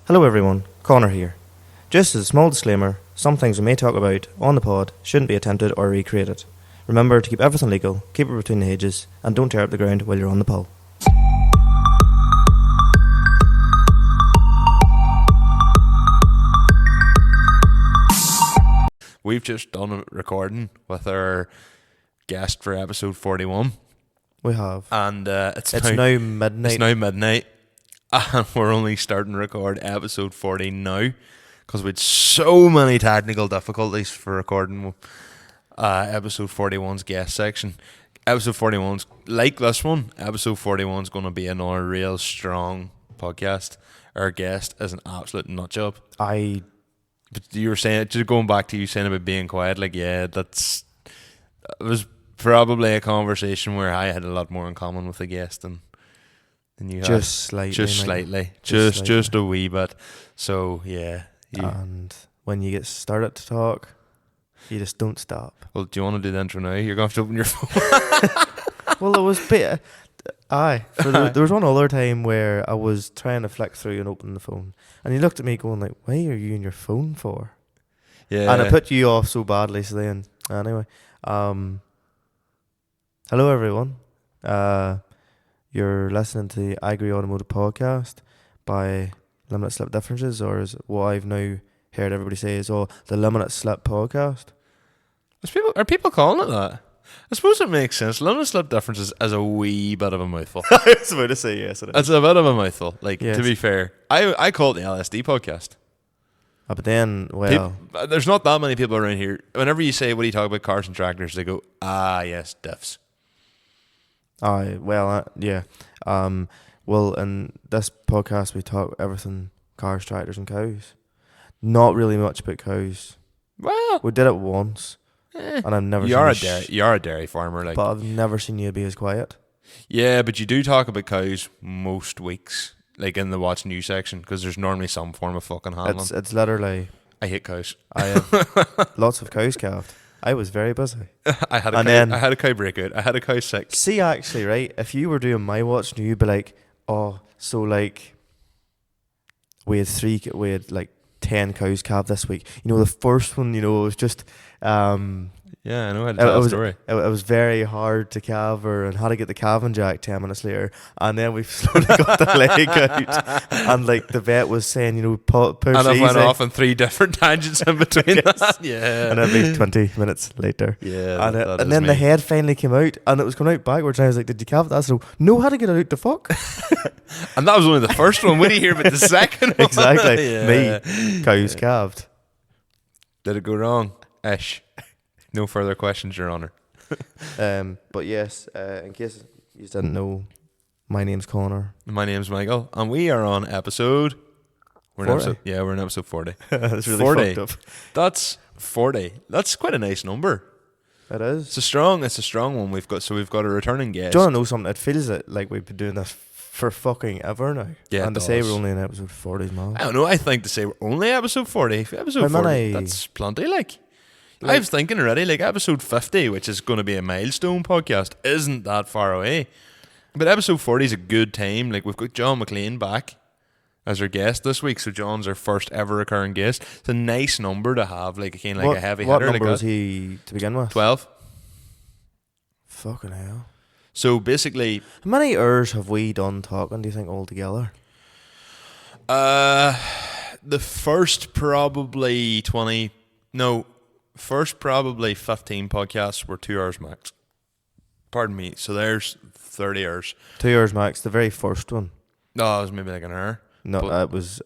Hello everyone, Conor here. Just as a small disclaimer, some things we may talk about on the pod shouldn't be attempted or recreated. Remember to keep everything legal, keep it between the hedges, and don't tear up the ground while you're on the pull. We've just done a recording with our guest for episode 41. We have. And it's now midnight. It's now midnight. And we're only starting to record episode 40 now because we had so many technical difficulties for recording episode 41's guest section. Episode 41's, like this one, episode 41's going to be another real strong podcast. Our guest is an absolute nutjob. But you were saying, just going back to you saying about being quiet, like, yeah, it was probably a conversation where I had a lot more in common with the guest than you had. Just slightly. Just a wee bit. So, yeah. And when you get started to talk, you just don't stop. Well, do you want to do the intro now? You're going to have to open your phone. Well, it was bit. There was one other time where I was trying to flick through and open the phone, and he looked at me going like, "Why are you on your phone for?" Yeah. And it put you off so badly. So then, anyway, hello everyone. You're listening to the I Agree Automotive podcast by Limited Slip Differences, or is what I've now heard everybody say is the Limited Slip podcast. Are people calling it that? I suppose it makes sense. Limited Slip Differences is a wee bit of a mouthful. I was about to say yes. It is. It's a bit of a mouthful. Like, yes. To be fair, I call it the LSD podcast. But then, well, there's not that many people around here. Whenever you say, what do you talk about, cars and tractors, they go, yes, diffs. Yeah. Well, in this podcast, we talk everything cars, tractors, and cows. Not really much about cows. Well, we did it once, and I've never. You're a dairy farmer, like. But I've never seen you be as quiet. Yeah, but you do talk about cows most weeks, like in the Watch News section, because there's normally some form of fucking handling. It's literally. I hate cows. I have lots of cows calved. I was very busy. I had a cow breakout. I had a cow sick. See, actually, right, if you were doing my watch, you'd be like, so like, we had like 10 cows calved this week. You know, the first one, it was just, yeah, I know how to tell a story. It was very hard to calve her and had to get the calving jack 10 minutes later. And then we slowly got the leg out. And like the vet was saying, push and I easy. went off on 3 different tangents in between that. Yeah. And then 20 minutes later. Yeah. And then the head finally came out and it was coming out backwards. And I was like, did you calve that? So, no, how to get it out the fuck? And that was only the first one. What do you hear about the second one? Exactly. Yeah. Me, cows calved. Did it go wrong? Ish. No further questions, Your Honour. But yes, in case you didn't know, my name's Conor. My name's Michael, and we are on episode. We're in episode 40. That's really 40. fucked up. That's 40. That's quite a nice number. It is. It's a strong one we've got. So we've got a returning guest. Do you want to know something? It feels like we've been doing this for fucking ever now. Yeah, and to say we're only in episode 40 is mad. I don't know. I think to say we're only episode 40. Episode 40. That's plenty. Like I was thinking already, like episode 50, which is going to be a milestone podcast, isn't that far away. But episode 40 is a good time. Like, we've got John McClean back as our guest this week, so John's our first ever recurring guest. It's a nice number to have, like a heavy hitter. What number was he to begin with? 12. Fucking hell. So basically, how many hours have we done talking, do you think, altogether? The first probably 15 podcasts were 2 hours max. Pardon me. So there's 30 hours. 2 hours max. The very first one. No, it was maybe like an hour. No, it was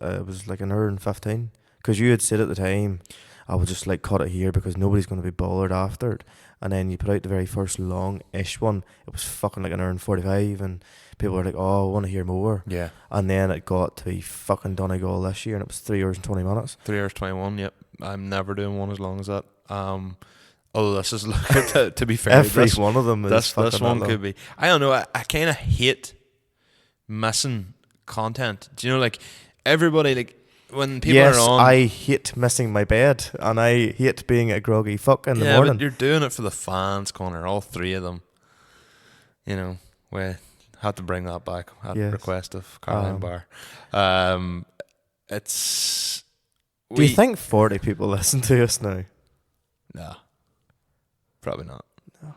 like an hour and 15. Because you had said at the time, I would just like cut it here because nobody's going to be bothered after it. And then you put out the very first long-ish one. It was fucking like an hour and 45, and people were like, "Oh, I want to hear more." Yeah. And then it got to be fucking Donegal this year, and it was 3 hours and 20 minutes. 3 hours 21. Yep. I'm never doing one as long as that. Although this is to be fair, every one of them is this one could be. I don't know. I kind of hate missing content. Do you know, like everybody, like when people are on. I hate missing my bed, and I hate being a groggy fuck in the morning. But you're doing it for the fans, Conor. All 3 of them. We had to bring that back at request of Caroline Barr. It's. Do you think 40 people listen to us now? No. Probably not. No.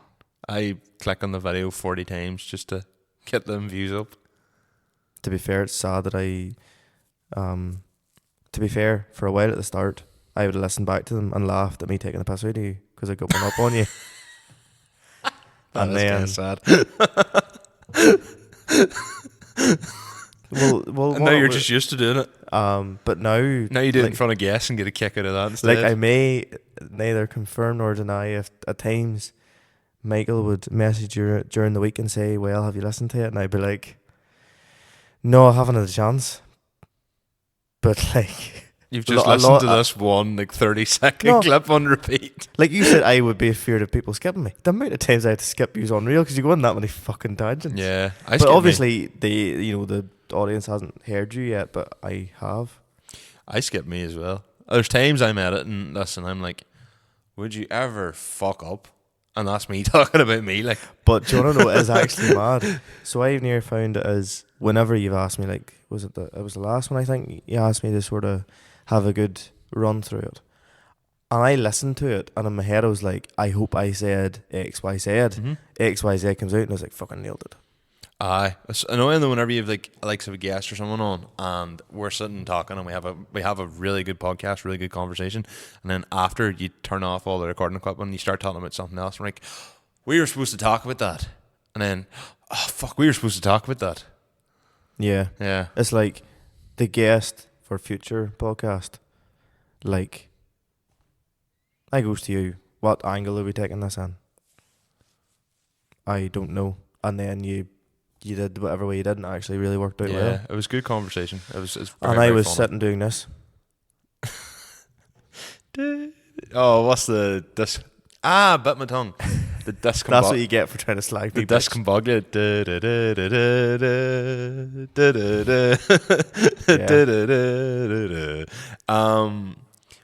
I click on the video 40 times just to get them views up. To be fair, it's sad that to be fair, for a while at the start, I would have listened back to them and laughed at me taking the piss out of you because I got one up on you. And then sad. well, and now you're just used to doing it. But now you do it in front of guests and get a kick out of that instead. Like, I may neither confirm nor deny if at times Michael would message you during the week and say, "Well, have you listened to it?" And I'd be like, "No, I haven't had a chance." But like, you've just listened to this one 30-second clip on repeat. Like you said, I would be afraid of people skipping me. The amount of times I had to skip you's unreal because you go on that many fucking tangents. Yeah, but obviously the audience hasn't heard you yet, but I have. I skip me as well. There's times I'm editing this and I'm like, would you ever fuck up? And that's me talking about me. Like, but do you want to know what is actually mad? So I've near found it as whenever you've asked me, like, it was the last one I think you asked me to sort of have a good run through it, and I listened to it, and in my head I was like, I hope I said X Y Z. X Y Z comes out, and I was like, fucking nailed it. Aye, it's annoying though whenever you've like a guest or someone on, and we're sitting talking, and we have a really good podcast, really good conversation, and then after you turn off all the recording equipment, and you start talking about something else, and we're like, we were supposed to talk about that, and then, oh fuck, we were supposed to talk about that. Yeah. It's like the guest for future podcast. Like, I goes to you, what angle are we taking this in? I don't know, and then you did whatever way you did, and it actually really worked out well. Yeah, it was good conversation. It was very, and I was funny. sitting doing this. Oh, what's the disc? Bit my tongue. The disc. That's what you get for trying to slag me. The discombobulated.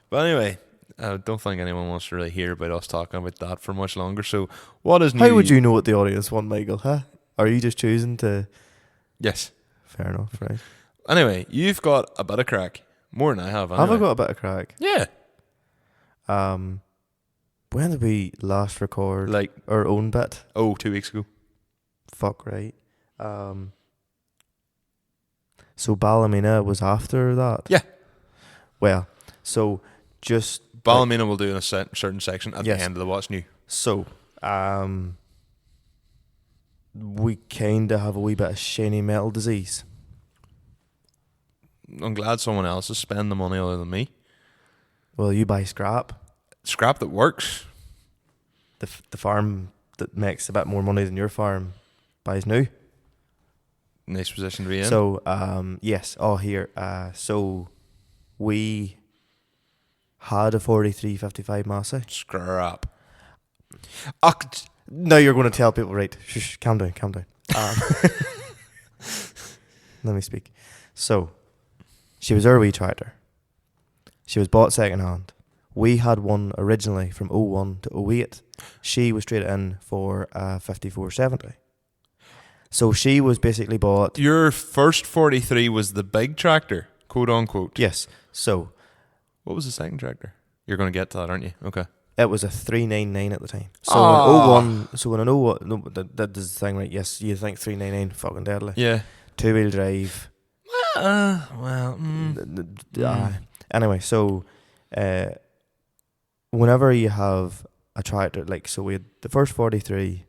But anyway, I don't think anyone wants to really hear about us talking about that for much longer. So, what is new? How would you know what the audience want, Michael? Huh? Are you just choosing to? Yes. Fair enough, right? Anyway, you've got a bit of crack. More than I have. Anyway. Have I got a bit of crack? Yeah. When did we last record like our own bit? 2 weeks ago. Fuck right. So Ballymena was after that? Yeah. Well, so just Ballymena will do in a certain section at the end of the What's New. So, we kind of have a wee bit of shiny metal disease. I'm glad someone else is spending the money other than me. Well, you buy scrap. Scrap that works. The farm that makes a bit more money than your farm buys new. Nice position to be in. So, yes. Oh, here. So, we had a 4355 Massey. Scrap. Now you're going to tell people, right? Shush, calm down. Let me speak. So, she was our wee tractor. She was bought second hand. We had one originally from 01 to 08. She was traded in for 5470. So she was basically bought. Your first 43 was the big tractor, quote unquote. Yes. So, what was the second tractor? You're going to get to that, aren't you? Okay. It was a 399 at the time. So in 01, so when I know what, no, that is the thing, right? Yes, you think 399, fucking deadly. Yeah. 2-wheel drive. Anyway, so whenever you have a tractor, like, so we had the first 43,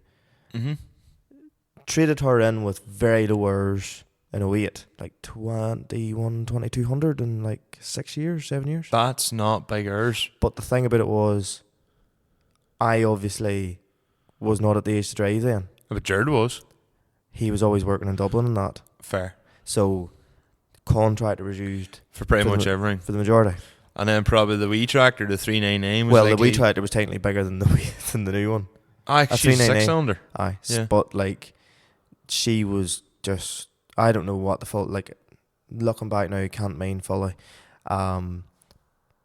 traded her in with very low hours in 08, like 2200 in like 7 years. That's not big hours. But the thing about it was, I obviously was not at the age to drive then. But Jared was. He was always working in Dublin and that. Fair. So, contractor was used for pretty much everything. For the majority. And then probably the wee tractor, the 399 was. Well, the wee tractor was technically bigger than the new one. Aye, she's 6-cylinder. Aye, yeah. But like, she was just, I don't know what the fault. Like, looking back now, can't mind fully.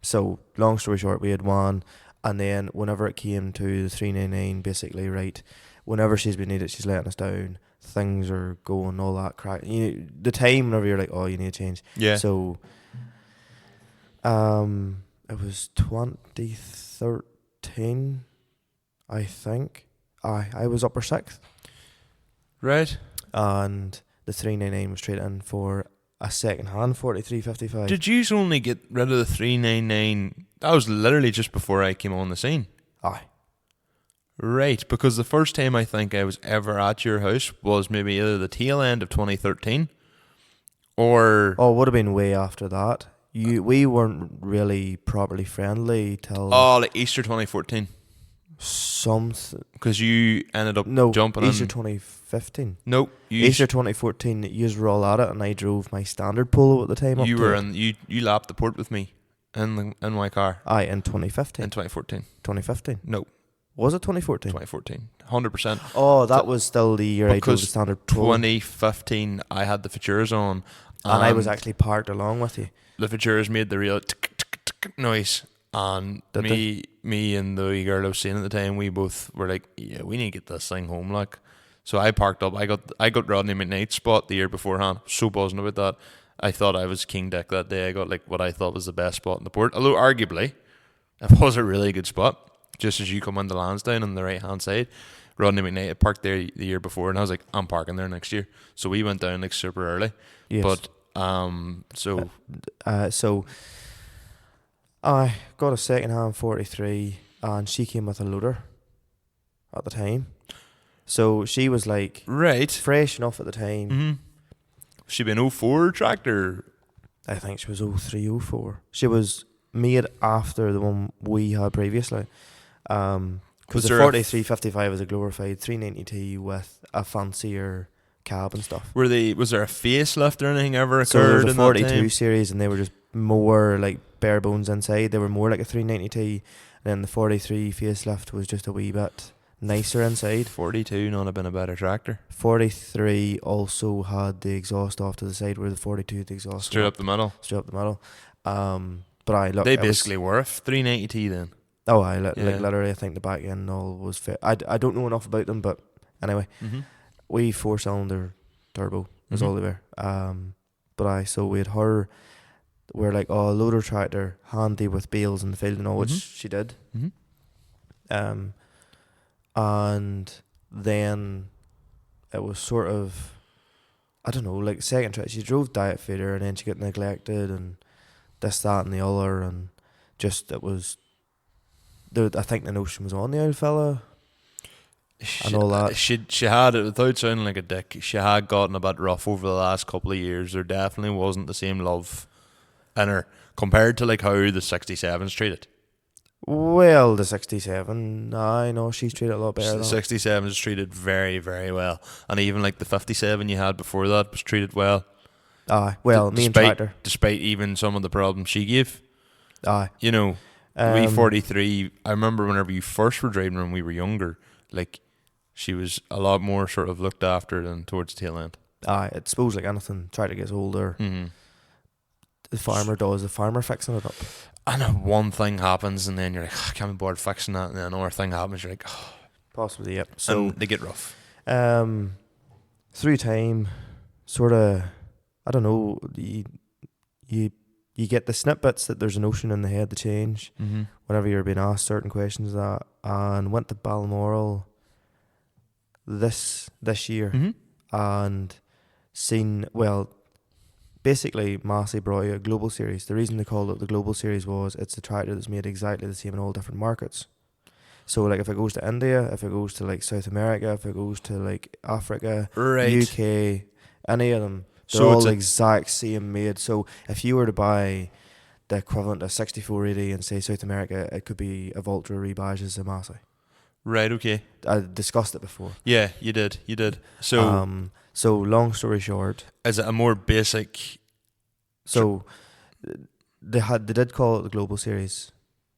So long story short, we had one. And then whenever it came to the 399, basically, right, whenever she's been needed, she's letting us down. Things are going, all that crack. You know, the time whenever you're like, oh, you need to change. Yeah. So It was 2013, I think. I was upper sixth, Right. and the 399 was straight in for a second hand 43.55. Did you only get rid of the 399? That was literally just before I came on the scene. Aye. Right, because the first time I think I was ever at your house was maybe either the tail end of 2013 or... Oh, it would have been way after that. We weren't really properly friendly till like Easter 2014. something. Because you ended up No, jumping Easter in. 2015. Nope. Easter 2014, you were all at it, and I drove my standard Polo at the time. You up were to in. You lapped the port with me in my car Aye, in 2015. in 2014. 2015. No, Was it 2014? 2014. 100%. Oh, that was still the year I drove Because the standard Polo. 2015, I had the Futuras on, And I was actually parked along with you. the Futuras made the real tick, tick, tick noise, and Did me and the wee girl I was seeing at the time, we both were like, yeah, we need to get this thing home, like. So I parked up. I got Rodney McKnight's spot the year beforehand. So buzzing about that. I thought I was king dick that day. I got like what I thought was the best spot in the port, although arguably it was a really good spot. Just as you come into Lansdowne on the right hand side, Rodney McKnight had parked there the year before, and I was like, I'm parking there next year. So we went down like super early. Yes. But so So I got a second hand 43, and she came with a loader at the time. So she was like right, fresh enough at the time. mm-hmm. She been 04 tractor. I think she was 03, 04. She was made after the one we had previously. Because Was the there a 43.55 was a glorified 390T with a fancier cab and stuff. Was there a facelift or anything ever So there occurred was a in that 42 time? series, and they were just more like bare bones inside. They were more like a 390T, and then the 43 facelift was just a wee bit nicer inside. 42 not have been a better tractor. 43 also had the exhaust off to the side, where the 42 had the exhaust Straight up the middle. straight up the middle. But I look, They it was- basically were a 390T then. Oh, Yeah. like literally, I think the back end and all was fit. I don't know enough about them, but anyway, Mm-hmm. we 4-cylinder turbo is Mhm. all they were. So we had her. We're like, oh, loader tractor, handy with bales in the field and all, which Mhm. she did. Mm-hmm. And then it was sort of, I don't know, like second trip. She drove diet feeder, and then she got neglected, and this, that, and the other, and just it was. I think the notion was on the old fella. And all that. She had it, without sounding like a dick, she had gotten a bit rough over the last couple of years. There definitely wasn't the same love in her compared to like how the 67's treated. Well, the 67, I know she's treated a lot better. The than 67 is treated very, very well, and even like the 57 you had before that was treated well. Aye, well, me and despite, tractor. despite even some of the problems she gave. Aye. You know, we 43. I remember whenever you first were driving when we were younger, like she was a lot more sort of looked after than towards the tail end. Aye, I suppose like anything, tractor gets older. Mm-hmm. The farmer fixing it up. I know one thing happens, and then you're like, I can't be bothered fixing that, and then another thing happens, you're like, Possibly, yep. so So, they get rough. through time, sort of, I don't know, you get the snippets that there's an ocean in the head to change Mm-hmm. whenever you're being asked certain questions. That, and went to Balmoral this year, Mm-hmm. and seen, well, basically Massey brought you a global series. The reason they called it the global series was it's a tractor that's made exactly the same in all different markets. So like if it goes to India, if it goes to like South America, if it goes to like Africa, Right. UK, any of them, they're So all it's the a- exact same made. So if you were to buy the equivalent of 6480 in say South America, it could be a Voltra rebadge as a Massey. Right, okay. I discussed it before. Yeah, you did. So So long story short, is it a more basic... so they did call it the Global Series.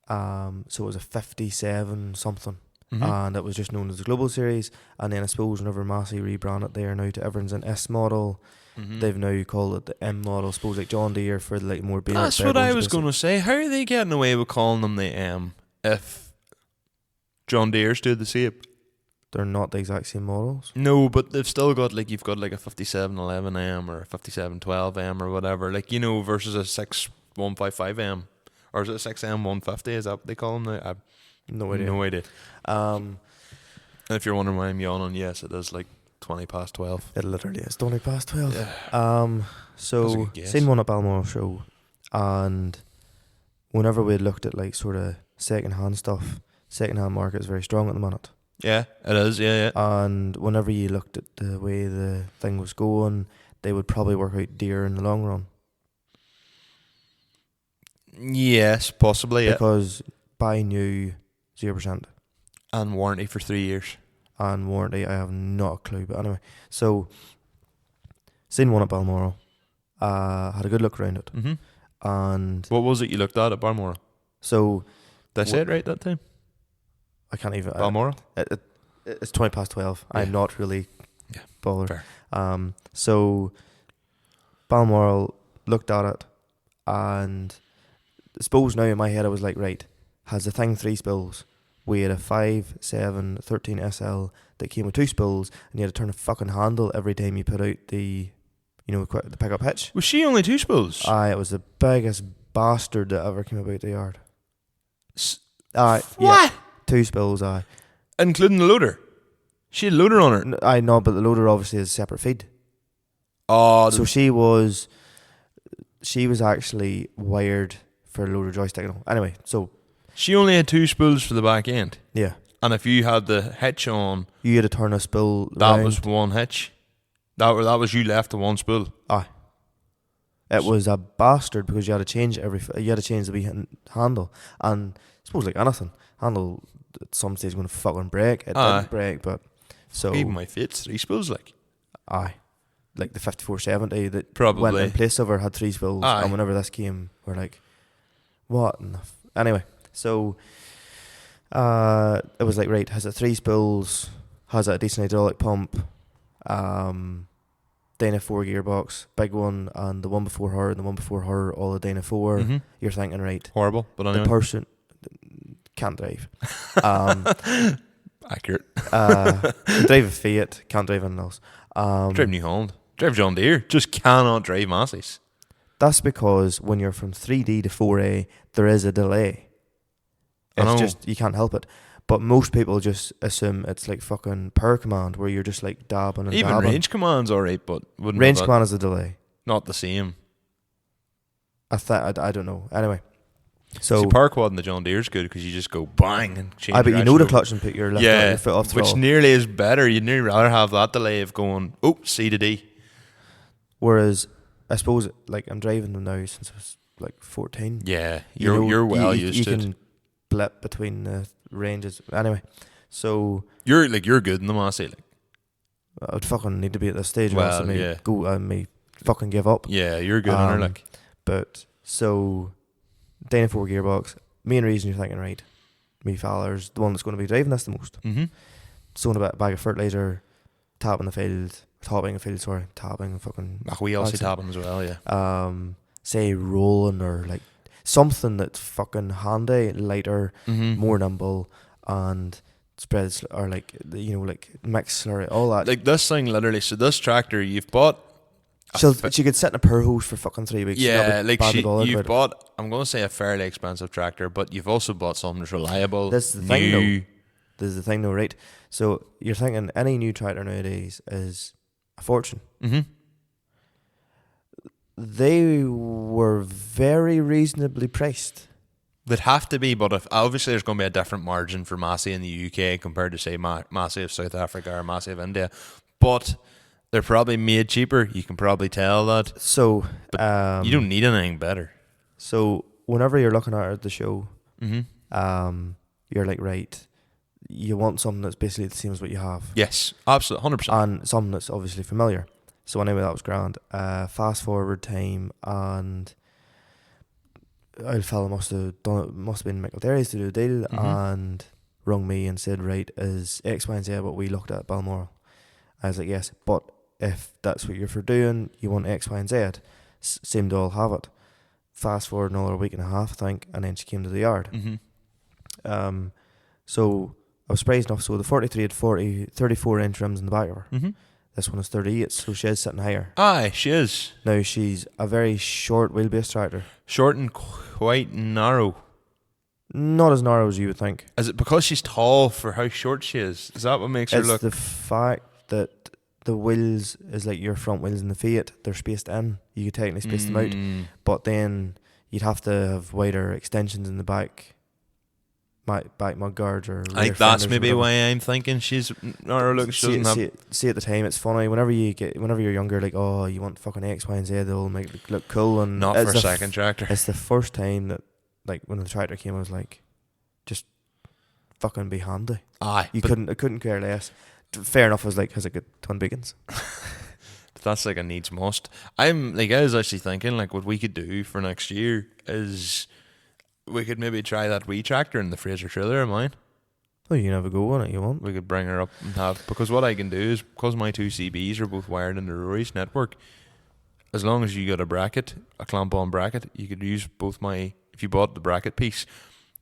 So it was a 57 something, Mhm. and it was just known as the Global Series. And then I suppose whenever Massey rebranded there now to everyone's an S model, Mhm. they've now called it the M model. I suppose like John Deere for the like more basic. That's what I was going to say. How are they getting away with calling them the M if John Deere's do the same? They're not the exact same models. No, but they've still got like, you've got like a 5711M or a 5712M or whatever, like, you know, versus a 6155M. Or is it 6M 150? Is that what they call them now? I've No idea. no idea. Um, And if you're wondering why I'm yawning, yes, it is like 20 past 12. it literally is 20 past 12. Yeah. That's a So good guess. seen one at Balmoral show, and whenever we looked at like sort of second-hand stuff, second-hand market is very strong at the minute. Yeah, it is. Yeah, yeah. And whenever you looked at the way the thing was going, they would probably work out dear in the long run. Yes, possibly. Yeah. Because buy new 0%. And warranty for 3 years. And warranty, I have not a clue. But anyway, so seen one at Balmoral. Had a good look around it. Mm-hmm. And What was it you looked at Balmoral? so Did I say it right that time? I can't even. Balmoral? It's 20 past 12. Yeah. I'm not really bothered. Fair. So Balmoral looked at it, and I suppose now in my head I was like, right, has the thing 3 spills? We had a 5, 7, 13 SL that came with 2 spills, and you had to turn a fucking handle every time you put out the, the pickup hitch. Was she only 2 spools? It was the biggest bastard that ever came about the yard. What? Yeah, 2 spills, Including the loader? She had a loader on her. I know, but the loader obviously is a separate feed. Oh, So she was actually wired for a loader joystick. Anyway, so she only had 2 spools for the back end. yeah, And if you had the hitch on, you had to turn a spill that round. was one hitch. That was you left to one spool. It was a bastard because you had to change the wee handle, and I suppose like anything, handle at some stage going to fucking break. It didn't break, but so Even my Fate's 3 spools, like. like the 5470 that Probably. went in place of her had 3 spills, and whenever this came, we're like, what? Anyway, so it was like, right, has it 3 spills? Has it a decent hydraulic pump? Dyna 4 gearbox, big one, and the one before her and the one before her, all the Dyna 4. Mm-hmm. You're thinking, right, Horrible, but anyway. the person can't drive. Accurate. Drive a Fiat, can't drive anything else. Drive New Holland. Drive John Deere. Just cannot drive Masseys. That's because when you're from 3D to 4A, there is a delay. It's just, you can't help it. But most people just assume it's like fucking power command, where you're just like dabbing and Even dabbing. range command's alright, but wouldn't Range have command is a delay. not the same. I don't know. Anyway, so See, power quad in the John Deere's good because you just go bang and change. but you direction know the over. clutch and put your left your foot off which throttle. nearly is better. You'd nearly rather have that delay of going C to D. Whereas I suppose like I'm driving them now since I was like 14. Yeah, You know, you're well you used to it. can blip between the ranges. Anyway, so You're good in the Massey. Like. I would fucking need to be at this stage, or Well, else I may yeah. go. I may fucking give up. Yeah, you're good on her. Like. But so Dyna 4 gearbox. Main reason you're thinking, right, me fellas, the one that's going to be driving this the most. Mm-hmm. Sewing a bag of fertilizer, tapping a field, tapping and fucking. We also tapping as well. Yeah. Say rolling or like something that's fucking handy, lighter, Mm-hmm. more nimble, and spreads or like like mix or all that. Like this thing, literally. So this tractor you've bought. She could sit in a power hose for fucking 3 weeks. Yeah, Not be like badly bothered you've about it. bought. I'm going to say a fairly expensive tractor, but you've also bought something that's reliable. This is the thing, though. This is the thing, though, right? So you're thinking any new tractor nowadays is a fortune. Mm-hmm. They were very reasonably priced. They'd have to be, but if obviously there's going to be a different margin for Massey in the UK compared to say Massey of South Africa or Massey of India, but they're probably made cheaper. You can probably tell that. So You don't need anything better. So whenever you're looking at the show, Mm-hmm. you're like, right, you want something that's basically the same as what you have. Yes, absolutely, 100%. And something that's obviously familiar. So anyway, that was grand. Fast forward time, and our fella must have been McClean to do a deal, and rung me and said, right, is X, Y, and Z what we looked at Balmoral? I was like, yes, but if that's what you're for doing, you want X, Y, and Z, same to all have it. Fast forward another week and a half, I think, and then she came to the yard. Mm-hmm. So I was surprised enough. So the 43 had 34 inch rims in the back of her. Mm-hmm. This one is 38, so she is sitting higher. Aye, she is. Now, she's a very short wheelbase tractor. Short and quite narrow. Not as narrow as you would think. Is it because she's tall for how short she is? Is that what makes her It's look... the fact that the wheels is like your front wheels in the Fiat. They're spaced in. You could technically space them out. But then you'd have to have wider extensions in the back mud guards or I think that's maybe why I'm thinking she's narrow look. She doesn't have... See, at the time, it's funny. Whenever you're younger, like, oh, you want fucking X, Y, and Z, they'll make it look cool. And not for a second tractor. It's the first time that, like, when the tractor came, I was like, just fucking be handy. Aye. I couldn't care less. Fair enough, I was like, has it got twin beacons? That's like a needs must. I was actually thinking, like, what we could do for next year is we could maybe try that wee tractor in the Fraser trailer of mine. Oh, you can have a go on it, you want. We could bring her up and have... Because what I can do is, because my two CBs are both wired into Rory's network, as long as you got a bracket, a clamp-on bracket, you could use both my... If you bought the bracket piece,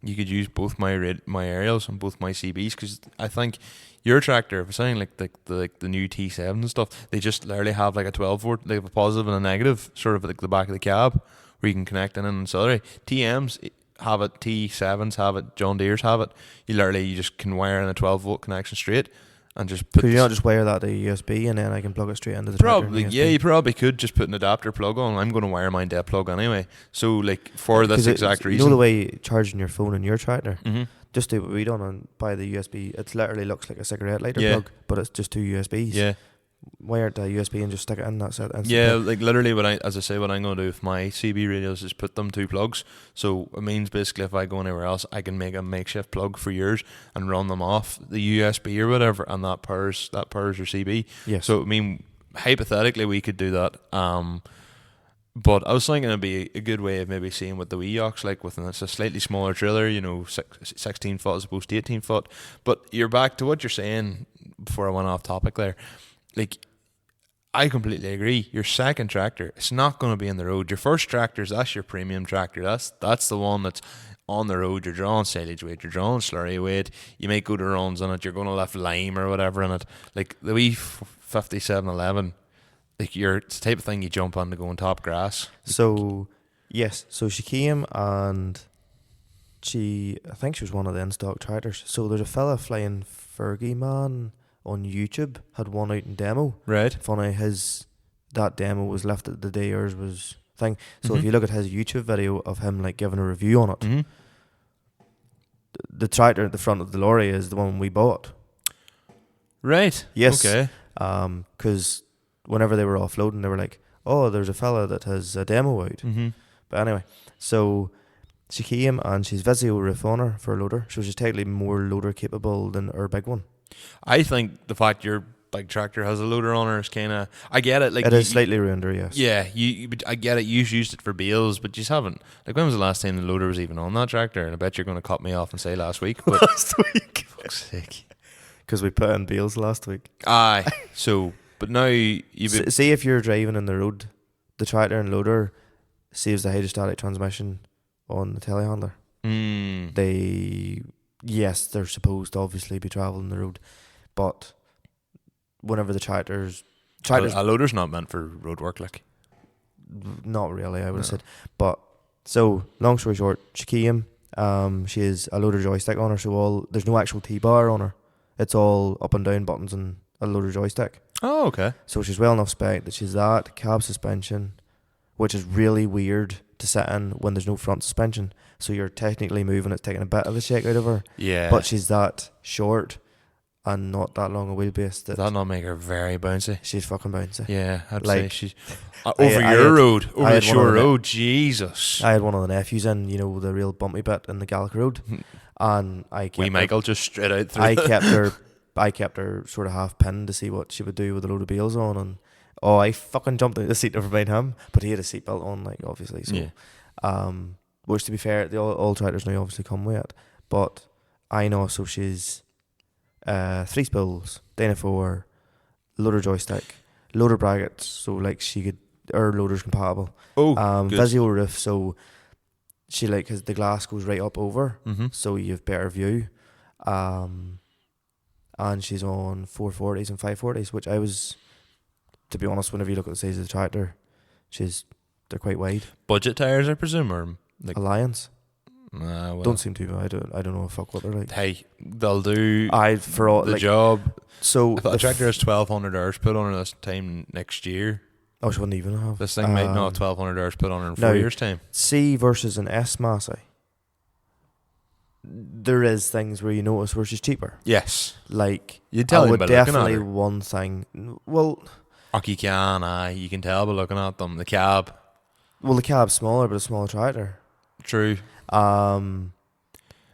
you could use both my aerials and both my CBs, because I think your tractor, if it's something like the new T7 and stuff, they just literally have like a 12 volt, they have a positive and a negative, sort of like the back of the cab, where you can connect in and ancillary. TMs have it, T7s have it, John Deere's have it. You just can wire in a 12 volt connection straight and just put... Could you not just wire that to USB and then I can plug it straight into the tractor? Probably, yeah, you probably could just put an adapter plug on. I'm going to wire mine to a plug anyway. So, like, for this exact reason... You know the way charging your phone in your tractor? Mm-hmm. Just do what we done and buy the USB. It literally looks like a cigarette lighter plug, but it's just two USBs. Yeah. Wire it to a USB and just stick it in, that's it. Yeah, like literally what I'm going to do with my CB radios is put them two plugs. So it means basically if I go anywhere else, I can make a makeshift plug for yours and run them off the USB or whatever, and that powers your CB. Yes. So I mean, hypothetically we could do that. But I was thinking it'd be a good way of maybe seeing what the wee yawks like with it's a slightly smaller trailer, 16 foot as opposed to 18 foot. But you're back to what you're saying before I went off topic there. Like, I completely agree. Your second tractor, it's not going to be in the road. Your first tractor, that's your premium tractor. That's the one that's on the road. You're drawing silage weight, you're drawing slurry weight. You might go to runs on it. You're going to left lime or whatever in it. Like the wee 5711, like it's the type of thing you jump on to go on top grass. So, yes. So she came and I think she was one of the in-stock tractors. So there's a fella flying Fergie Man on YouTube, had one out in demo. Right. Funny, that demo was left at the day yours was thing. So if you look at his YouTube video of him like giving a review on it, the tractor at the front of the lorry is the one we bought. Right. Yes. Okay. Because whenever they were offloading, they were like, "Oh, there's a fella that has a demo out." Mm-hmm. But anyway, so she came and she's Vizio roof on her for a loader, so she's technically more loader capable than her big one. I think the fact your big tractor has a loader on her is kind of... I get it. Like it is slightly ruined her, yes. Yeah, I get it. You've used it for bales, but you haven't. Like, when was the last time the loader was even on that tractor? And I bet you're going to cut me off and say last week. But last week. Fuck's sake. Because we put in bales last week. Aye. So, but now see if you're driving in the road, the tractor and loader saves the hydrostatic transmission on the telehandler. Yes, they're supposed to obviously be travelling the road, but whenever the tractors a loader's not meant for road work, like. Not really, I would have said. But so, long story short, she came. She has a loader joystick on her, so there's no actual T-bar on her. It's all up and down buttons and a loader joystick. Oh, okay. So she's well enough spec that she's that cab suspension, which is really weird to sit in when there's no front suspension. So you're technically moving, it's taking a bit of the shake out of her. Yeah. But she's that short and not that long a wheelbase. Does that not make her very bouncy? She's fucking bouncy. Yeah, I'd like, say she's... over the shore road, Jesus. I had one of the nephews in, the real bumpy bit in the Gallic Road. And I kept Michael just straight out through I kept her sort of half pinned to see what she would do with a load of bales on, and I fucking jumped out the seat to behind him, but he had a seatbelt on, like, obviously. So, yeah. Which, to be fair, all tractors now obviously come with it. But I know, so she's 3 spools, Dyna 4, loader joystick, loader brackets, so like her loader's compatible. Oh, good. Vizio roof, so she because the glass goes right up over, so you have better view. And she's on 440s and 540s, which I was to be honest, whenever you look at the size of the tractor, they're quite wide. Budget tires, I presume, or like Alliance well, don't seem to be. I don't know fuck what they're like. hey, they'll do For all the like job. so. If a tractor has 1,200 hours put on it this time next year, I wouldn't even have this thing might not have 1,200 hours put on it in now, 4 years' time. C versus an S Massey. There is things where you notice where she's cheaper. Yes, Like you tell I them would by looking at definitely her. one thing. Well, You can, you can tell by looking at them. The cab, the cab's smaller, but a smaller tractor. true. Um,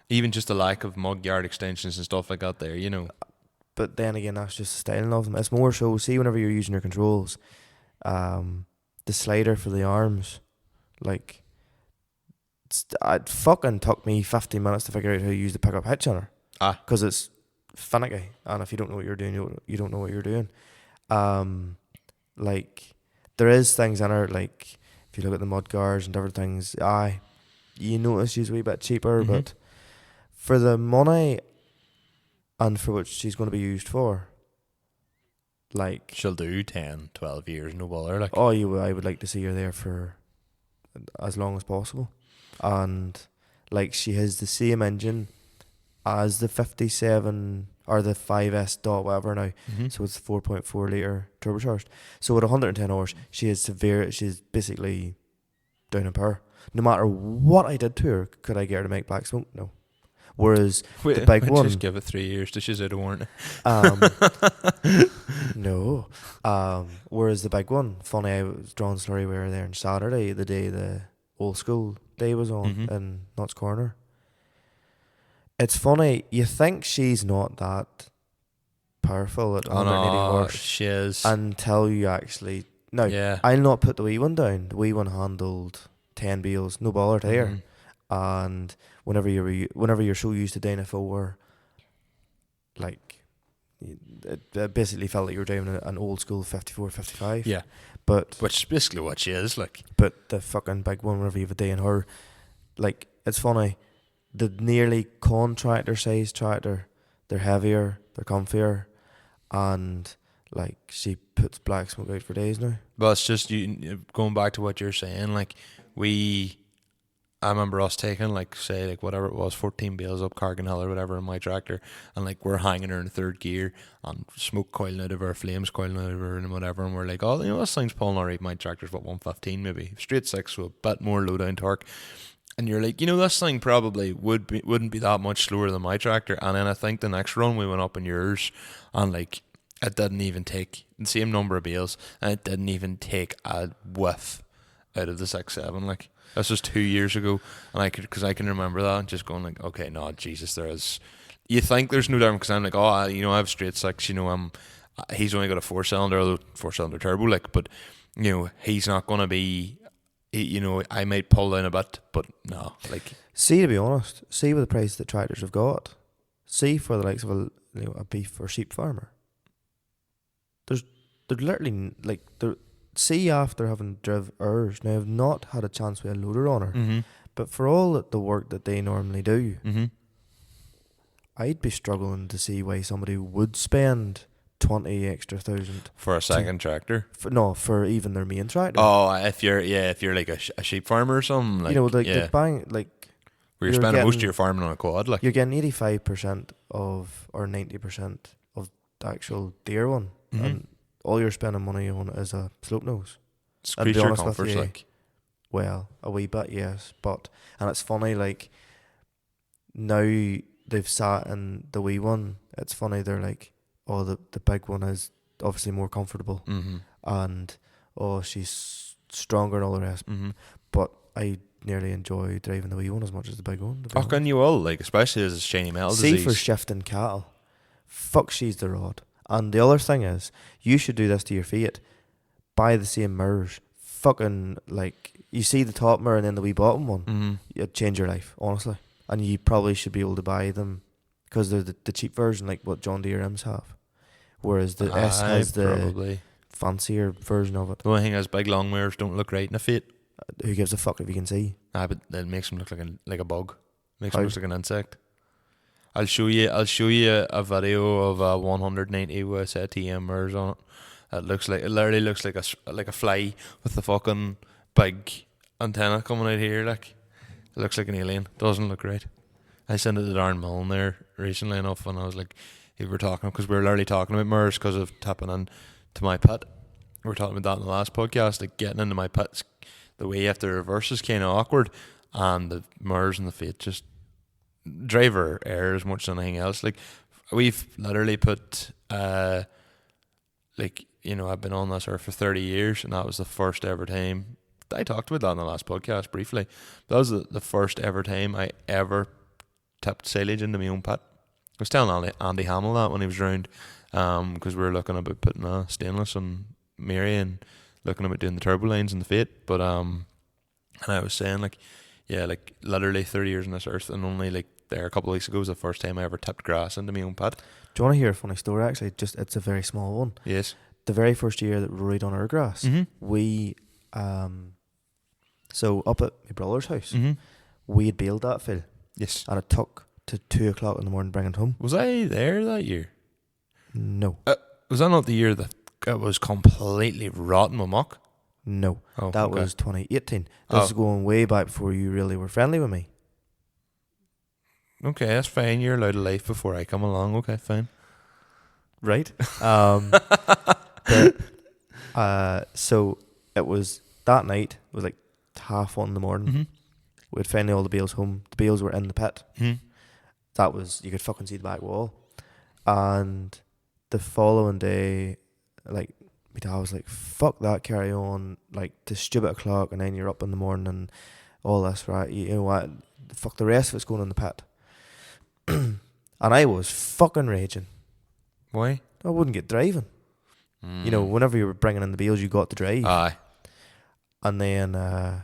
Even just the lack of mud guard extensions and stuff like that there, you know. but then again, that's just the styling of them. It's more so. See, whenever you're using your controls, the slider for the arms, like. It fucking took me 15 minutes to figure out how to use the pickup hitch on her. Because it's finicky, and if you don't know what you're doing, you don't know what you're doing. Like there is things in her, like if you look at the mud guards and different things, you notice she's a wee bit cheaper, but for the money and for what she's going to be used for, like She'll do 10, 12 years, no bother. Like, I would like to see her there for as long as possible. And like she has the same engine as the 57 or the 5S dot whatever now. So it's 4.4 litre turbocharged. So at 110 hours, she's basically down in power. No matter what I did to her, could I get her to make black smoke? No. Whereas the big one, just give it 3 years till she's out of warranty. No. Whereas the big one, funny, I was drawing a story. We were there on Saturday, the day the old school day was on in Notts Corner. It's funny, you think she's not that powerful at 180 horse. She is. Until you actually... No, Yeah. I'll not put the wee one down. The wee one handled 10 beals, no bother there. And whenever you're so used to down a 4, like, it basically felt like you were driving an old school 54, 55. Yeah. Which is basically what she is, like. But the fucking big one, whenever you have a day in her, like, it's funny, the nearly contractor size tractor, they're heavier, they're comfier, and like she puts black smoke out for days now. Well, it's just you going back to what you're saying, like I remember us taking, like, say, like, whatever it was, 14 bales up Cargan Hill or whatever in my tractor, and, like, we're hanging her in third gear, and smoke coiling out of her, flames coiling out of her, and whatever, and we're like, oh, you know, this thing's pulling alright. My tractor's, 115 maybe, straight 6, so a bit more low-down torque. And you're like, you know, this thing probably wouldn't be that much slower than my tractor. And then I think the next run we went up in yours, and, like, it didn't even take the same number of bales, and it didn't even take a whiff out of the 6.7, like. This was 2 years ago, and I can remember that and just going like, okay, no, Jesus, there is. You think there's no difference because I'm like, oh, you know, I have straight 6. You know, he's only got a 4-cylinder turbo, like, but you know, he's not gonna be. You know, I might pull down a bit, but no, like. See, to be honest, see with the price that tractors have got. See for the likes of a beef or sheep farmer. They're literally like they're. See, after having driven hers, now I've not had a chance with a loader on her, but for all the work that they normally do, I'd be struggling to see why somebody would spend 20 extra thousand for a second tractor. For even their main tractor. Oh, if you're like a sheep farmer or something, like, you know, like yeah. the bang, like where you're spending most of your farming on a quad, like you're getting 85% of or 90% of the actual deer one, and all you're spending money on is a slope nose. It's creature comforts, like. Well, a wee bit, yes, and it's funny, like, now they've sat in the wee one, it's funny, they're like, oh, the big one is obviously more comfortable, and oh, she's stronger and all the rest, but I nearly enjoy driving the wee one as much as the big one. How can you all, like, especially as a shiny metal See, disease. for shifting cattle, fuck, she's the rod. And the other thing is, you should do this to your Fiat. Buy the same mirrors. Fucking, like, you see the top mirror and then the wee bottom one. It'd change your life, honestly. And you probably should be able to buy them because they're the cheap version, like what John Deere Rims have. Whereas the S has the fancier version of it. The only thing is, big long mirrors don't look right in a Fiat. Who gives a fuck if you can see? But it makes them look like a bug. Makes them look like an insect. I'll show you a video of a 190 with a TM mirrors on it, It literally looks like a fly with the fucking big antenna coming out here. Like, it looks like an alien. Doesn't look right. I sent it to Darren Mullen there recently enough, and I was like, we were talking because we were literally talking about MERS because of tapping in to my pit. We were talking about that in the last podcast, like getting into my pits. The way you have to reverse is kind of awkward, and the MERS and the Fate just driver error as much as anything else. Like, we've literally put like, you know, I've been on this earth for 30 years, and that was the first ever time. I talked about that in the last podcast briefly. That was the first ever time I ever tipped silage into my own pit. I was telling Andy Hamill that when he was around, because we were looking about putting a stainless on Mary and looking about doing the turbo lines and the Fate. But and I was saying, like, yeah, like literally 30 years on this earth, and only like there a couple of weeks ago was the first time I ever tipped grass into my own pit. Do you want to hear a funny story? Actually, it's a very small one. Yes. The very first year that we rode on our grass, we so up at my brother's house, we had bailed that fill. Yes. And it took to 2 o'clock in the morning bringing it home. Was I there that year? No. Was that not the year that it was completely rotten with muck? No. Oh, that okay. was 2018. This is going way back before you really were friendly with me. Okay, that's fine. You're allowed a life before I come along. Okay, fine. Right? So it was that night. It was like 1:30 in the morning. We'd finally all the bales home. The bales were in the pit. That was, you could fucking see the back wall. And the following day, like, my dad was like, fuck that, carry on, like, to stupid o'clock, and then you're up in the morning and all this, right? You know what? Fuck, the rest of it's going in the pit. And I was fucking raging. Why? I wouldn't get driving. You know, whenever you were bringing in the bales, you got to drive. Aye. And then I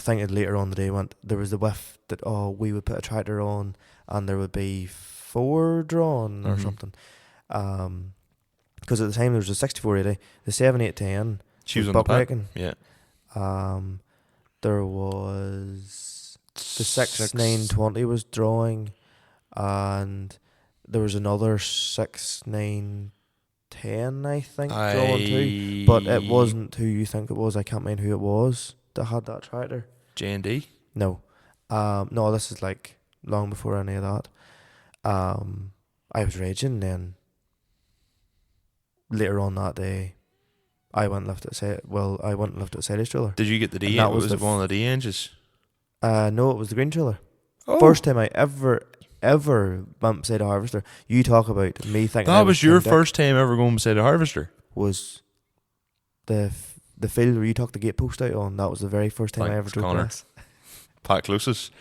think it later on the day went, there was the whiff that, we would put a tractor on and there would be 4 drawn or something. Because at the time there was a 6480, the 7810. She was on the pit. Yeah. There was the 6920 was drawing, and there was another 6910, I think, drawing too. But it wasn't who you think it was. I can't mind who it was that had that tractor. J&D? No. No, this is like long before any of that. I was raging, then later on that day I went and lifted a silage trailer. Did you get the D? That was it one of the D engines? No, it was the green trailer. Oh. First time I ever bumped beside a harvester. You talk about me thinking that was your first time ever going beside a harvester? Was the field where you took the gate post out on. That was the very first time I ever drove Conor. grass. Pat closest.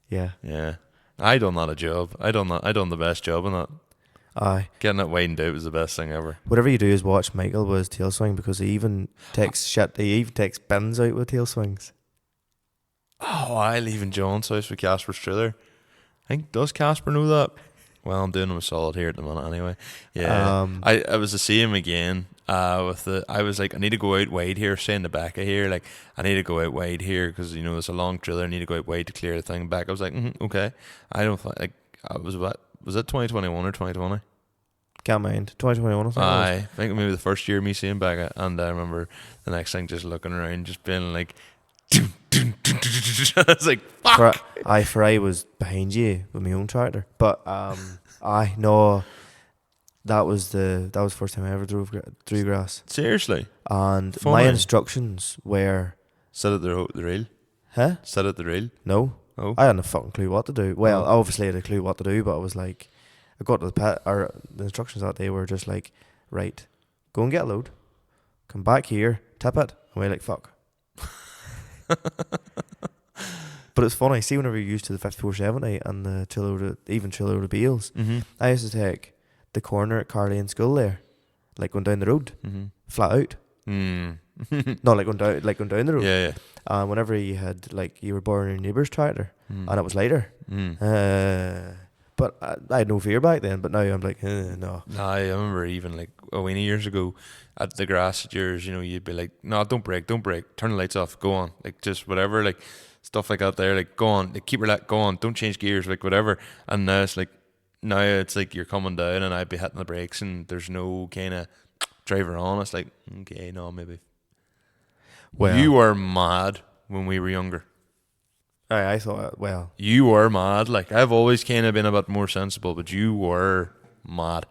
Yeah. Yeah. I done that a job. I done the best job on that. Aye. Getting it widened out was the best thing ever. Whatever you do is watch Michael with his tail swing, because he even takes bins out with tail swings. Oh, I leave in John's house with Casper's trailer. I think, does Casper know that? Well, I'm doing him a solid here at the minute anyway. Yeah. I was the same again. I was like, I need to go out wide here, say in the back of here, like, I need to go out wide here because, you know, there's a long trailer, I need to go out wide to clear the thing back. I was like, okay. I don't think, like, was it 2021 or 2020? Can't mind. 2021, I think. I think maybe the first year me seeing back, and I remember the next thing just looking around, just being like, I was like, fuck. For I was behind you with my own tractor, but that was the first time I ever drove through grass. Seriously? And Funny. my instructions were, sit at the rail. Huh? Sit at the rail. No. Oh. I hadn't a fucking clue what to do. Well, obviously I had a clue what to do, but I was like, I got to the pit, or the instructions that day were just like, right, go and get a load, come back here, tip it, and we're like, fuck. But it's funny, see, whenever you're used to the 5470 and the trailer bales, I used to take the corner at Carly in school there, like going down the road, flat out. Not like going down the road. Yeah. Whenever you had, like, you were borrowing your neighbour's tractor and it was lighter. But I had no fear back then, but now I'm like, no. I remember even like a weenie years ago at the grass at yours, you know, you'd be like, no, don't brake, turn the lights off, go on, like, just whatever, like, stuff like that there, like, go on, like, keep your go on, don't change gears, like, whatever. And now it's like you're coming down and I'd be hitting the brakes and there's no kind of drive her on. It's like, okay, no, maybe. Well, You were mad when we were younger. I thought, well, You were mad. Like, I've always kind of been a bit more sensible, but you were mad.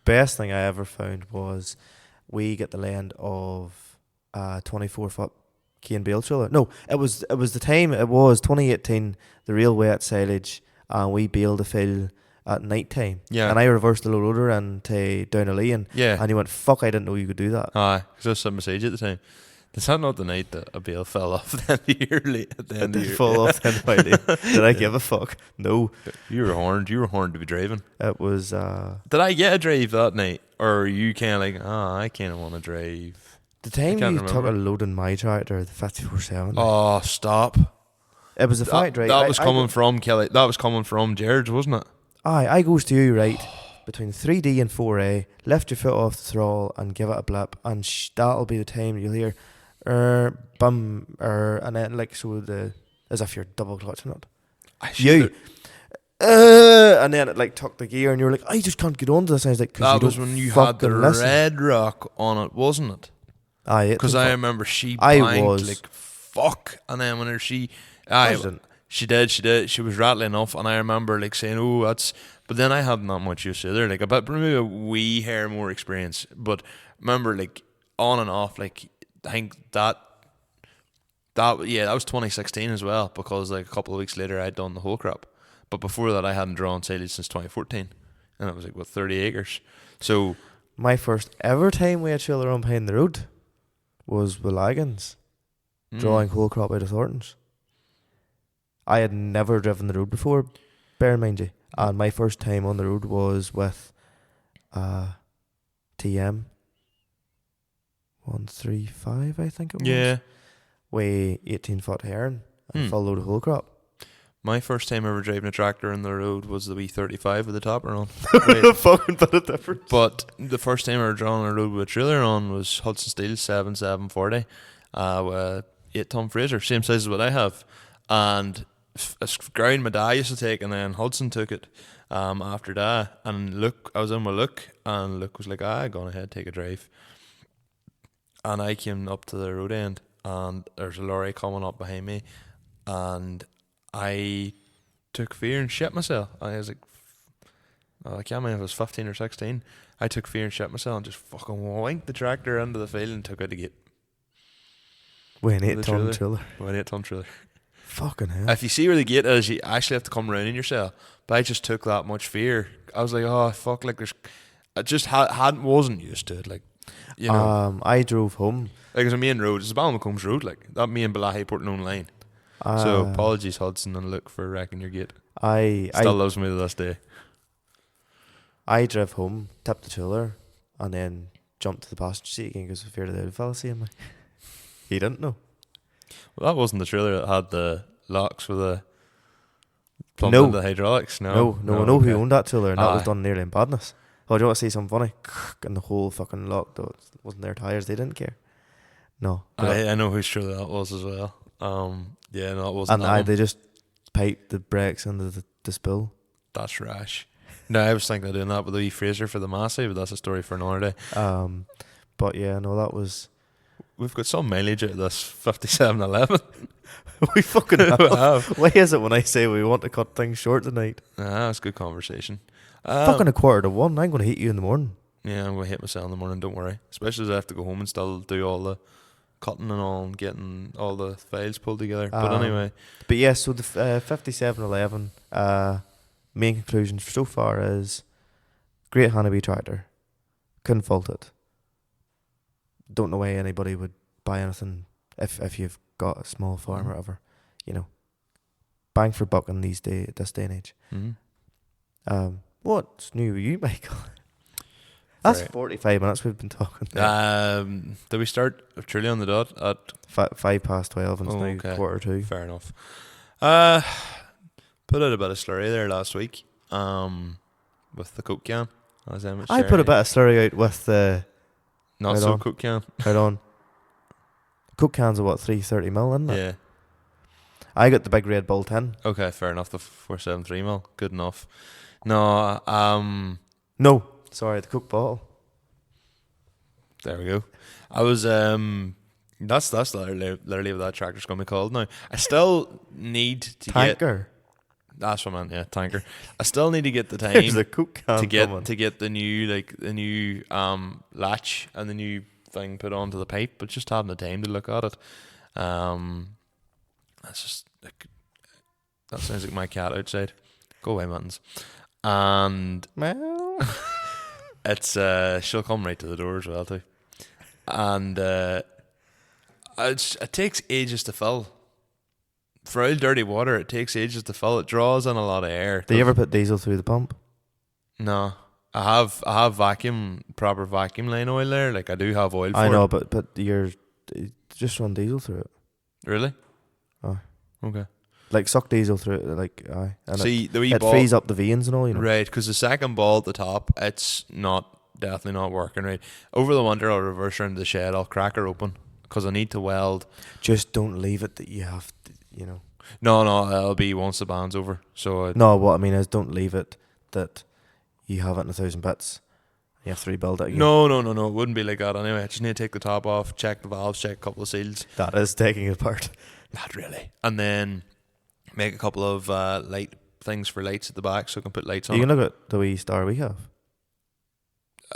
best thing I ever found was we get the land of 24-foot cane bale trailer. No, it was the time. It was 2018, the real wet silage, and we baled the fill at night time. Yeah. And I reversed the low loader and down a lane. Yeah. And he went, "Fuck! I didn't know you could do that." Aye, because I was sitting beside you at the time. Is that not the night that a bale fell off at the end of the year? At the It end of the did year? fall off then. Did I give a fuck? No. You were horned. You were horned to be driving. It was. Did I get a drive that night, or are you kind of like, I kind of want to drive? The time can't you took a remember. load in my tractor, the 54-7. Oh, stop! It was the factory. That was coming from Kelly. That was coming from Jared's, wasn't it? I goes to you, right, between 3D and 4A, lift your foot off the throttle and give it a blip, and that'll be the time you'll hear, bum, and then, like, so as if you're double clutching it. You. And then it, like, took the gear, and you're like, I just can't get onto this. And I was like, That was when you had the red rock on it, wasn't it? Aye, Because I remember she I blanked was. like fuck, and then when she Didn't. she did, she was rattling off, and I remember like saying, "Oh, that's." But then I hadn't that much use either, like about maybe a wee hair more experience. But remember, like on and off, like I think that was 2016 as well, because like a couple of weeks later I'd done the whole crop. But before that, I hadn't drawn silage since 2014, and it was like 30 acres. So My first ever time we had trailer on behind the road was with Lagans, drawing whole crop out of Thorntons. I had never driven the road before, bear in mind you. And my first time on the road was with TM 135, I think it was. yeah. Weigh 18-foot herring and full load of whole crop. My first time ever driving a tractor on the road was the wee 35 with the topper on. A fucking bit of difference. But the first time I ever drawn a road with a trailer on was Hudson Steel 7740, with 8-ton Fraser, same size as what I have. And a ground my dad used to take, and then Hudson took it after that. And Luke, I was in with Luke, and Luke was like, go ahead, take a drive. And I came up to the road end, and there's a lorry coming up behind me, and I took fear and shit myself. I was like, I can't remember if I was 15 or 16. I took fear and shit myself and just fucking winked the tractor into the field and took out the gate. With an With the 8-ton trailer. With an 8-ton trailer. Fucking hell. If you see where the gate is, you actually have to come round in yourself. But I just took that much fear. I was like, oh fuck, like I just wasn't used to it, like, you know. I drove home. Like, it's a main road. It's a Ballymena road, like that main Balahi Portnown line. So apologies, Hudson and Luke, for wrecking your gate. Still loves me to this day. I drove home, tipped the trailer, and then jumped to the passenger seat again because I feared the other fella seeing me. He didn't know. Well, that wasn't the trailer that had the locks for the plumbing and the hydraulics. No, I know who okay. owned that trailer, and that was Aye. done nearly in badness. Oh, do you want to see something funny? And the whole fucking lock, though, it wasn't their tyres, they didn't care. No. I know whose trailer that was as well. Yeah, no, it wasn't. And they just piped the brakes into the spill. That's Rash. No, I was thinking of doing that with the wee Fraser for the Massey, but that's a story for another day. But yeah, no, that was... We've got some mileage out of this 5711. we fucking have. We have. Why is it when I say we want to cut things short tonight? That's good conversation. Fucking 1:45. I'm going to hit you in the morning. Yeah, I'm going to hit myself in the morning, don't worry. Especially as I have to go home and still do all the cutting and all and getting all the files pulled together. But anyway. But yeah, so the 5711 main conclusions so far is great Hannibal tractor. Couldn't fault it. Don't know why anybody would buy anything if you've got a small farm or whatever. You know, bang for buck in this day and age. Mm-hmm. What's new with you, Michael? That's Right. 45 minutes we've been talking. Did we start truly on the dot at 12 and it's now okay. 1:45. Fair enough. Put out a bit of slurry there last week. With the Coke can. As I put a bit of slurry out with the not right so on. Coke can. Right on. Coke cans are what, 330ml, isn't it? Yeah. I got the big Red Bull tin. Okay, fair enough. The 473 ml, good enough. No, No, sorry, the Coke bottle. There we go. I was that's literally what that tractor's gonna be called now. I still need to get. Tanker. That's what I meant. Yeah, tanker. I still need to get the There's time a Coke can to get coming. the new latch and the new thing put onto the pipe, but just having the time to look at it. That's just like, that sounds like my cat outside. Go away, Muttons. And Meow. it's she'll come right to the door as well too. And it takes ages to fill. For old dirty water, it takes ages to fill. It draws in a lot of air. Do you ever put diesel through the pump? No, I have proper vacuum line oil there. Like I do have oil for I know, it. but you're just run diesel through it. Really? Oh. Okay. Like suck diesel through it, like aye. And See, the wee it ball, frees up the veins and all, you know. right? Because the second ball at the top, it's definitely not working right. Over the winter, I'll reverse around the shed. I'll crack her open because I need to weld. Just don't leave it that you have to, you know. No, it'll be once the band's over. So No, what I mean is don't leave it that you have it in 1,000 bits. You have to rebuild it again. no, it wouldn't be like that anyway. I just need to take the top off, check the valves, check a couple of seals. That is taking it apart. Not really. And then make a couple of light things for lights at the back so I can put lights on. You can look at the wee star we have.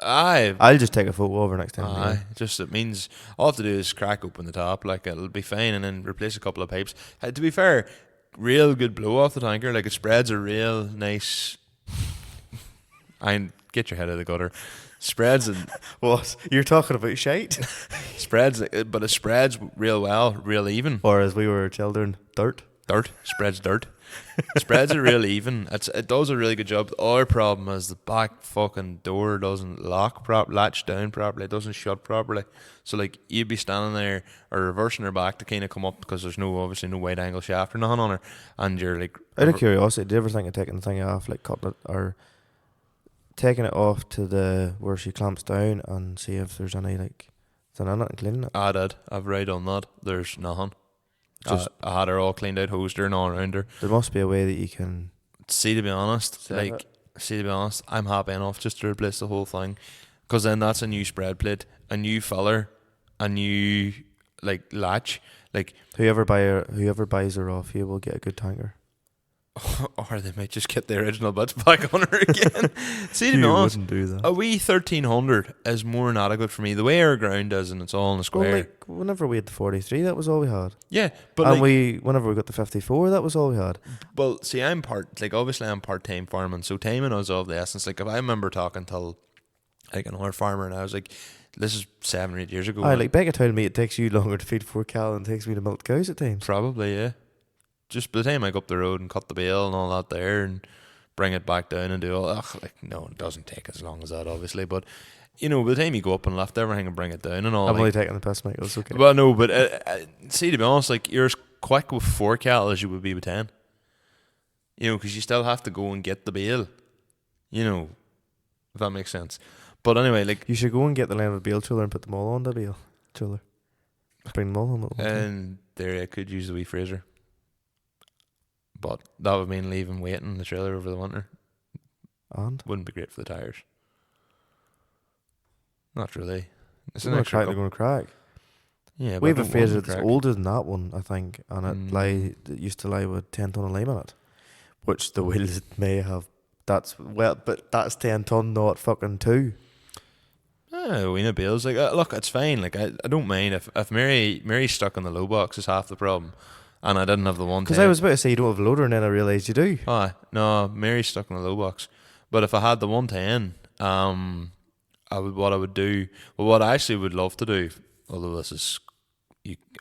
Aye. I'll just take a photo over next time. Aye. Just it means all I have to do is crack open the top, like it'll be fine, and then replace a couple of pipes. To be fair, real good blow off the tanker. Like it spreads a real nice. Get your head out of the gutter. Spreads and What? You're talking about shite? spreads, but it spreads real well, real even. Or as we were children, dirt? Dirt spreads dirt. Spreads it real even. It does a really good job. The other problem is the back fucking door doesn't latch down properly. It doesn't shut properly. So like you'd be standing there or reversing her back to kind of come up because there's obviously no wide angle shaft or nothing on her, and you're like. Out of curiosity, did you ever think of taking the thing off, like cutting it or taking it off to the where she clamps down and see if there's any like is there anything and cleaning it? I did. I've right on that. There's nothing. Just- I had her all cleaned out, hosed her and all around her. There must be a way that you can. To be honest, Set I'm happy enough just to replace the whole thing, because then that's a new spread plate, a new filler, a new like latch, like Whoever buys her off you will get a good tanker. or they might just get the original bits back on her again. See, to be honest, wouldn't do that. a wee 1300 is more than adequate for me. The way our ground is, and it's all in a square. Well, like whenever we had the 43, that was all we had. Yeah, but And like, whenever we got the 54, that was all we had. well, see, obviously I'm part-time farming, so timing is of the essence. Like if I remember talking to like another farmer, and I was like, this is 7 or 8 years ago. Aye, like Becca told me it takes you longer to feed 4 cow than it takes me to milk cows at times. Probably, yeah. Just by the time I go up the road and cut the bale and all that there and bring it back down and do all that, no, it doesn't take as long as that, obviously. But, by the time you go up and lift everything and bring it down and all. I'm only taking the piss, Michael. It's okay. Well, no, but see, to be honest, like you're as quick with 4 cattle as you would be with 10. Because you still have to go and get the bale. If that makes sense. But anyway, like. You should go and get the line of bale trailer and put them all on the bale trailer. Bring them all on. And there, I could use the wee freezer. But that would mean leaving waiting in the trailer over the winter. And? Wouldn't be great for the tyres. Not really. It's They're an going to extra crack. They're going to crack. Yeah, We but have a I don't want freezer them to that's crack. older than that one, I think, and it used to lie with 10 ton of lime in it, which the wheels may have. But that's 10 ton, not fucking 2. We know bales. Like, look, it's fine. Like, I don't mind if Mary's stuck in the low box is half the problem, and I didn't have the one. Because I was about to say you don't have a loader, and then I realised you do. No, Mary's stuck in the low box. But if I had the 110, what I would do, well, what I actually would love to do, although this is,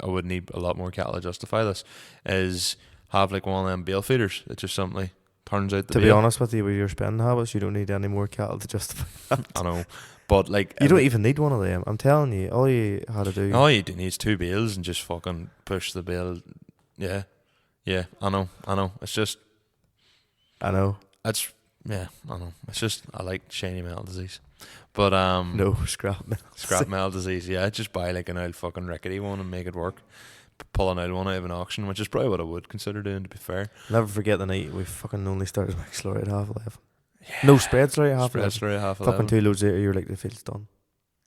I would need a lot more cattle to justify this, is have like one of them bale feeders that just simply turns out the To be bale. honest with you, with your spending habits, you don't need any more cattle to justify that. I know, but like You don't even need one of them. I'm telling you, all you had to do. all you do needs 2 bales and just fucking push the bale. Yeah, I know. It's just, I know. it's, yeah, I know. It's just, I like shiny metal disease. But, No, scrap metal. scrap metal disease, yeah. Just buy like an old fucking rickety one and make it work. Pull an old one out of an auction, which is probably what I would consider doing, to be fair. Never forget the night we fucking only started McSlurry at 11:30. No, spread slurry at 11:30. Spread slurry at half Fucking 11. 2 loads later, you're like, the field's done.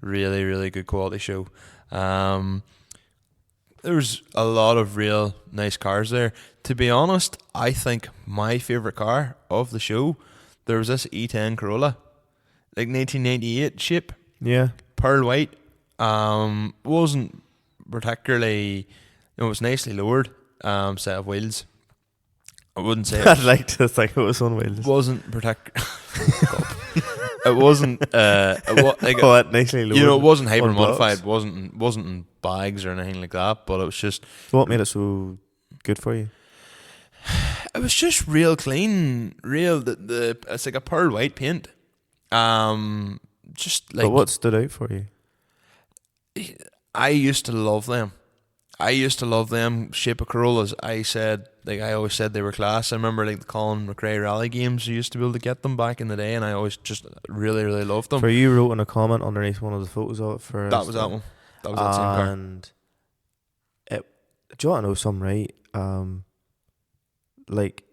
Really, really good quality show. There's a lot of real nice cars there. To be honest, I think my favourite car of the show, there was this E10 Corolla, like 1998 shape, Yeah. pearl white. Wasn't particularly, it was nicely lowered. Set of wheels. I wouldn't say I'd like to think it was on wheels. wasn't particular. It wasn't. Like Oh, nicely lowered. you know, it wasn't hyper on blocks. modified. wasn't in bags or anything like that. But it was just. What made it so good for you? It was just real clean, real. The it's like a pearl white paint. Just like But what stood out for you? I used to love them. I used to love them shape of Corollas. I always said they were class. I remember like the Colin McRae rally games. You used to be able to get them back in the day, and I always just really, really loved them. For you wrote in a comment underneath one of the photos of it for That was that one. That was that same car. And do you want to know something, right? Like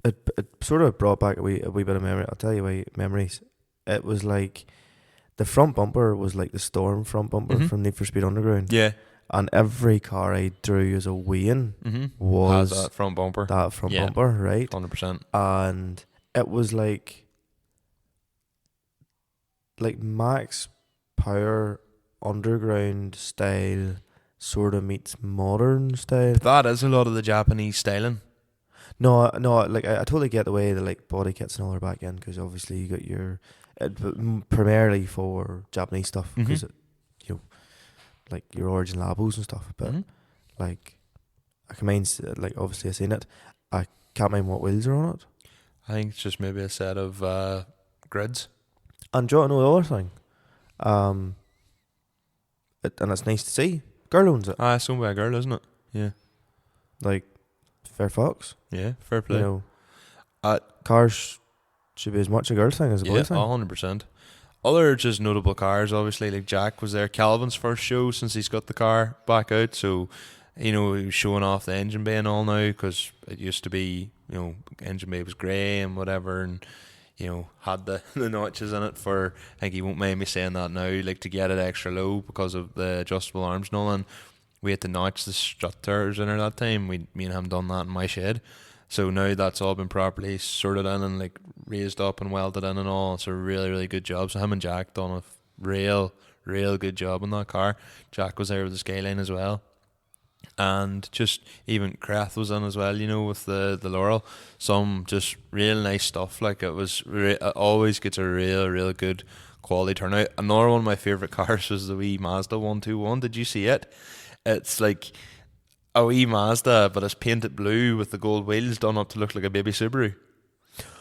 it sort of brought back a wee bit of memory. I'll tell you why memories. It was like the front bumper was like the Storm front bumper from Need for Speed Underground. Yeah. And every car I drew as a weighing Has was that front bumper. that front Yeah. bumper, right? 100%. And it was like Max Power Underground style sort of meets modern style. That is a lot of the Japanese styling. No, like I totally get the way the like body kits and all are back in, because obviously you got your primarily for Japanese stuff, because you know, like your Origin Labos and stuff. But like I can mind, like obviously I seen it. I can't mind what wheels are on it. I think it's just maybe a set of grids. And do you want to know the other thing? And it's nice to see. Girl owns it. It's owned by a girl, isn't it? Yeah. Like Fair Fox. Yeah, fair play. You know, cars should be as much a girl thing as a boy Yeah, thing. 100%. Other just notable cars, obviously, like Jack was there. Calvin's first show since he's got the car back out. So, you know, he was showing off the engine bay and all now, because it used to be, you know, engine bay was grey and whatever, and, you know, had the notches in it for, I think he won't mind me saying that now, like to get it extra low because of the adjustable arms and all. And we had to notch the strut tires in there that time. Me and him done that in my shed. So now that's all been properly sorted in and like raised up and welded in and all. It's a really, really good job. So him and Jack done a real good job on that car. Jack was there with the Skyline as well. And just even Krath was in as well, you know, with the Laurel. Some just real nice stuff. Like it was, it always gets a real good quality turnout. Another one of my favourite cars was the wee Mazda 121. Did you see it? It's like a wee Mazda, but it's painted blue with the gold wheels done up to look like a baby Subaru.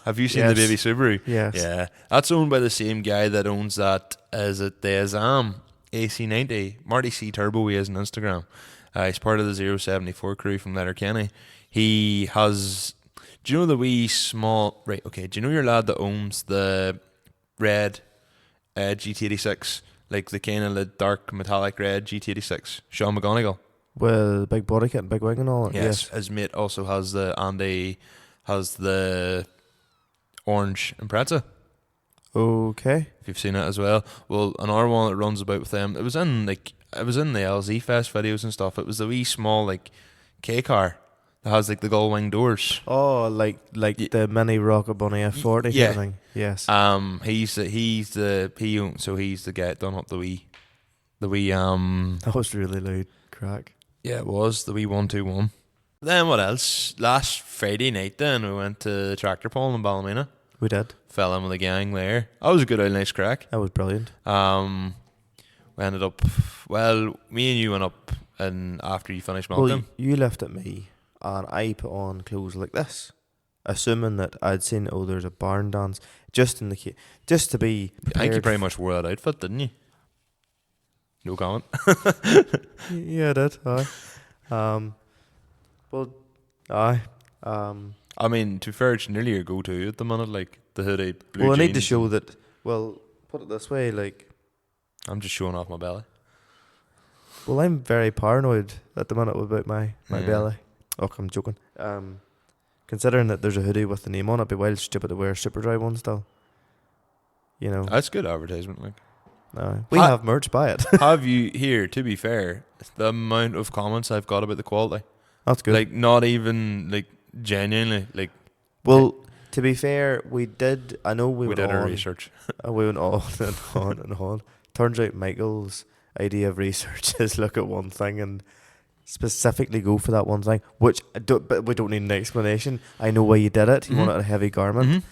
Have you seen the baby Subaru? Yes. Yeah. That's owned by the same guy that owns that, is it the Azam AC90? Marty C Turbo, he has on Instagram. He's part of the 074 crew from Letterkenny. He has, do you know the wee small, right, okay, do you know your lad that owns the red GT86? Like the kind of the dark metallic red GT86, Sean McGonigal. Well, big body kit and big wing and all. Yes, his mate also has Andy has the orange Impreza. Okay. If you've seen it as well. Well, another one that runs about with them. It was in the LZ Fest videos and stuff. It was the wee small like K car that has like the gull wing doors. Oh, like the mini Rocket Bunny F40 Yeah. kind of thing. Yes. He's the guy that done up the wee That was really loud crack. Yeah, it was the wee 121. Then what else? Last Friday night then we went to the tractor pull in Ballymena. We did. Fell in with the gang there. That was a good old nice crack. That was brilliant. We ended up, well, me and you went up and after you finished milking. Well, you left at me and I put on clothes like this, assuming that I'd seen, oh, there's a barn dance, just in the just to be prepared. I think you pretty much wore that outfit, didn't you? No comment. Yeah, I did. Aye. Well, aye. I mean, to be fair, it's nearly your go-to at the minute, like the hoodie, blue Well, I need to jeans. show that. Well, put it this way, like. I'm just showing off my belly. Well, I'm very paranoid at the minute about my Yeah. belly. Oh, I'm joking. Considering that there's a hoodie with the name on it, it'd be wild stupid to wear a super dry one still. You know. That's good advertisement, like. We have merch, buy it. Have you here? To be fair, the amount of comments I've got about the quality, That's good. like not even like genuinely, like. Well, To be fair, we did. I know we We went did our on. research. We went on and on and on. Turns out Michael's idea of research is look at one thing and specifically go for that one thing, which but we don't need an explanation. I know why you did it. You Mhm. wanted a heavy garment, Mhm.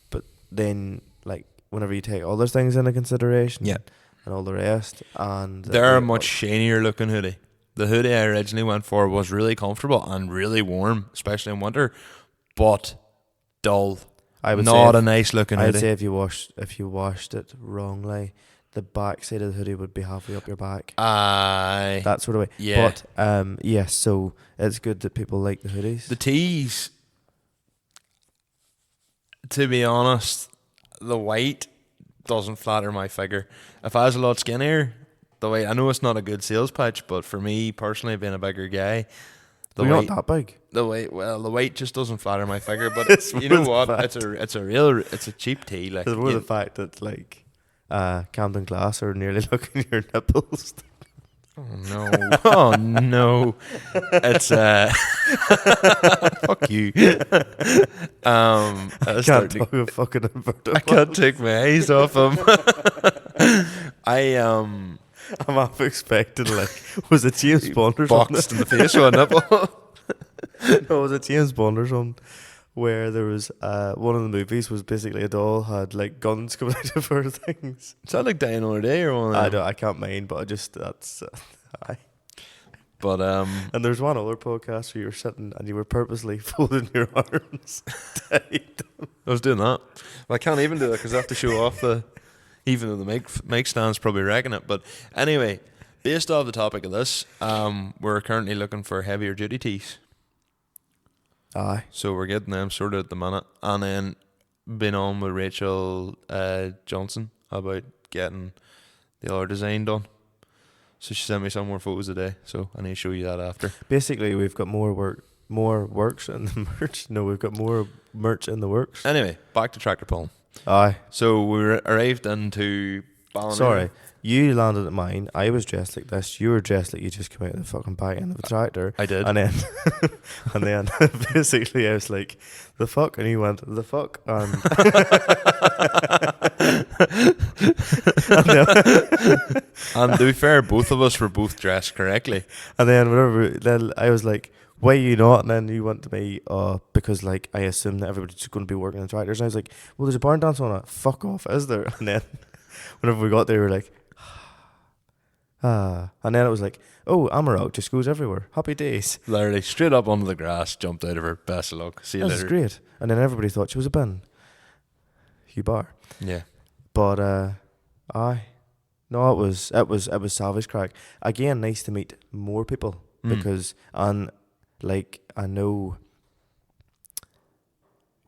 but then like whenever you take other things into consideration, Yeah. and all the rest, and They're a much shinier looking hoodie. The hoodie I originally went for was really comfortable and really warm, especially in winter, but dull. I would Not say a nice looking I'd hoodie. say if you washed it wrongly, the back side of the hoodie would be halfway up your back. Aye. That sort of way. Yeah. But yes, so it's good that people like the hoodies. The tees, to be honest, the white doesn't flatter my figure. If I was a lot skinnier, the white, I know it's not a good sales pitch, but for me personally, being a bigger guy, the We're white, not that big. the white just doesn't flatter my figure. But It's you know more the what? fact. It's a cheap tee. Like It's more the fact that like Camden Glass are nearly looking at your nipples. oh no, oh no, it's fuck you. I can't talk a fucking inverted. I can't take my eyes off him. I'm half expecting like was it James Bond or something? Boxed in the face with a nipple. No, was it James Bond or something? Where there was one of the movies was basically a doll had like guns coming out of her things. Is that like Die Another Day or one? I can't mind, but I just that's aye. But And there's one other podcast where you were sitting and you were purposely folding your arms tight. I was doing that. Well, I can't even do that because I have to show off the. Even though the mic stand's probably wrecking it. But anyway, based off the topic of this, we're currently looking for heavier duty tees. Aye. So we're getting them sorted at the minute. And then been on with Rachel Johnson about getting the other design done. So she sent me some more photos today. So I need to show you that after. Basically, we've got more works in the merch. No, we've got more merch in the works. Anyway, back to tractor pulling. Aye. So we arrived into Ballymena. Sorry, you landed at mine. I was dressed like this. You were dressed like you just came out of the fucking back end of a tractor. I did. And then, and then basically I was like, the fuck? And you went, the fuck? And, And to be fair, both of us were both dressed correctly. and then whatever, then I was like, why are you not? And then you went to me, because like I assumed that everybody's going to be working in tractors. And I was like, well, there's a barn dance on it. Fuck off, is there? And then whenever we got there, we were like, ah. And then it was like, oh, Amarok just goes everywhere. Happy days. Literally straight up onto the grass, jumped out of her. Best of luck. See you This is later. great. And then everybody thought she was a bin. You bar. Yeah. But aye. No, it was savage crack. Again, nice to meet more people because like I know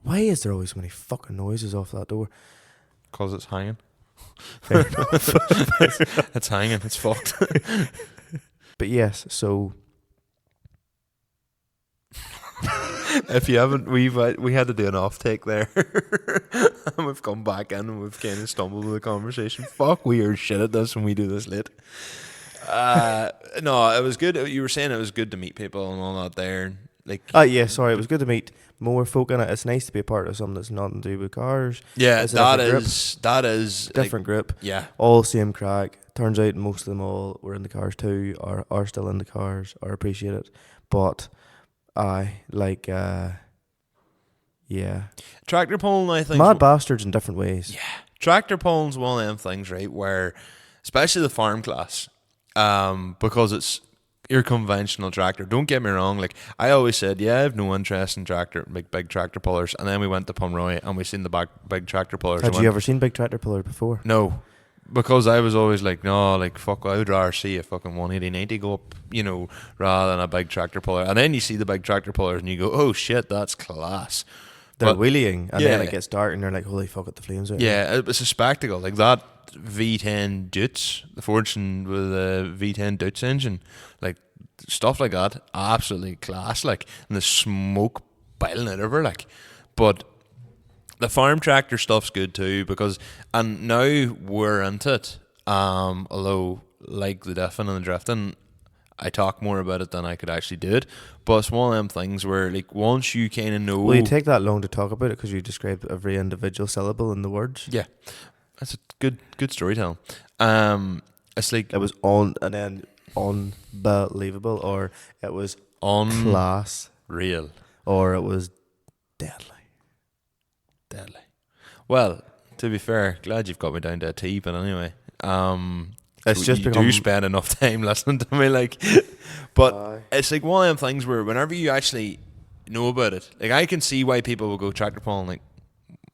why is there always so many fucking noises off that door? Because it's hanging. Fair enough. It's hanging. It's fucked. But yes, so If you haven't, we had to do an off take there. And we've come back in and we've kind of stumbled with the conversation. Fuck, we are shit at this when we do this late. No, it was good. You were saying it was good to meet people and all that there. Like, yeah, sorry, it was good to meet more folk in it. It's nice to be a part of something that's nothing to do with cars. yeah, It's a that different is Different group. Like, yeah, All same crack. Turns out most of them all were in the cars too, or are still in the cars, or appreciate it. But I like yeah. tractor pulling. I think Mad bastards in different ways. Yeah, tractor pulling's one of them things, right? Where, especially the farm class, because it's your conventional tractor. Don't get me wrong. Like I always said, yeah, I have no interest in big tractor pullers. And then we went to Pomeroy and we seen the big tractor pullers. Had you ever seen big tractor puller before? No, because I was always like, no, like fuck, I would rather see a fucking 180/90 go up, rather than a big tractor puller. And then you see the big tractor pullers and you go, oh shit, that's class. They're But- wheeling, and then yeah. it gets dark, and they're like, "Holy fuck! It the flames out." Yeah, it was a spectacle. Like that V10 Dutz, the Fortune with a V10 Dutz engine, like stuff like that, absolutely class. Like, and the smoke biling out of her, like. But the farm tractor stuff's good too and now we're into it. Although like the diffing and the drifting, I talk more about it than I could actually do it. But it's one of them things where, like, once you kind of know... Will you take that long to talk about it because you described every individual syllable in the words? Yeah. That's a good storytelling. It's like... It was on and then unbelievable, or it was class, real. or it was deadly. Well, to be fair, glad you've got me down to a T, but anyway. It's just you do spend enough time listening to me, like... But it's like one of them things where whenever you actually know about it, like, I can see why people will go tractor pulling, like,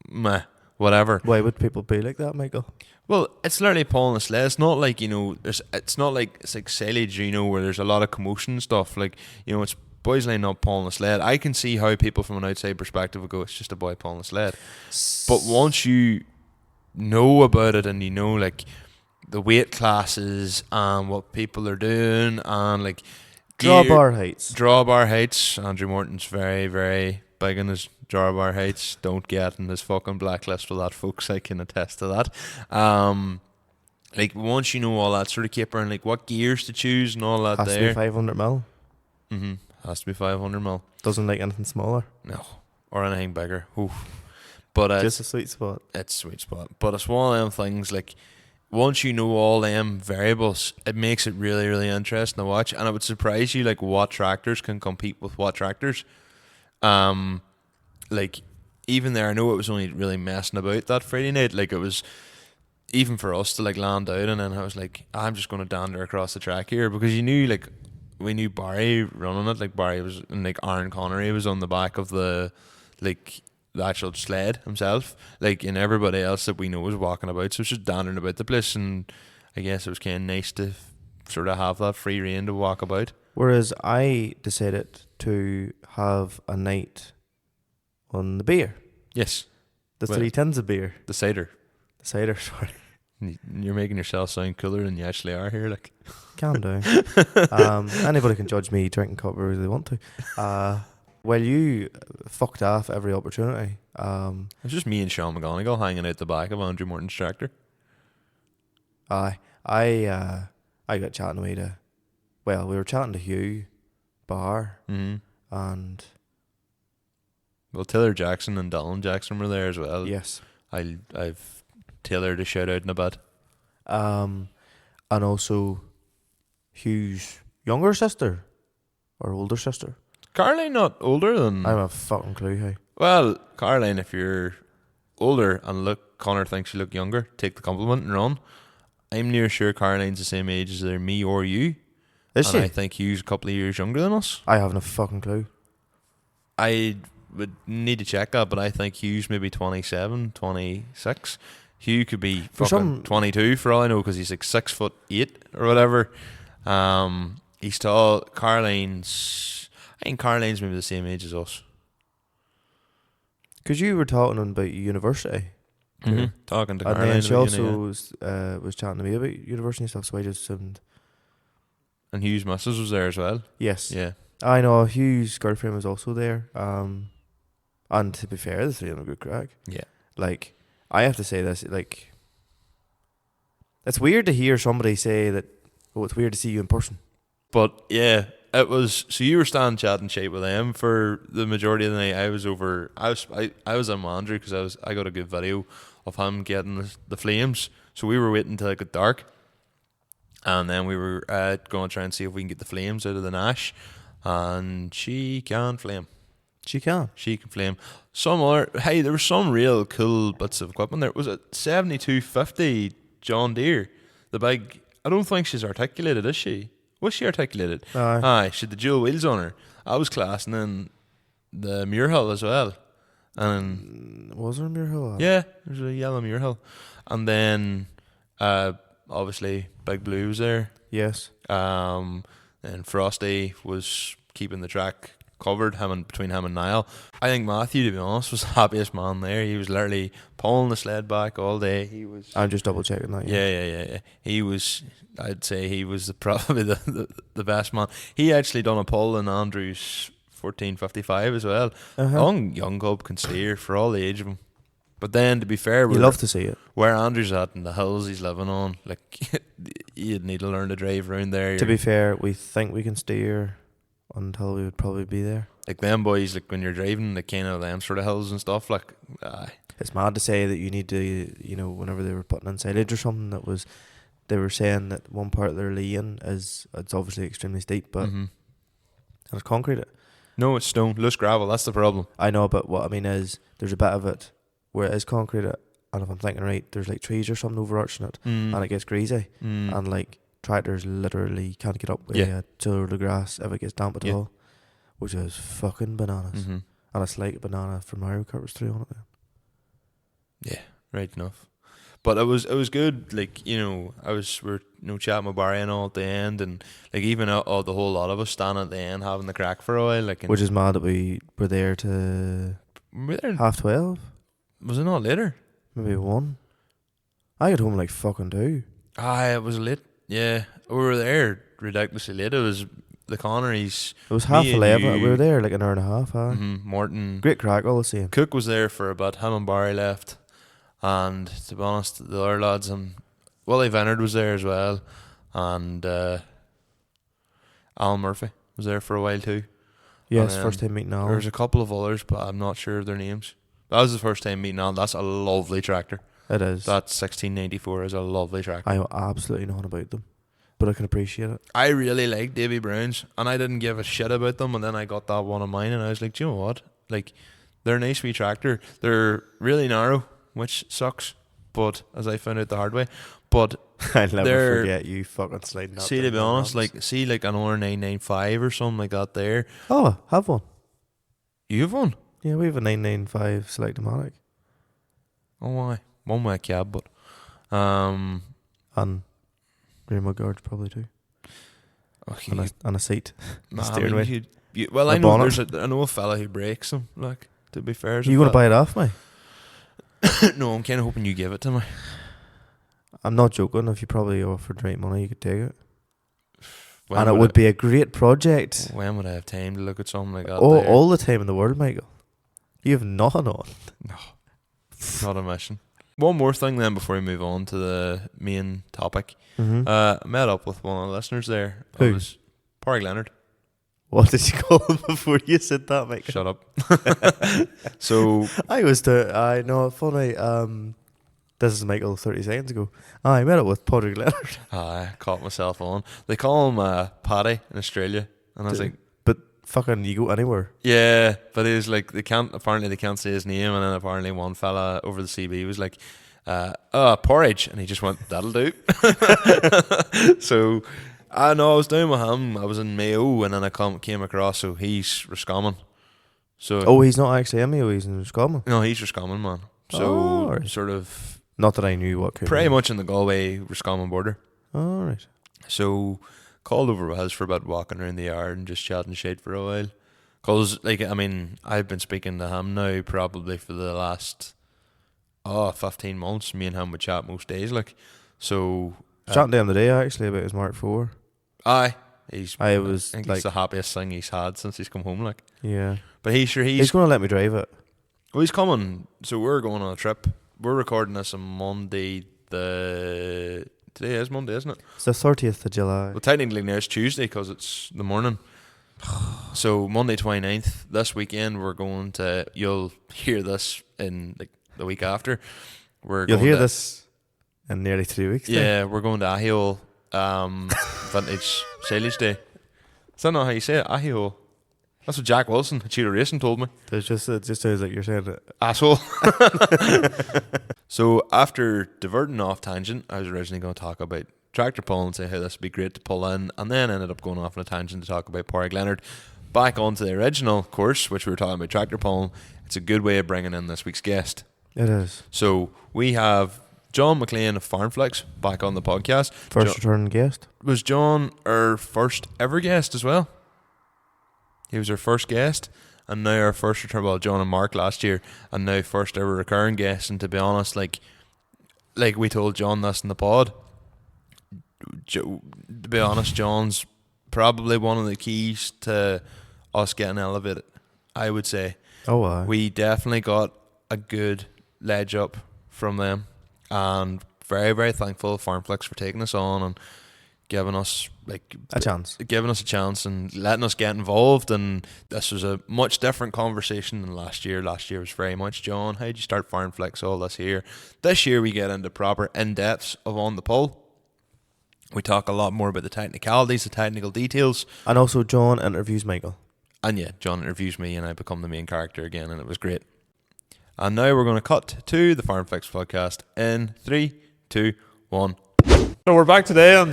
meh, whatever. Why would people be like that, Michael? Well, it's literally pulling a sled. It's not like, it's not like, it's like silage, where there's a lot of commotion and stuff. Like, it's boys laying up pulling a sled. I can see how people from an outside perspective would go, it's just a boy pulling a sled. But once you know about it and like, the weight classes and what people are doing and, like, Drawbar heights. Andrew Morton's very, very big in his drawbar heights. Don't get in his fucking blacklist for that, folks. I can attest to that. Like, once you know all that sort of caper and, like, what gears to choose and all that, has to be 500 mil. Has to be 500 mil. Doesn't like anything smaller. No, or anything bigger. Oof. But just a sweet spot. It's a sweet spot. But it's one of them things, like, once you know all them variables, it makes it really, really interesting to watch. And it would surprise you, like, what tractors can compete with what tractors. Like, even there, I know it was only really messing about that Friday night. Like, it was, even for us to, like, land out, and then I was like, I'm just going to dander across the track here, because you knew, like, we knew Barry running it. Like, Barry was, and, like, Aaron Conor was on the back of the actual sled himself, like, and everybody else that we know was walking about, so it's just dandering about the place. And I guess it was kind of nice to sort of have that free rein to walk about. Whereas I decided to have a night on the beer. Yes. The 3 tins of beer. The cider, sorry. You're making yourself sound cooler than you actually are here, like. Calm down. Anybody can judge me drinking copper if they want to. Well, you fucked off every opportunity. It's just me and Sean McGonigal hanging out the back of Andrew Morton's tractor. I got chatting away to... Well, we were chatting to Hugh Barr, and... Well, Taylor Jackson and Dylan Jackson were there as well. Yes. I've Taylor to shout out in a bit. And also Hugh's younger sister or older sister. Caroline not older than... I have a fucking clue, hey. Well, Caroline, if you're older and look, Conor thinks you look younger, take the compliment and run. I'm near sure Caroline's the same age as either me or you. Is she? I think Hugh's a couple of years younger than us. I haven't a fucking clue. I would need to check that, but I think Hugh's maybe 27, 26. Hugh could be fucking 22 for all I know, because he's like 6'8" or whatever. He's tall. I think Caroline's maybe the same age as us. Because you were talking about university. Talking to and Caroline. And then she also was chatting to me about university stuff, so I just assumed. And Hugh's missus was there as well. Yes. Yeah. I know, Hugh's girlfriend was also there. And to be fair, the 3 of them were good crack. Yeah. Like, I have to say this, like, it's weird to hear somebody say that, oh, it's weird to see you in person. But yeah, it was. So you were standing chatting shit with them for the majority of the night. I was over. I was in Andrew because I got a good video of him getting the flames. So we were waiting till it got dark, and then we were going to try and see if we can get the flames out of the Nash, and she can flame. She can flame. There were some real cool bits of equipment there. Was it 7250 John Deere? The big. I don't think she's articulated, is she? Was she articulated? Aye. She had the dual wheels on her. I was classing in the Muirhill as well. And was there a Muirhill? Yeah, there's a yellow Muirhill. And then obviously Big Blue was there. Yes. And Frosty was keeping the track covered, between him and Niall. I think Matthew, to be honest, was the happiest man there. He was literally pulling the sled back all day. I'm just double checking that. Yeah. He was. I'd say he was probably the best man. He actually done a pull in Andrew's 1455 as well. Young cub can steer for all the age of him. But then, to be fair, You love to see it. where Andrew's at and the hills he's living on, like, you'd need to learn to drive around there. To be fair, we think we can steer until we would probably be there. Like, them boys, like, when you're driving, the kind of them sort of hills and stuff, like, aye. It's mad to say that you need to, whenever they were putting in silage or something, they were saying that one part of their lane it's obviously extremely steep, but it's concrete. No, it's stone, loose gravel, that's the problem. I know, but what I mean is there's a bit of it where it is concrete, and if I'm thinking right, there's like trees or something overarching it, and it gets greasy, and like tractors literally can't get up with a tiller of the grass if it gets damp at all, which is fucking bananas. And it's like a banana from Mario Kart was through on it then. Yeah, right enough. But it was good. Like, we're chatting with Barry and all at the end, and like even the whole lot of us standing at the end having the crack for a while. Like, which is mad that we were there to 12:30. Was it not later? Maybe 1. I got home like fucking 2. Aye, it was late. Yeah, we were there ridiculously late. It was the Conor. It was 11:30. We were there like an hour and a half. Morton. Great crack, all the same. Cook was there for a bit. Him and Barry left. And to be honest, the other lads and Willie Venard was there as well. And Alan Murphy was there for a while too. Yes, first time meeting Alan. There's a couple of others, but I'm not sure of their names. That was the first time meeting Alan. That's a lovely tractor. It is. That 1694 is a lovely tractor. I know absolutely nothing about them, but I can appreciate it. I really like Davy Brown's, and I didn't give a shit about them, and then I got that one of mine, and I was like, do you know what? Like, they're a nice wee tractor. They're really narrow, which sucks, but as I found out the hard way. But I'll never forget you fucking sliding up. See, to be honest, like an R995 or something like that there. Oh, I have one. You have one? Yeah, we have a 995 Selectomatic. Oh, why? One way cab, but and rear mud guards probably too. Okay, and a seat. Steering wheel. Well, I know I know a fella who breaks them. Like, to be fair, you gonna buy it off me? No, I'm kind of hoping you give it to me. I'm not joking. If you probably offered the right money, you could take it. And it would be a great project. When would I have time to look at something like that? Oh, all the time in the world, Michael. You have nothing on. No, not a mission. One more thing then before we move on to the main topic. I met up with one of the listeners there. Who? It was Porrig Leonard. What did you call him before you said that, Michael? Shut up. So I know, funny. This is Michael 30 seconds ago. I met up with Porrig Leonard. I caught myself on. They call him Paddy in Australia, and I was like, but fucking, you go anywhere. Yeah, but it was like they can't say his name, and then apparently one fella over the CB was like, porridge, and he just went, that'll do. So I know I was down with him. I was in Mayo, and then I came across, so he's Roscommon. So he's not actually in Mayo, he's in Roscommon. No, he's Roscommon, man. So right. Sort of. Not that I knew what could. Pretty much in the Galway Roscommon border. Oh, right. So called over with us for about walking around the yard and just chatting shit for a while. Cause I've been speaking to him now probably for the last 15 months. Me and him would chat most days, like. So chatting to him today actually about his Mark IV. Aye, I think it's the happiest thing he's had since he's come home, like. Yeah, but he's going to let me drive it. Well, he's coming. So we're going on a trip. We're recording this on Monday. Today is Monday, isn't it? It's the 30th of July. Well, technically now it's Tuesday because it's the morning. So Monday 29th, this weekend we're going to. You'll hear this in like the week after. You'll hear this in nearly 3 weeks. Yeah, we're going to Ahiol Vintage Silage Day. Is that not how you say it? Ahiol. That's what Jack Wilson at Cheetah Racing told me. It just sounds like you're saying it. Asshole. So after diverting off tangent, I was originally going to talk about tractor pulling and say how this would be great to pull in, and then ended up going off on a tangent to talk about Porrig Leonard. Back onto the original course, which we were talking about tractor pulling. It's a good way of bringing in this week's guest. It is. So we have John McClean of Farmflix back on the podcast. First returning guest. Was John our first ever guest as well? He was our first guest, and now our first return. Well, John and Mark last year, and now first ever recurring guest. And to be honest, like we told John this in the pod. To be honest, John's probably one of the keys to us getting elevated, I would say. Oh, wow. We definitely got a good ledge up from them, and very, very thankful Farmflix for taking us on and giving us a chance and letting us get involved. And this was a much different conversation than last year. Last year was very much, John, how'd you start Farmflix, all this here. This year we get into proper in-depths of On the Pull. We talk a lot more about the technicalities, the technical details. And also John interviews Michael. And yeah, John interviews me and I become the main character again, and it was great. And now we're going to cut to the Farmflix podcast in 3, 2, 1. So we're back today on...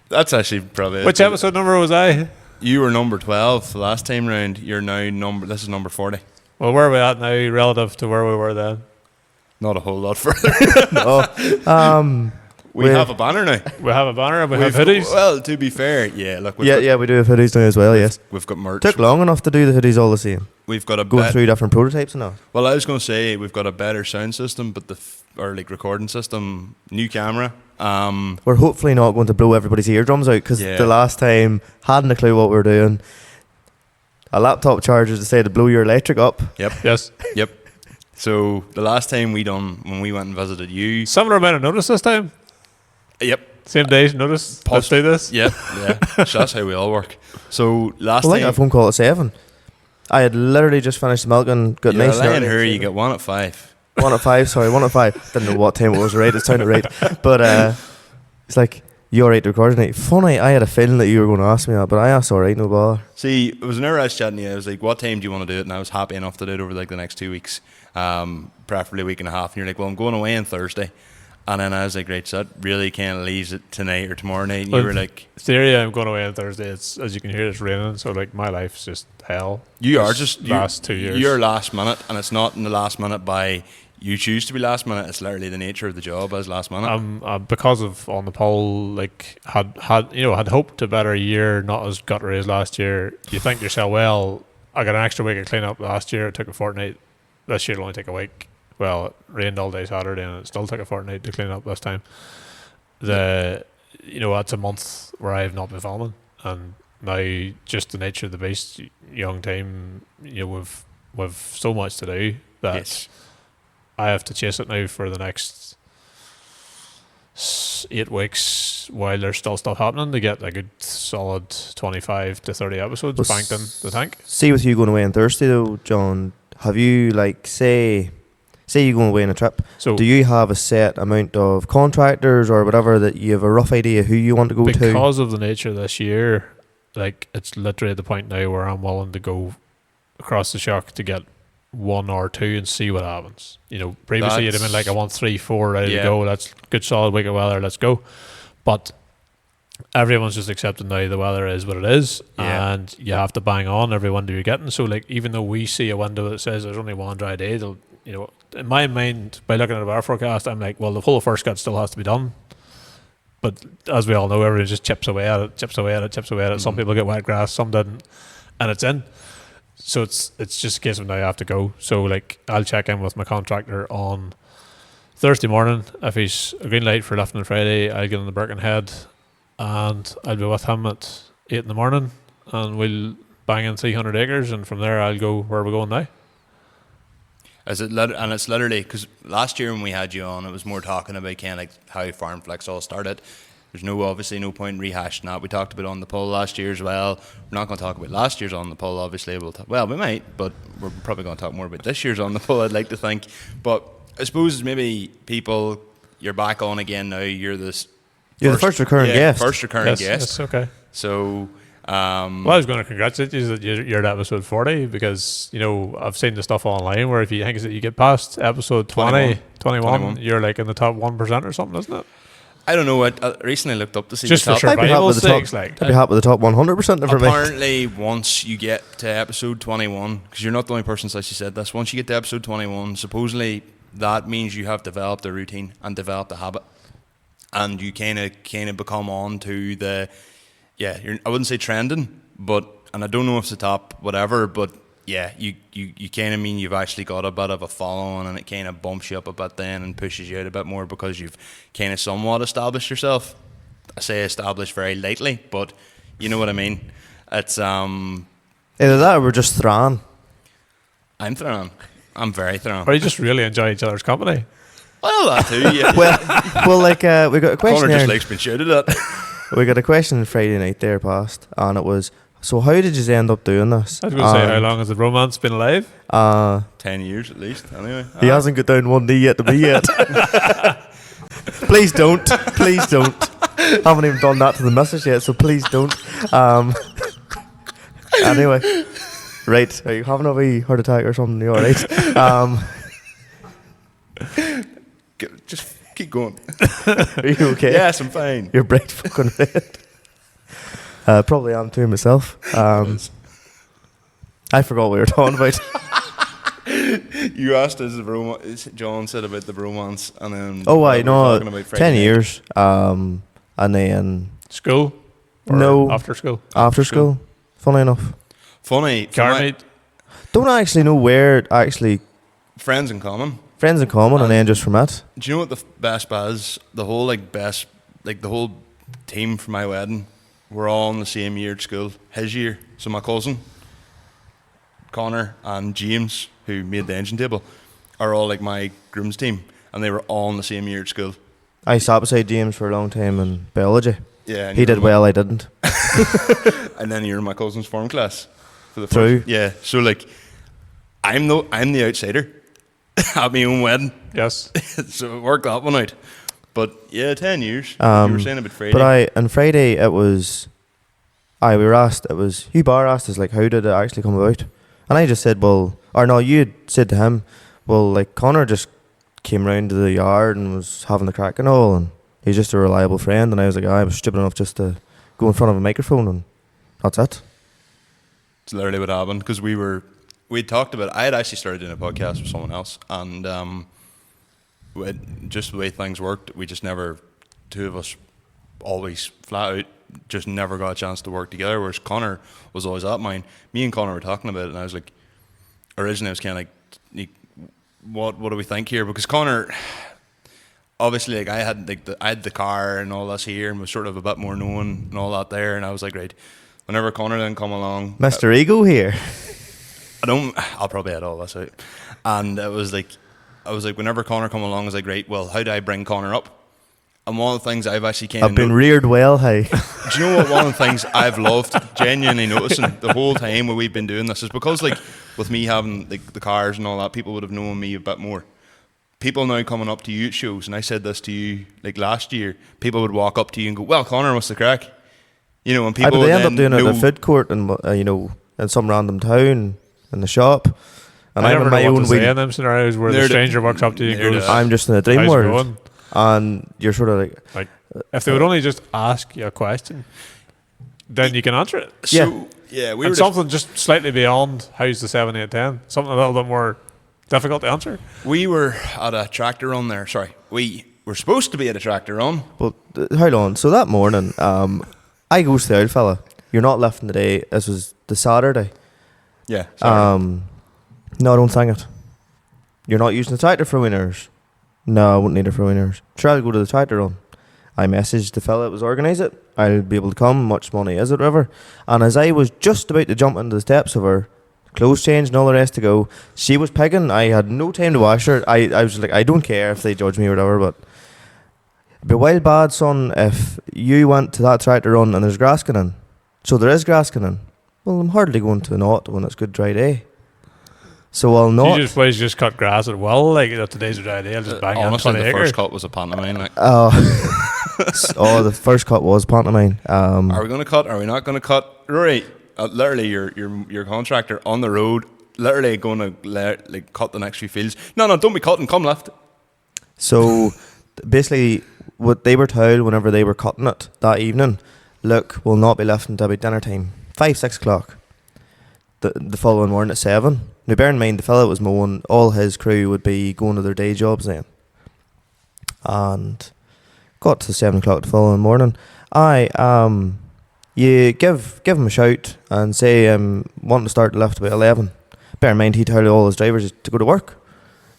That's actually probably... Which episode number was I? You were number 12 the last time round. You're now this is number 40. Well, where are we at now relative to where we were then? Not a whole lot further. No. We have a banner now. We have a banner and we have hoodies. Well, to be fair, yeah. Look, we do have hoodies now as well, yes. We've got merch. Took long enough to do the hoodies all the same. We've got going through different prototypes and all. Well, I was going to say we've got a better sound system, but recording system, new camera. We're hopefully not going to blow everybody's eardrums out, because the last time hadn't a clue what we were doing. A laptop charger decided to blow your electric up. Yep. Yes. Yep. So the last time when we went and visited you, similar amount of notice this time. Yep. Same day notice. Let's do this. Yep. Yeah. So that's how we all work. So last time, I got a phone call at 7. I had literally just finished the milk and got nice. You're lying here. You get 1 at 5. 1 at 5. Sorry, 1 at 5. Didn't know what time it was. Right, it sounded right. But it's like, you're right to record tonight. Funny, I had a feeling that you were going to ask me that, but I asked, all right, no bother. See, it was whenever I was chatting to you, I was like, what time do you want to do it? And I was happy enough to do it over the next 2 weeks, preferably a week and a half. And you're like, well, I'm going away on Thursday. And then I was like, right, so that really kind of leaves it tonight or tomorrow night. And you were like... Theory, I'm going away on Thursday. It's, as you can hear, it's raining. So, my life's just hell. You are just... Last 2 years. You're last minute, and it's not in the last minute by... You choose to be last minute. It's literally the nature of the job as last minute. Because of On the Poll, had hoped a better year, not as guttery as last year. You think to yourself, well, I got an extra week of clean up last year. It took a fortnight. This year it'll only take a week. Well, it rained all day Saturday and it still took a fortnight to clean up this time. That's a month where I have not been filming, and now just the nature of the beast, young team, we've so much to do that yes. I have to chase it now for the next 8 weeks while there's still stuff happening to get a good solid 25 to 30 episodes banked in the tank. See, with you going away on Thursday though, John, have you say you're going away on a trip, so do you have a set amount of contractors or whatever that you have a rough idea who you want to go to? Because of the nature of this year, it's literally at the point now where I'm willing to go across the shock to get 1 or 2 and see what happens. Previously you'd have been I want 3, 4 ready to go. That's good solid week of weather, let's go. But everyone's just accepting now the weather is what it is, and you have to bang on every window you're getting. So even though we see a window that says there's only one dry day, they'll in my mind, by looking at our forecast, I'm like, well, the whole first cut still has to be done. But as we all know, everyone just chips away at it. Mm-hmm. Some people get wet grass, some didn't, and it's in. So it's just a case of now I have to go. So I'll check in with my contractor on Thursday morning. If he's a green light for lifting on Friday, I'll get on the Birkenhead and I'll be with him at 8 in the morning, and we'll bang in 300 acres, and from there I'll go where we're going now. And it's literally, because last year when we had you on, it was more talking about how Farmflix all started. There's obviously no point in rehashing that. We talked about On the Pull last year as well. We're not going to talk about last year's On the Pull, obviously. We might, but we're probably going to talk more about this year's On the Pull, I'd like to think. But I suppose maybe people, you're back on again now. You're the first recurring guest. First recurring guest. Yes, okay. So... I was going to congratulate you that you're at episode 40, because I've seen the stuff online where if you think that you get past episode 21, you're in the top 1% or something, isn't it? I don't know. I recently looked up to see just the top. for survival's sake. I'd be happy with the top 100% for me. Apparently, once you get to episode 21, because you're not the only person that actually said this, once you get to episode 21, supposedly that means you have developed a routine and developed a habit, and you kind of become on to the. Yeah, I wouldn't say trending, and I don't know if it's the top whatever, but yeah, you kind of mean you've actually got a bit of a following, and it kind of bumps you up a bit then and pushes you out a bit more because you've kind of somewhat established yourself. I say established very lightly, but you know what I mean. It's either that or we're just thrown. I'm thrown. I'm very thrown. Or you just really enjoy each other's company? Well, that too, yeah. well, like we got a question Conor there. just likes being shouted at. We got a question Friday night there past, and it was, so how did you end up doing this? I was going to say, how long has the romance been alive? 10 years at least, anyway. He hasn't got down one knee yet to me yet. Please don't. Please don't. Haven't even done that to the missus yet, so please don't. Anyway, right. Are you having a wee heart attack or something? You alright? Just keep going. Are you okay? Yes, I'm fine. You're bright fucking red. Probably am too myself. I forgot what we were talking about. You asked us the romance. John said about the romance, and then I we were know. talking about 10 Friday night. years. And then School? Or No. After school? after school. Funny enough. Funny. Car meet? Don't actually know where actually Friends in common. friends in common, and then just from it. Do you know what the best buzz? The whole the whole team for my wedding, we're all in the same year at school. His year. So my cousin, Conor, and James, who made the engine table, are all like my groom's team, and they were all in the same year at school. I sat beside James for a long time in biology. Yeah, and He you did were well, I didn't. and then you're in my cousin's form class for the True. first. Yeah, so like, I'm the outsider at my own wedding, Yes. so it worked that one out. But yeah, 10 years. You were saying about Friday. But on Friday it was, we were asked, it was, Hugh Barr asked us, like, how did it actually come about? And I just said, well, or no, you had said to him, well, like, Conor just came round to the yard and was having the crack and all, and he's just a reliable friend. And I was like, I was stupid enough just to go in front of a microphone, and that's it. It's literally what happened, because we'd talked about it. I had actually started doing a podcast with someone else, and just the way things worked, we just never, two of us always flat out just never got a chance to work together, whereas Conor was always at mine. Me and Conor were talking about it, and I was like, originally I was kind of like, what do we think here? Because Conor, obviously, like, I had the car and all this here, and was sort of a bit more known and all that there, and I was like, right, whenever Conor then come along, Mr. Ego here. I'll probably add all this out. And I was like, whenever Conor come along, I was like, right, well, how do I bring Conor up? And one of the things I've actually kind of I've been reared well, hey. do you know what? One of the things I've loved, genuinely noticing the whole time when we've been doing this, is because, like, with me having the cars and all that, people would have known me a bit more. People now coming up to you at shows, and I said this to you like last year, people would walk up to you and go, well, Conor, what's the crack? You know, and people But would they end up then doing it know, at a food court and in some random town in the shop. And I I'm never in my know what own to say wheel. in them scenarios where the Neither do- stranger walks up to you and neither do goes, I. I'm just in a dream "How's it world, going?" and you're sort of like, If they would only just ask you a question, then you can answer it. so, yeah, we were And something just slightly beyond how's the 7, 8, 10, something a little bit more difficult to answer. we were at a tractor run there. Sorry, we were supposed to be at a tractor run. well, hold on. So that morning, I goes to the old fella. You're not lifting today. This was the Saturday. Yeah, sorry. No, don't think it. You're not using the tractor for winners. No, I wouldn't need it for winners. Try to go to the tractor run. I messaged the fella that was organise it. I'll be able to come. Much money is it, whatever. And as I was just about to jump into the steps of her, clothes change and all the rest to go, she was pegging. I had no time to wash her. I was like, I don't care if they judge me or whatever, but it'd be wild bad, son, if you went to that tractor run and there's grass going in. So there is grass going in. Well, I'm hardly going to not when it's good dry day. So I'll not. You just please just cut grass at will, like if today's a dry day, I'll just bang on Honestly, 20 the acres. first cut was a pantomime. Like, The first cut was pantomime. are we going to cut? Are we not going to cut? Rory, literally, your contractor on the road, literally going to cut the next few fields. No, don't be cutting. Come left. So basically, what they were told whenever they were cutting it that evening, look, we'll not be left until about dinner time, 5, 6 o'clock. The following morning at 7. Now, bear in mind, the fella that was mowing, all his crew would be going to their day jobs then. And got to 7 o'clock the following morning. You give him a shout and say wanting to start the lift about 11. Bear in mind, he told all his drivers to go to work.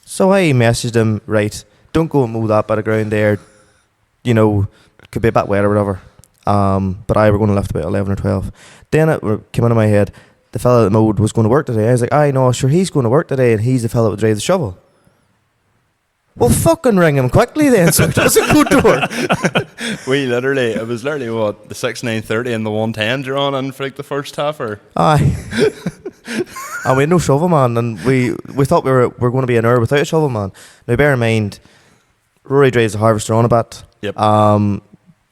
So I messaged him, right, don't go and mow that bit of ground there. You know, could be a bit wet or whatever. But I were going to lift about 11 or 12. Then it came into my head, the fella that mowed was going to work today. I was like, I know, sure, he's going to work today, and he's the fella that would drive the shovel. Well, fucking ring him quickly then, so he doesn't go to work. It was literally what, the 6, 9:30 and the 110 drawn on for like the first half, or? Aye. And we had no shovel man, and we thought we were going to be an hour without a shovel man. Now, bear in mind, Rory drives the harvester on a bit. Yep.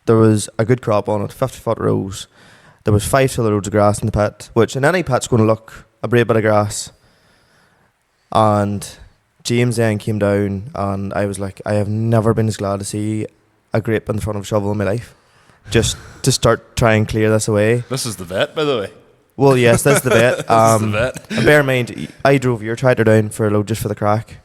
There was a good crop on it, 50-foot rows. There was 5 solid roads of grass in the pit, which in any pit's going to look a brave bit of grass. And James then came down, and I was like, I have never been as glad to see a grape in front of a shovel in my life. Just to start trying and clear this away. This is the vet, by the way. Well, yes, that's the bet. This is the vet. And bear in mind, I drove your tractor down for a load just for the crack.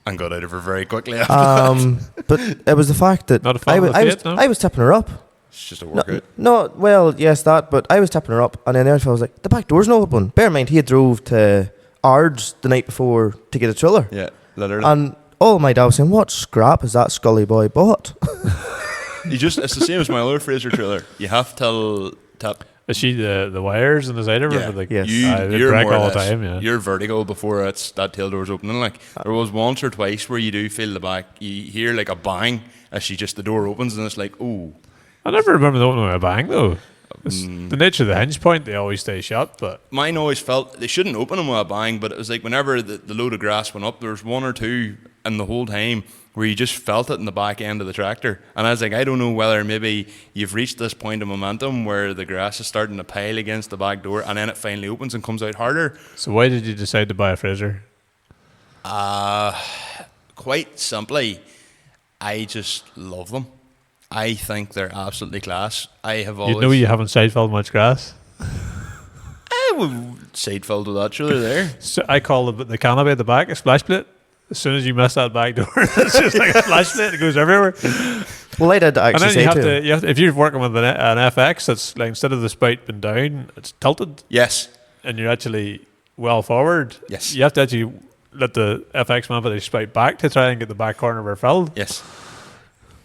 And got out of her very quickly after that. But it was the fact that Not a fan of the Fiat, no? I was tipping her up. It's just a workout. No, well, yes, that, but I was tipping her up, and then the other fellow was like, the back door's not open. Bear in mind, he had drove to Ards the night before to get a trailer. Yeah, literally. And all my dad was saying, what scrap has that Scully boy bought? It's the same as my other Fraser trailer. You have to tap. Is she the wires in the side of her? Yeah. Like, Yes. they You're break more or all the less- time, yeah. You're vertical before that tail door's opening. Like there was once or twice where you do feel the back. You hear like a bang as the door opens, and it's like, ooh. I never remember the opening with a bang, though. The nature of the hinge point, they always stay shut, but Mine always felt they shouldn't open them with a bang, but it was like whenever the load of grass went up, there was one or two in the whole time where you just felt it in the back end of the tractor. And I was like, I don't know whether maybe you've reached this point of momentum where the grass is starting to pile against the back door, and then it finally opens and comes out harder. So why did you decide to buy a Fraser? Quite simply, I just love them. I think they're absolutely class. I have always... You know you haven't side filled much grass. I would side filled with that, sure, they're there. So I call the canopy at the back a splash plate. As soon as you miss that back door, it's just like a splash plate. It goes everywhere. Well, I did And actually then say you have to, if you're working with an FX, it's like instead of the spout being down, it's tilted, Yes. and you're actually well forward. Yes. You have to actually let the FX man put the spout back to try and get the back corner of her filled. Yes.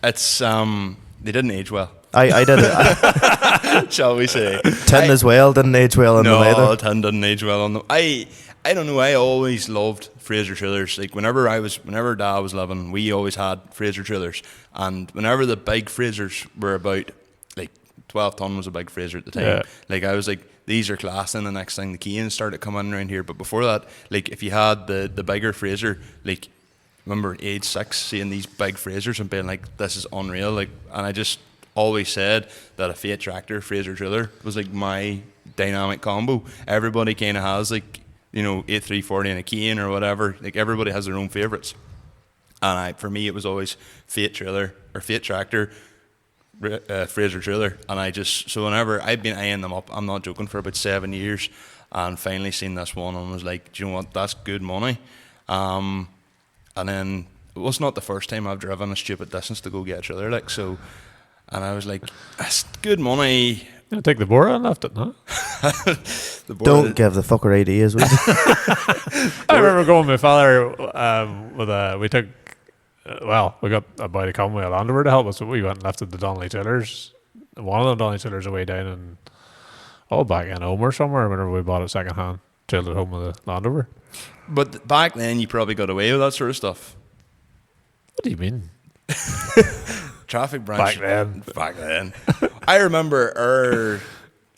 It's, they didn't age well, I did it. shall we say. Tin as well didn't age well in the No, leather. tin didn't age well on them. I don't know, I always loved Fraser trailers. Like whenever Dad was living, we always had Fraser trailers. And whenever the big Frasers were about, like 12 ton was a big Fraser at the time. Yeah. Like I was like, these are class. And the next thing, the Canes started coming around here. But before that, like if you had the bigger Fraser, like remember age 6 seeing these big Frasers and being like, this is unreal. Like, and I just always said that a Fiat tractor Fraser trailer was like my dynamic combo. Everybody kind of has like, you know, 8340 and a Cane or whatever. Like everybody has their own favourites. And for me, it was always Fiat trailer or Fiat tractor, Fraser trailer. And so whenever I've been eyeing them up, I'm not joking, for about 7 years, and finally seen this one and was like, do you know what, that's good money. And then it was not the first time I've driven a stupid distance to go get a trailer, like, so, and I was like, that's good money. You take the bore and left it, no? Don't give the fucker ideas. Would you? I remember going with my father we took, we got a boy to come with a Land Rover to help us, so we went and lifted the Donnelly Tillers. One of the Donnelly Tillers away down in, back in home or somewhere, whenever we bought it second hand, trailed it home with a Land Rover. But back then, you probably got away with that sort of stuff. What do you mean? Traffic branch. Back then. I remember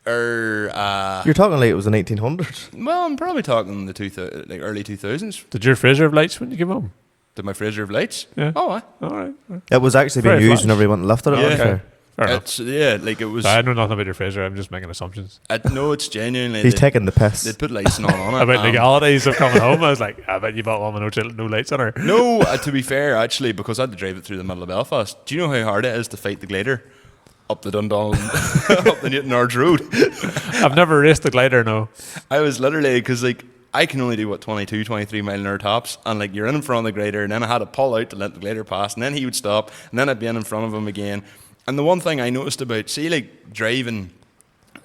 You're talking like it was the 1900s. well, I'm probably talking the early 2000s. Did your Fraser have lights when you came home? Did my Fraser have lights? Yeah. Oh, aye. All right. It was actually Very being used flash. whenever you went and lifted it. Yeah. to be fair. Fair enough. It's, yeah, like it was. I know nothing about your Fraser. I'm just making assumptions. No, it's genuinely. He's taking the piss. They'd put lights and all on it. About legalities of coming home, I was like, I bet you bought one with no lights on her. No, to be fair, actually, because I had to drive it through the middle of Belfast. Do you know how hard it is to fight the glider up the Dundalk, up the Newton Ards Road? I've never raced the glider, no. I was literally, because like I can only do 22, 23 mile an hour tops, and like you're in front of the glider, and then I had to pull out to let the glider pass, and then he would stop, and then I'd be in front of him again. And the one thing I noticed about, see, like driving,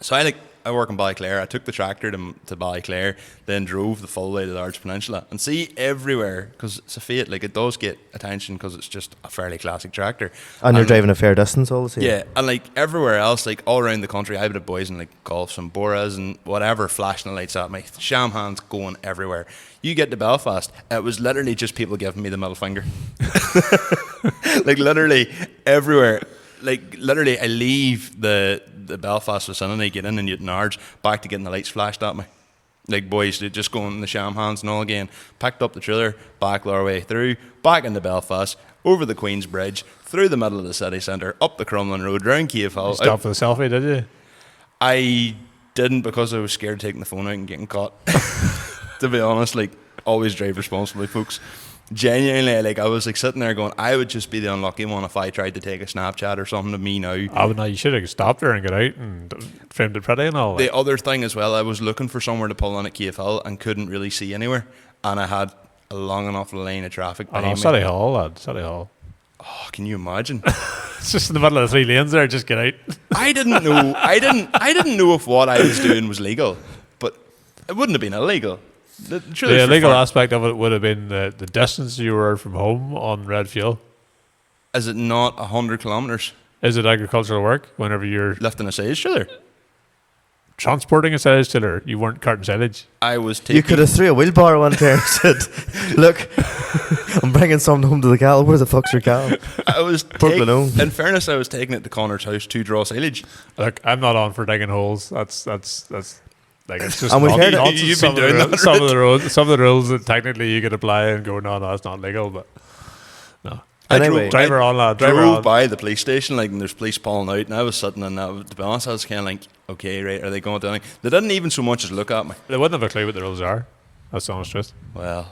so I like I work in Ballyclare. I took the tractor to Ballyclare, then drove the full way to the Arch Peninsula, and see everywhere, because it's a Fiat, like it does get attention because it's just a fairly classic tractor. And you're driving a fair distance all the same. Yeah, and like everywhere else, like all around the country, I've had boys in like Golfs and Boras and whatever flashing the lights at me, sham hands going everywhere. You get to Belfast, it was literally just people giving me the middle finger. Like literally everywhere. Like literally, I leave the Belfast vicinity, get in Newton Ards, back to getting the lights flashed at me. Like boys, they're just going in the sham hands and all again. Picked up the trailer, back our way through, back into Belfast, over the Queen's Bridge, through the middle of the city centre, up the Crumlin Road, round Cave Hill. You stopped for the selfie, did you? I didn't, because I was scared of taking the phone out and getting caught. To be honest, like, always drive responsibly, folks. Genuinely, like, I was like sitting there going, I would just be the unlucky one if I tried to take a Snapchat or something of me now. Oh, no, you should have stopped there and got out and filmed it pretty and all. The other thing as well, I was looking for somewhere to pull in at Cave Hill and couldn't really see anywhere, and I had a long enough line of traffic behind me. City Hall, lad, City Hall. Oh, can you imagine? It's just in the middle of the 3 lanes there. Just get out. I didn't know. I didn't know if what I was doing was legal, but it wouldn't have been illegal. The illegal aspect of it would have been the distance you were from home on red fuel. Is it not 100 kilometres? Is it agricultural work whenever you're Lifting a size trailer? transporting a silage tiller? You weren't carting silage. I was taking... You could have threw a wheelbarrow one there and said, look, I'm bringing something home to the cow. Where the fuck's your cow? I was Purple in fairness, I was taking it to Conor's house to draw silage. Look, I'm not on for digging holes. That's like, it's just And we've heard nonsense. you've Some been of the doing ru- that some of the rules that technically you could apply and go, no, that's not legal, but no. Anyway, Driver on, lad. Driver Drove on. by the police station, like, and there's police pulling out, and I was sitting in that. To be honest, I was kind of like, okay, right, are they going to do anything? They didn't even so much as look at me. They wouldn't have a clue what the rules are. That's the honest truth. Well,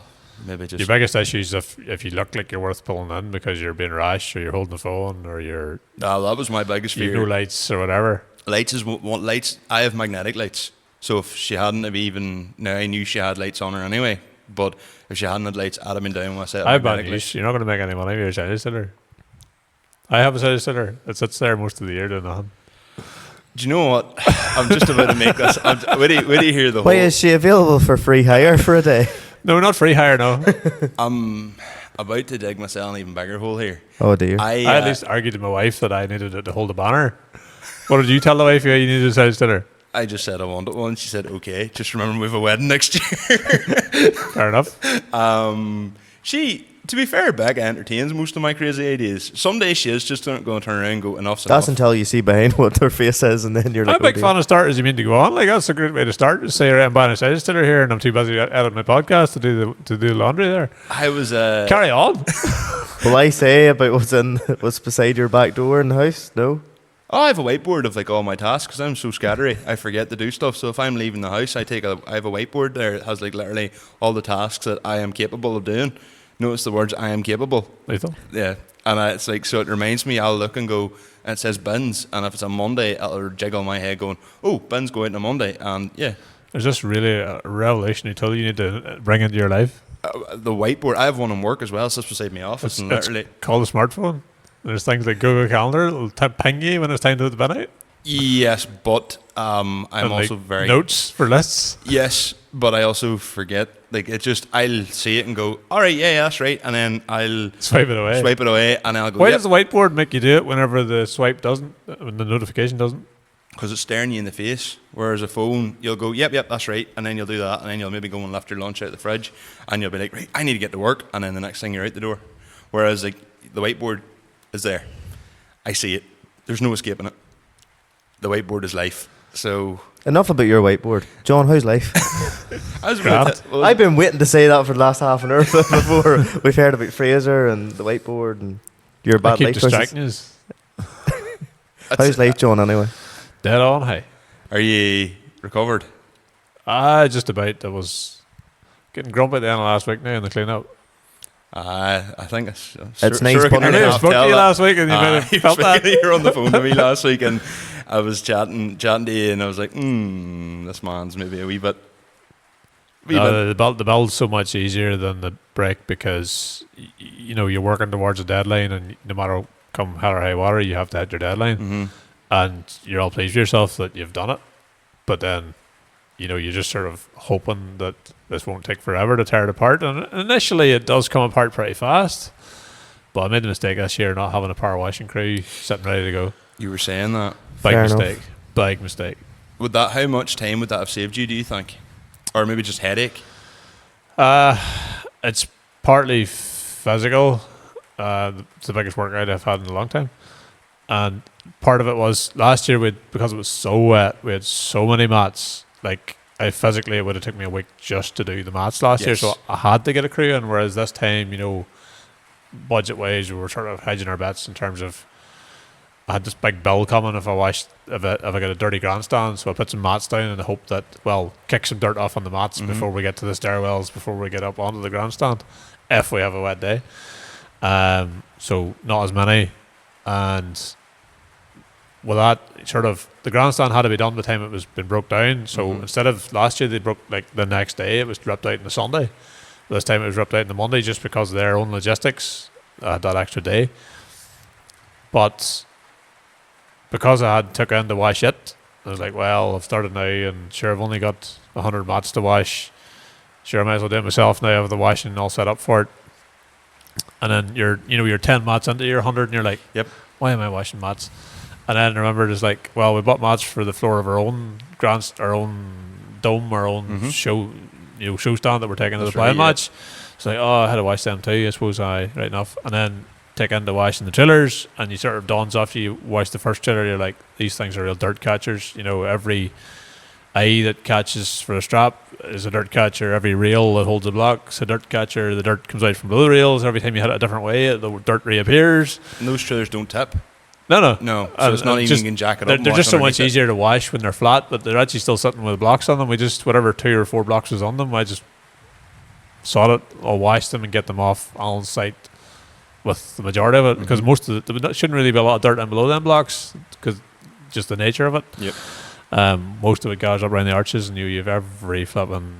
maybe just... Your biggest issue is if you look like you're worth pulling in because you're being rash or you're holding the phone or you're that was my biggest you've fear. no lights or whatever. Lights is what lights. I have magnetic lights, so if she hadn't have even... Now, I knew she had lights on her anyway, but if she hadn't had lights, I'd have been down when I said I have bad magnetic news. lights. You're not going to make any money with your silage tiller. I have a silage tiller. It sits there most of the year doing nothing. Do you know what? I'm just about to make this... Wait do you hear the why whole... is she available for free hire for a day? No, not free hire, no. I'm about to dig myself an even bigger hole here. Oh dear. I at least argued to my wife that I needed it to hold a banner. What did you tell the wife you needed a silage tiller? I just said I wanted one. She said, okay. Just remember we have a wedding next year. Fair enough. She, to be fair, Becca entertains most of my crazy ideas. Someday she is just going to turn around and go, enough's That's enough. until you see behind what their face is, and then you're I'm like, a big oh, fan of starters you mean to go on. Like, that's a great way to start. Just say, right, I'm buying a silage tiller here and I'm too busy editing my podcast to do the laundry there. I was... Carry on. will I say about what's beside your back door in the house? No. Oh, I have a whiteboard of like all my tasks because I'm so scattery. I forget to do stuff. So if I'm leaving the house, I have a whiteboard there. It has like literally all the tasks that I am capable of doing. Notice the words "I am capable." Lethal. Yeah, and it's like, so it reminds me. I'll look and go, and it says bins, and if it's a Monday, it'll jiggle my head going, "Oh, bins go out on a Monday," and yeah. Is this really a revolutionary tool you need to bring into your life? The whiteboard. I have one in work as well. So it's beside my office, and It's literally. called a smartphone. There's things like Google Calendar. It'll ping you when it's time to put the bin out. Yes, but I'm And, also like, very notes for lists. Yes, but I also forget. Like, it just, I'll see it and go, all right, yeah, that's right, and then I'll Swipe it away. swipe it away, and I'll go, Why yep, does the whiteboard make you do it whenever the swipe doesn't, when the notification doesn't? because it's staring you in the face. Whereas a phone, you'll go, yep, that's right, and then you'll do that, and then you'll maybe go and lift your lunch out the fridge, and you'll be like, right, I need to get to work, and then the next thing you're out the door. Whereas like the whiteboard is there, I see it. There's no escaping it. The whiteboard is life. So Enough about your whiteboard, John. How's life? I was Grand. I've been waiting to say that for the last half an hour before we've heard about Fraser and the whiteboard and your I bad keep life choices. distracting you. How's life, John? Anyway, Dead on, hey. Are you recovered? Just about. I was getting grumpy at the end of last week now in the clean up. I think it's It's nice, sure but I I knew I half spoke to you last week and you might have you felt that. you were on the phone to me last week, and I was chatting to you, and I was like, this man's maybe a wee bit. No, the build's so much easier than the break because you know you're working towards a deadline, and no matter come hell or high water, you have to hit your deadline, Mm-hmm. and you're all pleased with yourself that you've done it. but then, you're just sort of hoping that this won't take forever to tear it apart. And initially, it does come apart pretty fast. But I made the mistake this year not having a power washing crew sitting ready to go. You were saying that. Big Fair mistake. enough. Big mistake. How much time would that have saved you, do you think? Or maybe just headache? It's partly physical. It's the biggest workout I've had in a long time. And part of it was last year, because it was so wet, we had so many mats. Like, physically, it would have took me a week just to do the mats last year. So I had to get a crew in, whereas this time, budget-wise, we were sort of hedging our bets in terms of I had this big bill coming if I get a dirty grandstand, so I put some mats down in the hope that, kick some dirt off on the mats before we get to the stairwells, before we get up onto the grandstand, if we have a wet day. So not as many, and with that, sort of the grandstand had to be done by the time it was been broke down. So instead of last year they broke like the next day, it was ripped out on the Sunday. This time it was ripped out on the Monday just because of their own logistics. I had that extra day, but because I had took in to wash it, I was like, well, I've started now, and sure, I've only got 100 mats to wash. Sure, I might as well do it myself now. I have the washing all set up for it. And then you're 10 mats into your 100, and you're like, yep, why am I washing mats? And then I remembered, it's like, well, we bought mats for the floor of our own our own dome, our own show stand that we're taking to the playing match. It's like, I had to wash them too. I suppose right enough. And then take into washing the chillers, and you sort of dawns after you wash the first chiller, you're like, these things are real dirt catchers. Every eye that catches for a strap is a dirt catcher. Every reel that holds a block is a dirt catcher. The dirt comes out from below the reels. Every time you hit it a different way, the dirt reappears. And those chillers don't tip. No. So it's not even you can jack it up. They're just so much easier to wash when they're flat, but they're actually still sitting with blocks on them. We just, whatever 2 or 4 blocks was on them, I just sawed it, I'll wash them and get them off on site with the majority of it, because most of there shouldn't really be a lot of dirt in below them blocks, because just the nature of it. Yep. Most of it goes up around the arches, and you've every flipping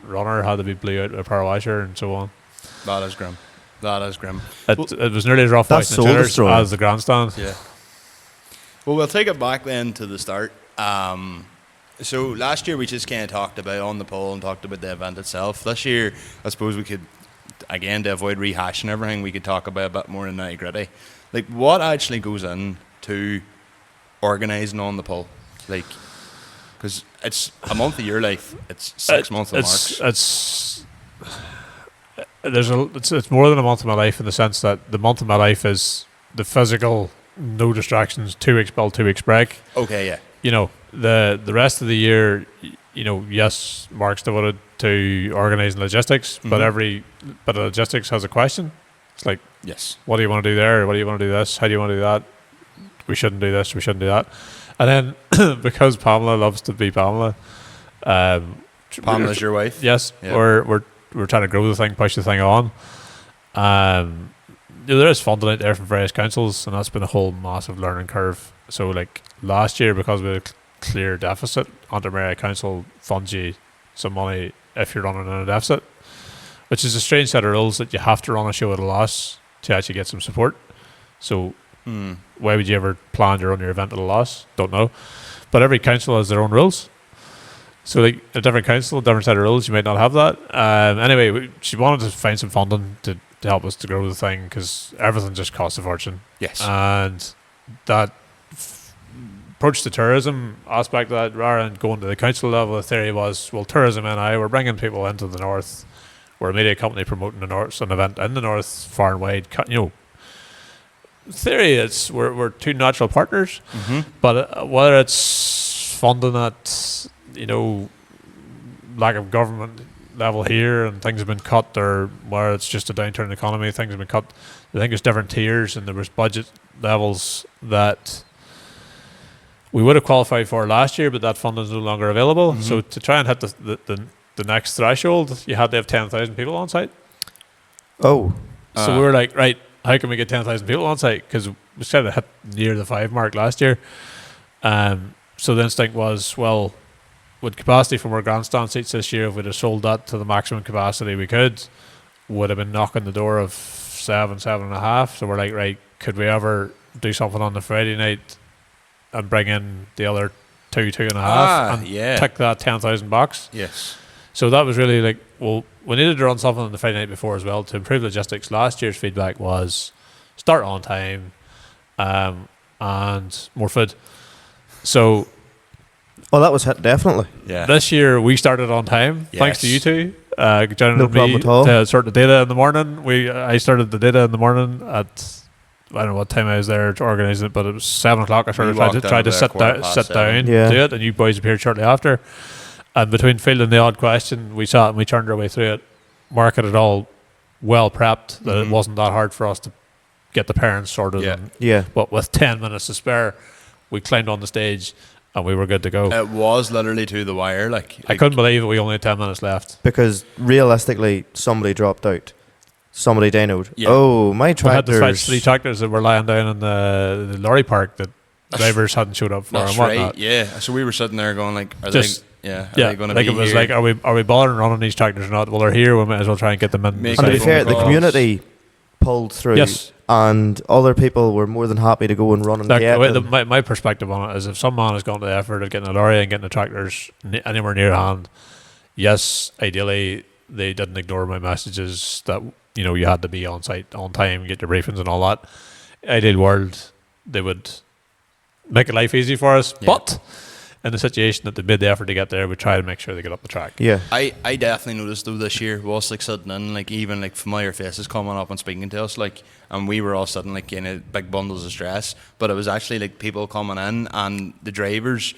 runner had to be blew out with a power washer and so on. That is grim. It was nearly as rough washing the chillers as the grandstand. Yeah. Well, we'll take it back then to the start. So last year we just kind of talked about on the poll and talked about the event itself. This year, I suppose we could, again, to avoid rehashing everything, we could talk about a bit more in nitty gritty. Like, what actually goes into organising on the poll? Like, because it's a month of your life, it's 6 months of Mark's. It's more than a month of my life, in the sense that the month of my life is the physical, no distractions, 2 weeks build, 2 weeks break. Okay, yeah. The rest of the year, yes, Mark's devoted to organising logistics, but logistics has a question. It's like, yes, what do you want to do there? What do you want to do this? How do you want to do that? We shouldn't do this. We shouldn't do that. And then because Pamela loves to be Pamela, Pamela's your wife. Yes, yep. we're trying to grow the thing, push the thing on. There is funding out there from various councils, and that's been a whole massive learning curve. So, like last year, because we had a clear deficit, Ontario Council funds you some money if you're running in a deficit, which is a strange set of rules that you have to run a show at a loss to actually get some support. So, why would you ever plan to run your event at a loss? Don't know. But every council has their own rules. So, like a different council, different set of rules, you might not have that. Anyway, she wanted to find some funding to help us to grow the thing, because everything just costs a fortune. Yes. And that approach to tourism aspect of that, rather than going to the council level, the theory was, well, tourism NI, we're bringing people into the north. We're a media company promoting the north, an event in the north, far and wide. Theory, it's we're 2 natural partners, but whether it's funding at lack of government level here and things have been cut, or where it's just a downturn in the economy, things have been cut. I think there's different tiers, and there was budget levels that we would have qualified for last year, but that funding is no longer available. So to try and hit the next threshold, you had to have 10,000 people on site. Oh. So we were like, right, how can we get 10,000 people on site? Because we tried to hit near the 5 mark last year. So the instinct was, well, with capacity from our grandstand seats this year, if we'd have sold that to the maximum capacity we could, would have been knocking the door of 7.5. So we're like, right, could we ever do something on the Friday night and bring in the other 2.5, and tick that 10,000 box. Yes. So that was really like, well, we needed to run something on the Friday night before as well to improve logistics. Last year's feedback was start on time and more food. So that was hit, definitely. Yeah. this year we started on time, thanks to you two. John No and problem me at all. to sort the data in the morning. I started the data in the morning at, I don't know what time I was there to organise it, but it was 7 o'clock. I tried to sit down, Yeah. do it, and you boys appeared shortly after. And between fielding the odd question, we sat and we turned our way through it, market it all well prepped, that it wasn't that hard for us to get the parents sorted. Yeah. But with 10 minutes to spare, we climbed on the stage and we were good to go. It was literally to the wire. Like I couldn't believe that we only had 10 minutes left. Because realistically, somebody dropped out. Somebody dynoed. Yeah. Oh, my We had to fight tractors. 3 tractors that were lying down in the lorry park that drivers hadn't showed up for That's and whatnot. right. Yeah. So we were sitting there going like, are Just- they going to like be it was here? like, are we bothering running these tractors or not? Well, they're here. We might as well try and get them in. Make And to be phone fair, the calls. community pulled through. Yes. And other people were more than happy to go and run and Like, get them. my perspective on it is, if some man has gone to the effort of getting a lorry and getting the tractors anywhere near hand, yes, ideally they didn't ignore my messages that you had to be on site on time, get your briefings and all that. Ideal world, they would make it life easy for us, but in the situation that they made the effort to get there, we try to make sure they get up the track. Yeah. I definitely noticed though this year was like sitting in like even like familiar faces coming up and speaking to us like, and we were all sitting like in big bundles of stress, but it was actually like people coming in and the drivers.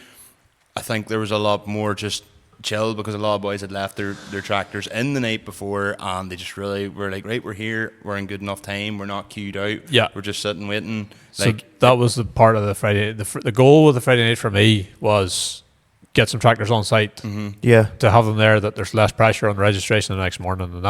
I think there was a lot more just chill because a lot of boys had left their tractors in the night before and they just really were like, right, we're here, we're in good enough time, we're not queued out, we're just sitting waiting. So that was the part of the Friday. The goal with the Friday night for me was get some tractors on site. Yeah. To have them there, that there's less pressure on the registration the next morning, and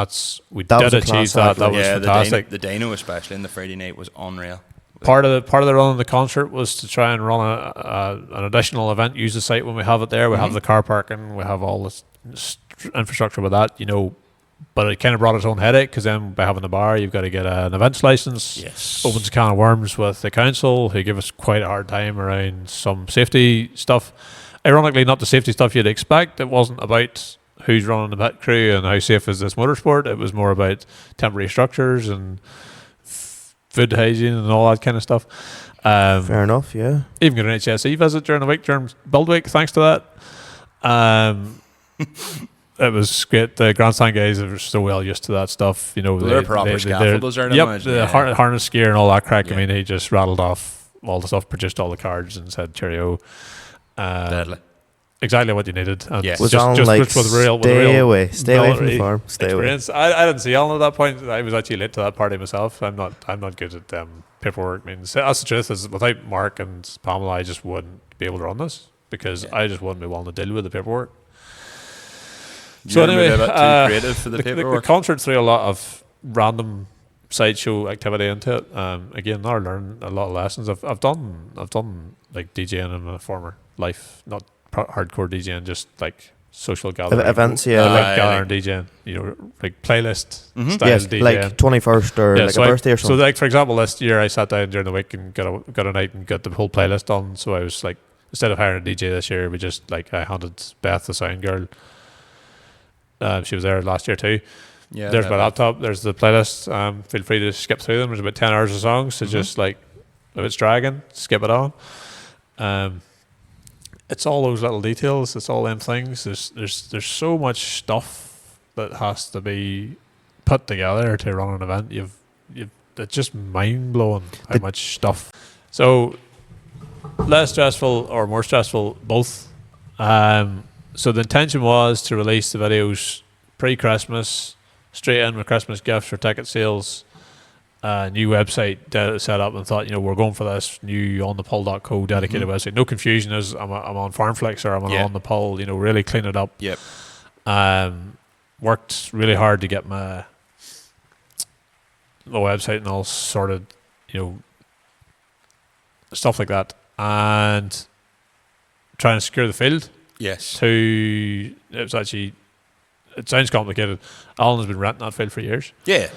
we That did was a achieve class that. act, That like, was fantastic. The dyno especially in the Friday night was unreal. Part of the run of the concert was to try and run an additional event, use the site when we have it there. We have the car parking, we have all this infrastructure with that, but it kind of brought its own headache because then by having the bar, you've got to get an events license. Yes. Opens a can of worms with the council, who give us quite a hard time around some safety stuff. Ironically, not the safety stuff you'd expect. It wasn't about who's running the pit crew and how safe is this motorsport. It was more about temporary structures and food hygiene and all that kind of stuff. Fair enough, yeah. Even got an HSE visit during the week, during build week, thanks to that. It was great. The grandstand guys are so well used to that stuff. They're proper scaffolders, aren't Yep, imagine, the harness gear and all that crack. Yeah. I mean, he just rattled off all the stuff, produced all the cards and said cheerio. Deadly. Exactly what you needed. And Yes. Was just Alan just like, with real stay away from the military farm, stay away. experience. I didn't see Alan at that point. I was actually late to that party myself. I'm not good at paperwork. I mean, that's the truth. Is without Mark and Pamela, I just wouldn't be able to run this because I just wouldn't be willing to deal with the paperwork. So anyway, a bit too creative for the the paperwork. concert threw a lot of random sideshow activity into it. Again, I learned a lot of lessons. I've done like DJing in a former life, not hardcore DJing, just like social gathering Events, yeah. like gathering DJing, like playlist style Yes, DJing. like 21st or like so a birthday or so something. like for example, this year I sat down during the week and got a night and got the whole playlist on. So I was like, instead of hiring a DJ this year, we just like I handed Beth, the sound girl. She was there last year too. Yeah, There's my laptop. There's the playlist. Feel free to skip through them. There's about 10 hours of songs. So just like if it's dragging, skip it on. It's all those little details. It's all them things. There's so much stuff that has to be put together to run an event. It's just mind blowing how much stuff. So less stressful or more stressful, both. So the intention was to release the videos pre-Christmas, straight in with Christmas gifts or ticket sales. New website set up and thought, we're going for this new onthepoll.co dedicated website. No confusion as I'm on Farmflix or I'm on the poll, really clean it up. Yep. Worked really hard to get my website and all sorted, stuff like that. And trying to secure the field. Yes. It sounds complicated. Alan has been renting that field for years. Yeah.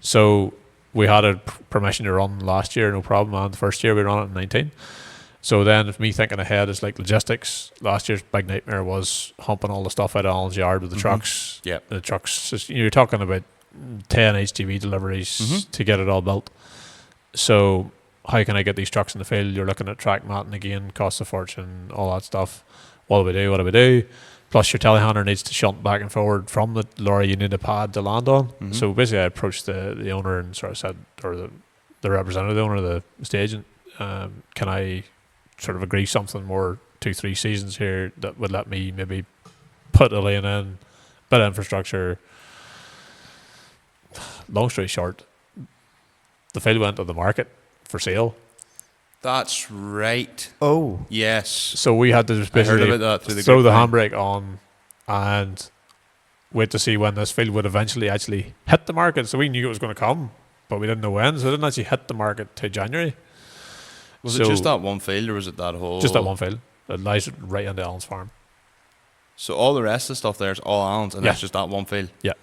So we had a permission to run last year, no problem. And the first year we ran it in 19. So then, if me thinking ahead is like logistics, last year's big nightmare was humping all the stuff out of Alan's yard with the trucks. Yep. The trucks, you're talking about 10 HGV deliveries to get it all built. So how can I get these trucks in the field? You're looking at track matting again, costs a fortune, all that stuff. What do we do? Plus your telehandler needs to shunt back and forward from the lorry. You need a pad to land on. So basically I approached the owner and sort of said, or the representative, the owner of the stage, can I sort of agree something more 2-3 seasons here that would let me maybe put a lane in, bit of infrastructure. Long story short, the field went to the market for sale. That's right. Oh. Yes. So we had to just I heard basically about that through the throw the grapevine. handbrake on and wait to see when this field would eventually actually hit the market. So we knew it was going to come, but we didn't know when. So it didn't actually hit the market till January. Was it just that one field, or was it that whole? Just that one field. It lies right under Alan's farm. So all the rest of the stuff there is all Alan's, and that's just that one field. Yeah.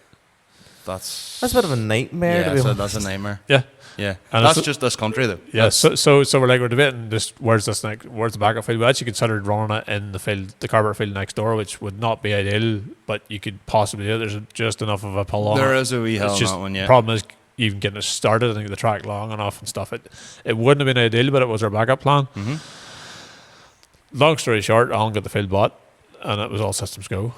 That's That's a bit of a nightmare, to be honest. that's a nightmare. Yeah. Yeah. And That's it's- just this country, though. Yeah, That's- so we're debating just where's the backup field. We actually considered running it in the field, the carpet field next door, which would not be ideal, but you could possibly do it. There's just enough of a pull on there it. is a wee hill It's on just that one, yeah. the problem is even getting it started. I think the track long enough and stuff. It wouldn't have been ideal, but it was our backup plan. Mhm. Long story short, Alan got the field bought, and it was all systems go.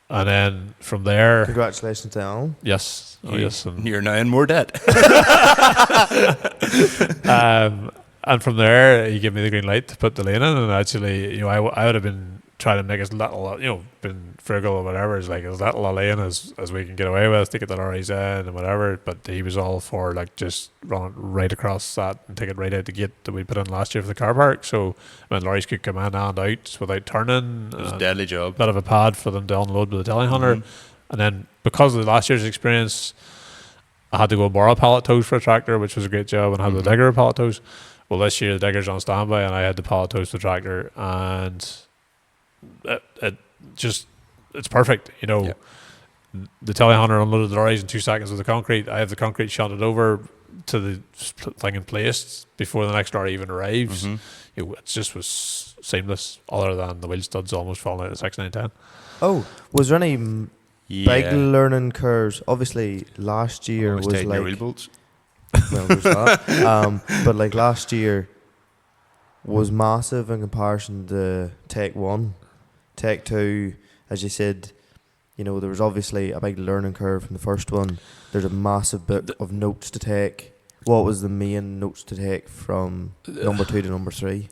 And then from there, Congratulations to Alan. yes, yes, and You're now in more debt. and from there, he gave me the green light to put the lane in. And actually, I would have been trying to make as little, been frugal or whatever, as little a lane as we can get away with to get the lorries in and whatever. But he was all for just run it right across that and take it right out the gate that we put in last year for the car park. So when lorries could come in and out without turning, It was a deadly job. bit of a pad for them to unload with the telehandler. And then because of the last year's experience, I had to go and borrow pallet tows for a tractor, which was a great job, and had the digger pallet tows. Well, this year the digger's on standby, and I had the pallet tows for the tractor, and it's perfect. Yeah. The telehandler unloaded the lorries in 2 seconds with the concrete. I have the concrete shunted over to the thing in place before the next lorry even arrives. It just was seamless, other than the wheel studs almost falling out of 6, 9, 10. Oh, was there any big Yeah. learning curves? Obviously, last year Always was tighten your like, wheel bolts. well, there's that. But like last year was massive in comparison to Tech 1. Tech 2, as you said, there was obviously a big learning curve from the first one. There's a massive book of notes to take. What was the main notes to take from number 2 to number 3?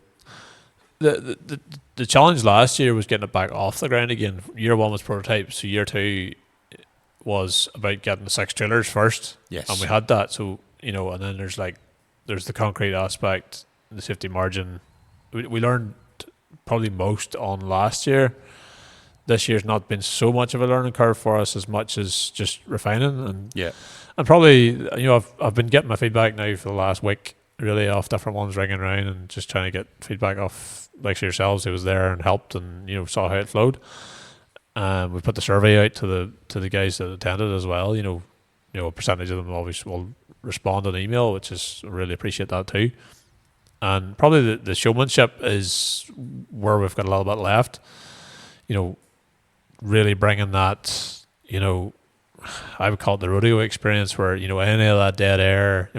The challenge last year was getting it back off the ground again. Year 1 was prototype, so year 2 was about getting the 6 trailers first. Yes. And we had that, so and then there's the concrete aspect, the safety margin. We learned probably most on last year. This year's not been so much of a learning curve for us as much as just refining and probably I've been getting my feedback now for the last week, really, off different ones ringing around and just trying to get feedback off like yourselves who was there and helped and saw how it flowed. We put the survey out to the guys that attended as well. A percentage of them always will respond on email, which is really appreciate that too. And probably the showmanship is where we've got a little bit left. Really bringing that, I would call it the rodeo experience, where any of that dead air.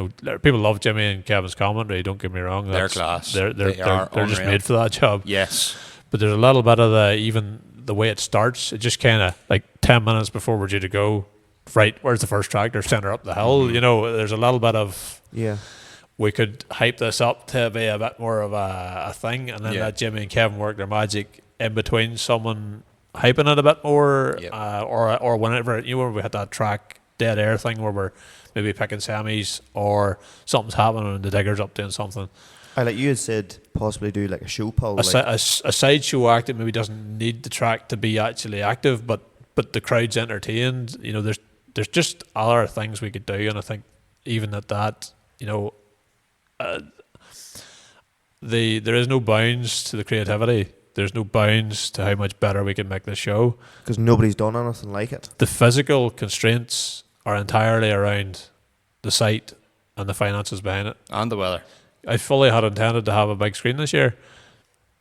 People love Jimmy and Kevin's commentary. Don't get me wrong; They're class. They're They are just unreal. made for that job. Yes. But there's a little bit of even the way it starts. It just kind of like 10 minutes before we're due to go. Right, where's the first tractor? Send her up the hill. There's a little bit of we could hype this up to be a bit more of a thing, and then let Jimmy and Kevin work their magic in between someone hyping it a bit more, or whenever when we had that track dead air thing where we're maybe picking semis or something's happening and the digger's up doing something. Like you had said, possibly do like a show pull. A sideshow act that maybe doesn't need the track to be actually active, but the crowd's entertained. There's just other things we could do, and I think even at that, there is no bounds to the creativity. There's no bounds to how much better we can make this show. Because nobody's done anything like it. The physical constraints are entirely around the site and the finances behind it. And the weather. I fully had intended to have a big screen this year.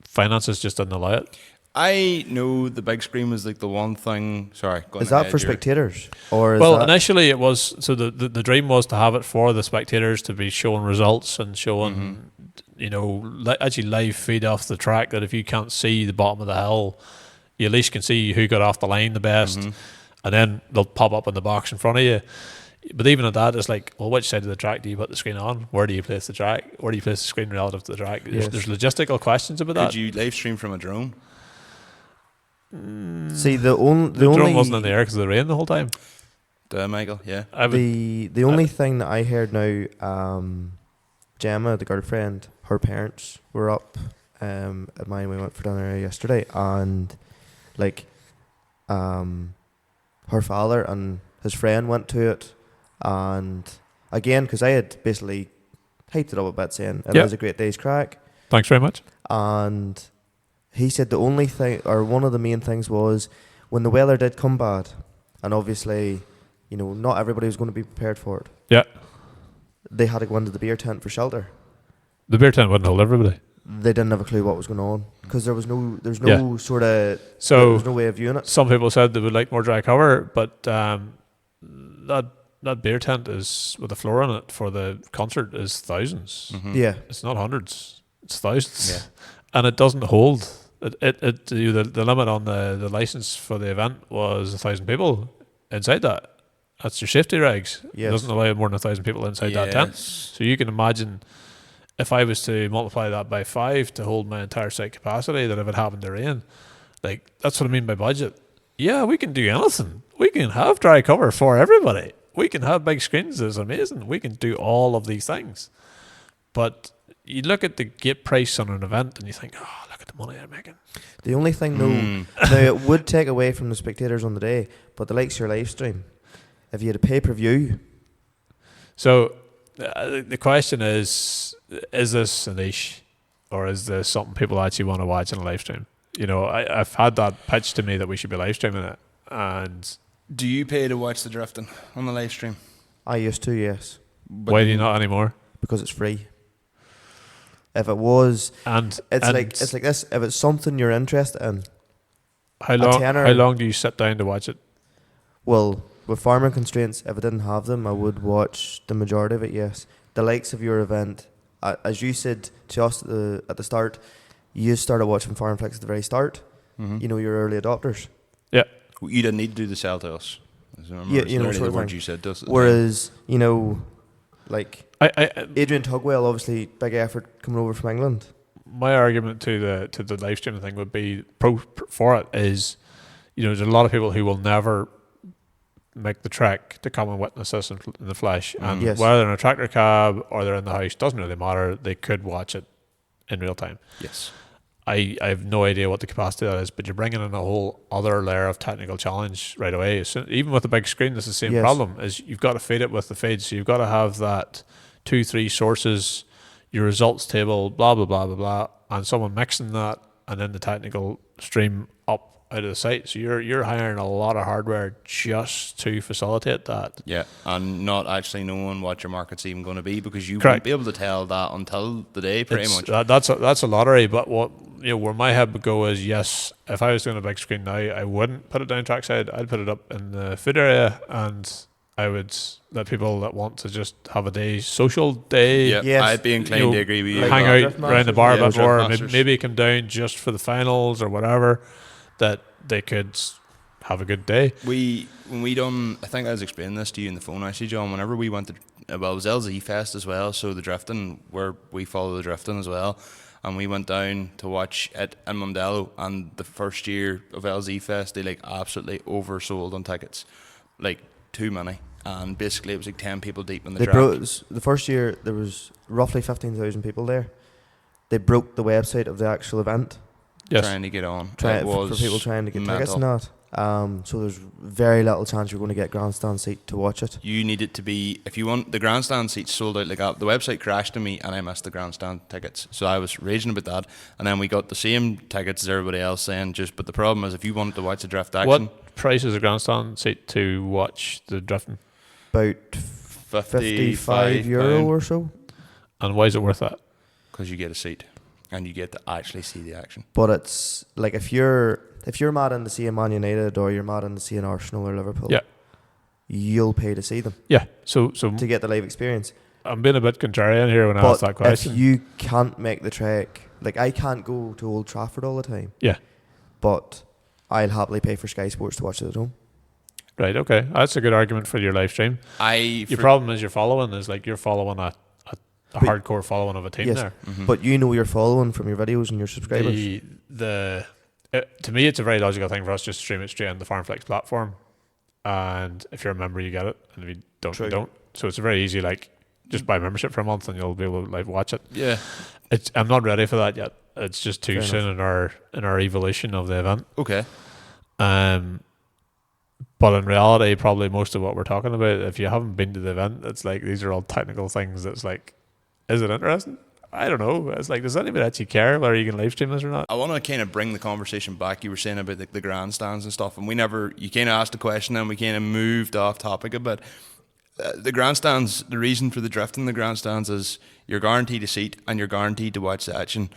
Finances just didn't allow it. I know the big screen was like the one thing. Sorry, go Is on that ahead, for you're- spectators? Or is Well, that, initially it was, so the dream was to have it for the spectators to be showing results and showing, you know, actually live feed off the track, that if you can't see the bottom of the hill, you at least can see who got off the line the best, and then they'll pop up in the box in front of you. But even at that, it's like, well, which side of the track do you put the screen on? Where do you place the track? Where do you place the screen relative to the track? Yes. There's logistical questions about that. Could you live stream from a drone? see the The drone only wasn't in the air because of the rain the whole time. Michael, yeah. I would, the only thing that I heard now, Gemma, the girlfriend, her parents were up at mine. We went for dinner yesterday, and like her father and his friend went to it, and again, because I had basically hyped it up a bit, saying it was a great day's crack, thanks very much. and he said the only thing, or one of the main things, was when the weather did come bad, and obviously, you know, not everybody was going to be prepared for it. Yeah. They had to go into the beer tent for shelter. The beer tent wouldn't hold everybody. They didn't have a clue what was going on because there's no sort of, So there's no way of viewing it. some people said they would like more dry cover, but that beer tent is, with a floor on it for the concert, is thousands. Yeah, It's not hundreds. It's thousands. Yeah. And it doesn't hold. The limit on the license for the event was 1,000 people inside that. That's your safety regs. It Yes. doesn't allow more than 1,000 people inside that tent. Yes. So you can imagine if I was to multiply that by 5 to hold my entire site capacity, that if it happened to rain, like, that's what I mean by budget. Yeah, we can do anything. We can have dry cover for everybody. We can have big screens. It's amazing. We can do all of these things. But you look at the gate price on an event and you think, oh, look at the money they're making. the only thing now it would take away from the spectators on the day, but the likes of your live stream, if you had a pay-per-view, So the question is this a niche, or is this something people actually want to watch in a live stream? You know, I've had that pitched to me that we should be live streaming it, and Do you pay to watch the drifting on the live stream? I used to, yes, But why do you not anymore? because it's free. If it was, And it's and like this. If it's something you're interested in, how long? tenner- How long do you sit down to watch it? well, with farming constraints, if I didn't have them, I would watch the majority of it. Yes, the likes of your event, as you said to us at the start, you started watching Farmflix at the very start. You know, your early adopters. Yeah. You didn't need to do the sell to us. Yeah, you know, the sort of words thing. you said to us. at the time. Whereas, you know, like I Adrian Tugwell, obviously big effort coming over from England. my argument to the live streaming thing would be for it is, you know, there's a lot of people who will never make the trek to come and witness this in the flesh, and Yes. whether they're in a tractor cab or they're in the house, doesn't really matter. They could watch it in real time. Yes. I have no idea what the capacity of that is, but you're bringing in a whole other layer of technical challenge right away. Even with a big screen, it's the same Yes. problem. Is you've got to feed it with the feed, so you've got to have that 2-3 sources, your results table, blah blah blah blah blah, and someone mixing that, and then the technical stream up out of the site. So you're hiring a lot of hardware just to facilitate that. Yeah, and not actually knowing what your market's even going to be, because you Correct. won't be able to tell that until the day, pretty much. That's a lottery. But what, you know, where my head would go is, yes, if I was doing a big screen now, I wouldn't put it down trackside. I'd put it up in the food area, and I would let people that want to just have a day, social day, Yeah, Yes. I'd be inclined You know, to agree with you. like hang that. out Drift around the Masters, bar yeah, a bit Drift more, Masters. maybe come down just for the finals or whatever, that they could have a good day. When we done, I think I was explaining this to you on the phone actually, John, whenever we went to, well, it was LZ Fest as well, so the drifting, where we follow the drifting as well, and we went down to watch it in Mondello, and the first year of LZ Fest, they like absolutely oversold on tickets, like too many, and basically it was like 10 people deep in the track. The first year there was roughly 15,000 people there. They broke the website of the actual event. Yes. Trying to get on. For It was people trying to get tickets mental. and that. So there's very little chance you're going to get grandstand seat to watch it. You need it to be, if you want the grandstand seats sold out like that, the website crashed on me and I missed the grandstand tickets. So I was raging about that. And then we got the same tickets as everybody else saying, but the problem is if you wanted to watch the drift action, What price is a grandstand seat to watch the drifting, About €55 £55 or so. and why is it worth that? because you get a seat and you get to actually see the action. But it's like if you're mad into seeing Man United or you're mad into seeing Arsenal or Liverpool, Yeah. you'll pay to see them Yeah. So to get the live experience. I'm being a bit contrarian here when I ask that question. If you can't make the trek, like I can't go to Old Trafford all the time. Yeah. But I'll happily pay for Sky Sports to watch it at home. Right. Okay. That's a good argument for your live stream. Your problem is you're following a hardcore following of a team yes, there. Mm-hmm. But you know you're following from your videos and your subscribers. To me, it's a very logical thing for us just to stream it straight on the Farmflix platform. And if you're a member, you get it. And if you don't, True. you don't. So it's a very easy, like, just buy membership for a month and you'll be able to like watch it. Yeah. I'm not ready for that yet. It's just too Fair soon in our evolution of the event. Okay. But in reality, probably most of what we're talking about, if you haven't been to the event, it's like these are all technical things. It's like, is it interesting? I don't know. It's like, does anybody actually care whether you can live stream this or not? I want to kind of bring the conversation back. You were saying about the grandstands and stuff, and you kind of asked the question and we kind of moved off topic a bit. The grandstands, the reason for the drift in the grandstands is you're guaranteed a seat and you're guaranteed to watch the action.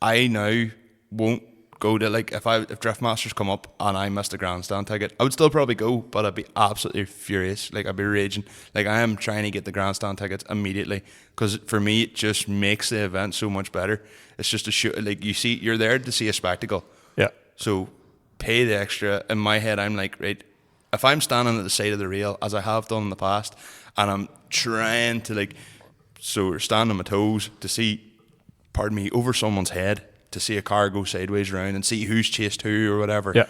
I now won't go to, like, if Driftmasters come up and I missed a grandstand ticket, I would still probably go, but I'd be absolutely furious. Like, I'd be raging. Like, I am trying to get the grandstand tickets immediately because for me it just makes the event so much better. It's just a show, like, you're there to see a spectacle. Yeah. So pay the extra. In my head, I'm like, right, if I'm standing at the side of the rail, as I have done in the past, and I'm trying to, like, so standing on my toes to see, pardon me, over someone's head, to see a car go sideways around and see who's chased who or whatever. Yeah.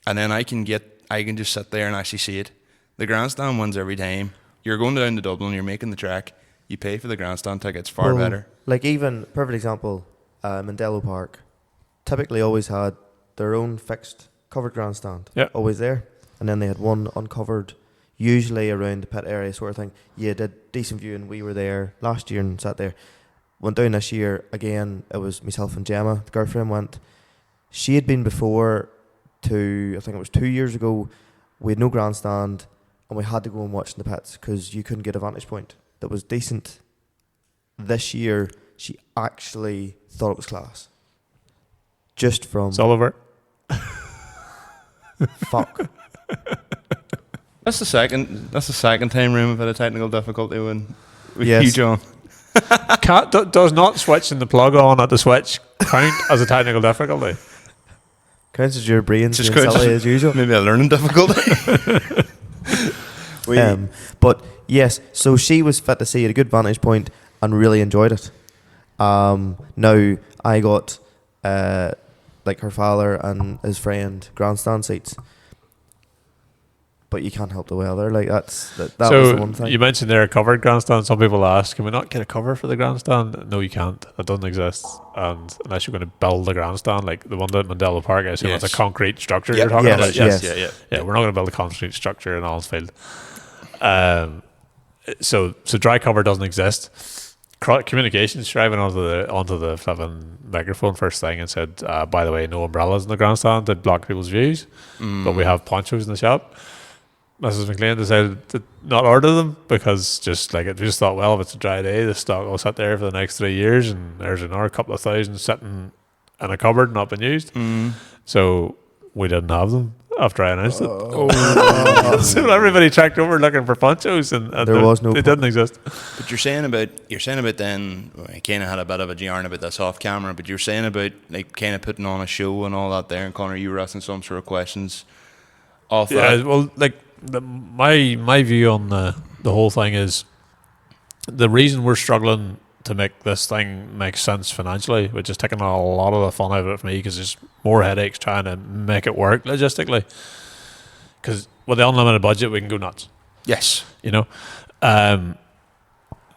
And then I can just sit there and actually see it. The grandstand wins every time. You're going down to Dublin, you're making the trek, you pay for the grandstand tickets, far better. Like, even, perfect example, Mandela Park typically always had their own fixed covered grandstand. Yeah. Always there. And then they had one uncovered, usually around the pit area sort of thing. You did decent viewing. We were there last year and sat there. Went down this year again. It was myself and Gemma, the girlfriend, went. She had been before to, I think it was 2 years ago. We had no grandstand and we had to go and watch in the pits because you couldn't get a vantage point that was decent. This year, she actually thought it was class. Just from It's Oliver. fuck. That's the second time room we've had a technical difficulty with Yes. you, John. Does not switching the plug on at the switch count as a technical difficulty? Counts as your brain's Just being counts silly as- as usual. Maybe a learning difficulty. But yes, so she was fit to see at a good vantage point and really enjoyed it. Now I got like her father and his friend grandstand seats, but you can't help the weather. Like that was the one thing. You mentioned there a covered grandstand. Some people ask, can we not get a cover for the grandstand? No, you can't. It doesn't exist. And unless you're going to build a grandstand, like the one at Mandela Park, I assume Yes. it's a concrete structure Yeah, you're talking yes, about. yes. Yeah. We're not going to build a concrete structure in Allsfield. So dry cover doesn't exist. Communications driving onto the flipping microphone first thing and said, by the way, no umbrellas in the grandstand to block people's views, but we have ponchos in the shop. Mrs. McClean decided to not order them because we just thought, well, if it's a dry day, the stock will sit there for the next 3 years and there's another couple of thousand sitting in a cupboard not been used. So we didn't have them after I announced it. So everybody tracked over looking for ponchos and There was no they didn't exist. But you're saying about then, I kind of had a bit of a yarn about this off camera, but you're saying about like kind of putting on a show and all that there, and Conor, you were asking some sort of questions off that. Well, like my view on the whole thing is the reason we're struggling to make this thing make sense financially, which is taking a lot of the fun out of it for me because there's more headaches trying to make it work logistically. Because with the unlimited budget, we can go nuts. Yes. You know,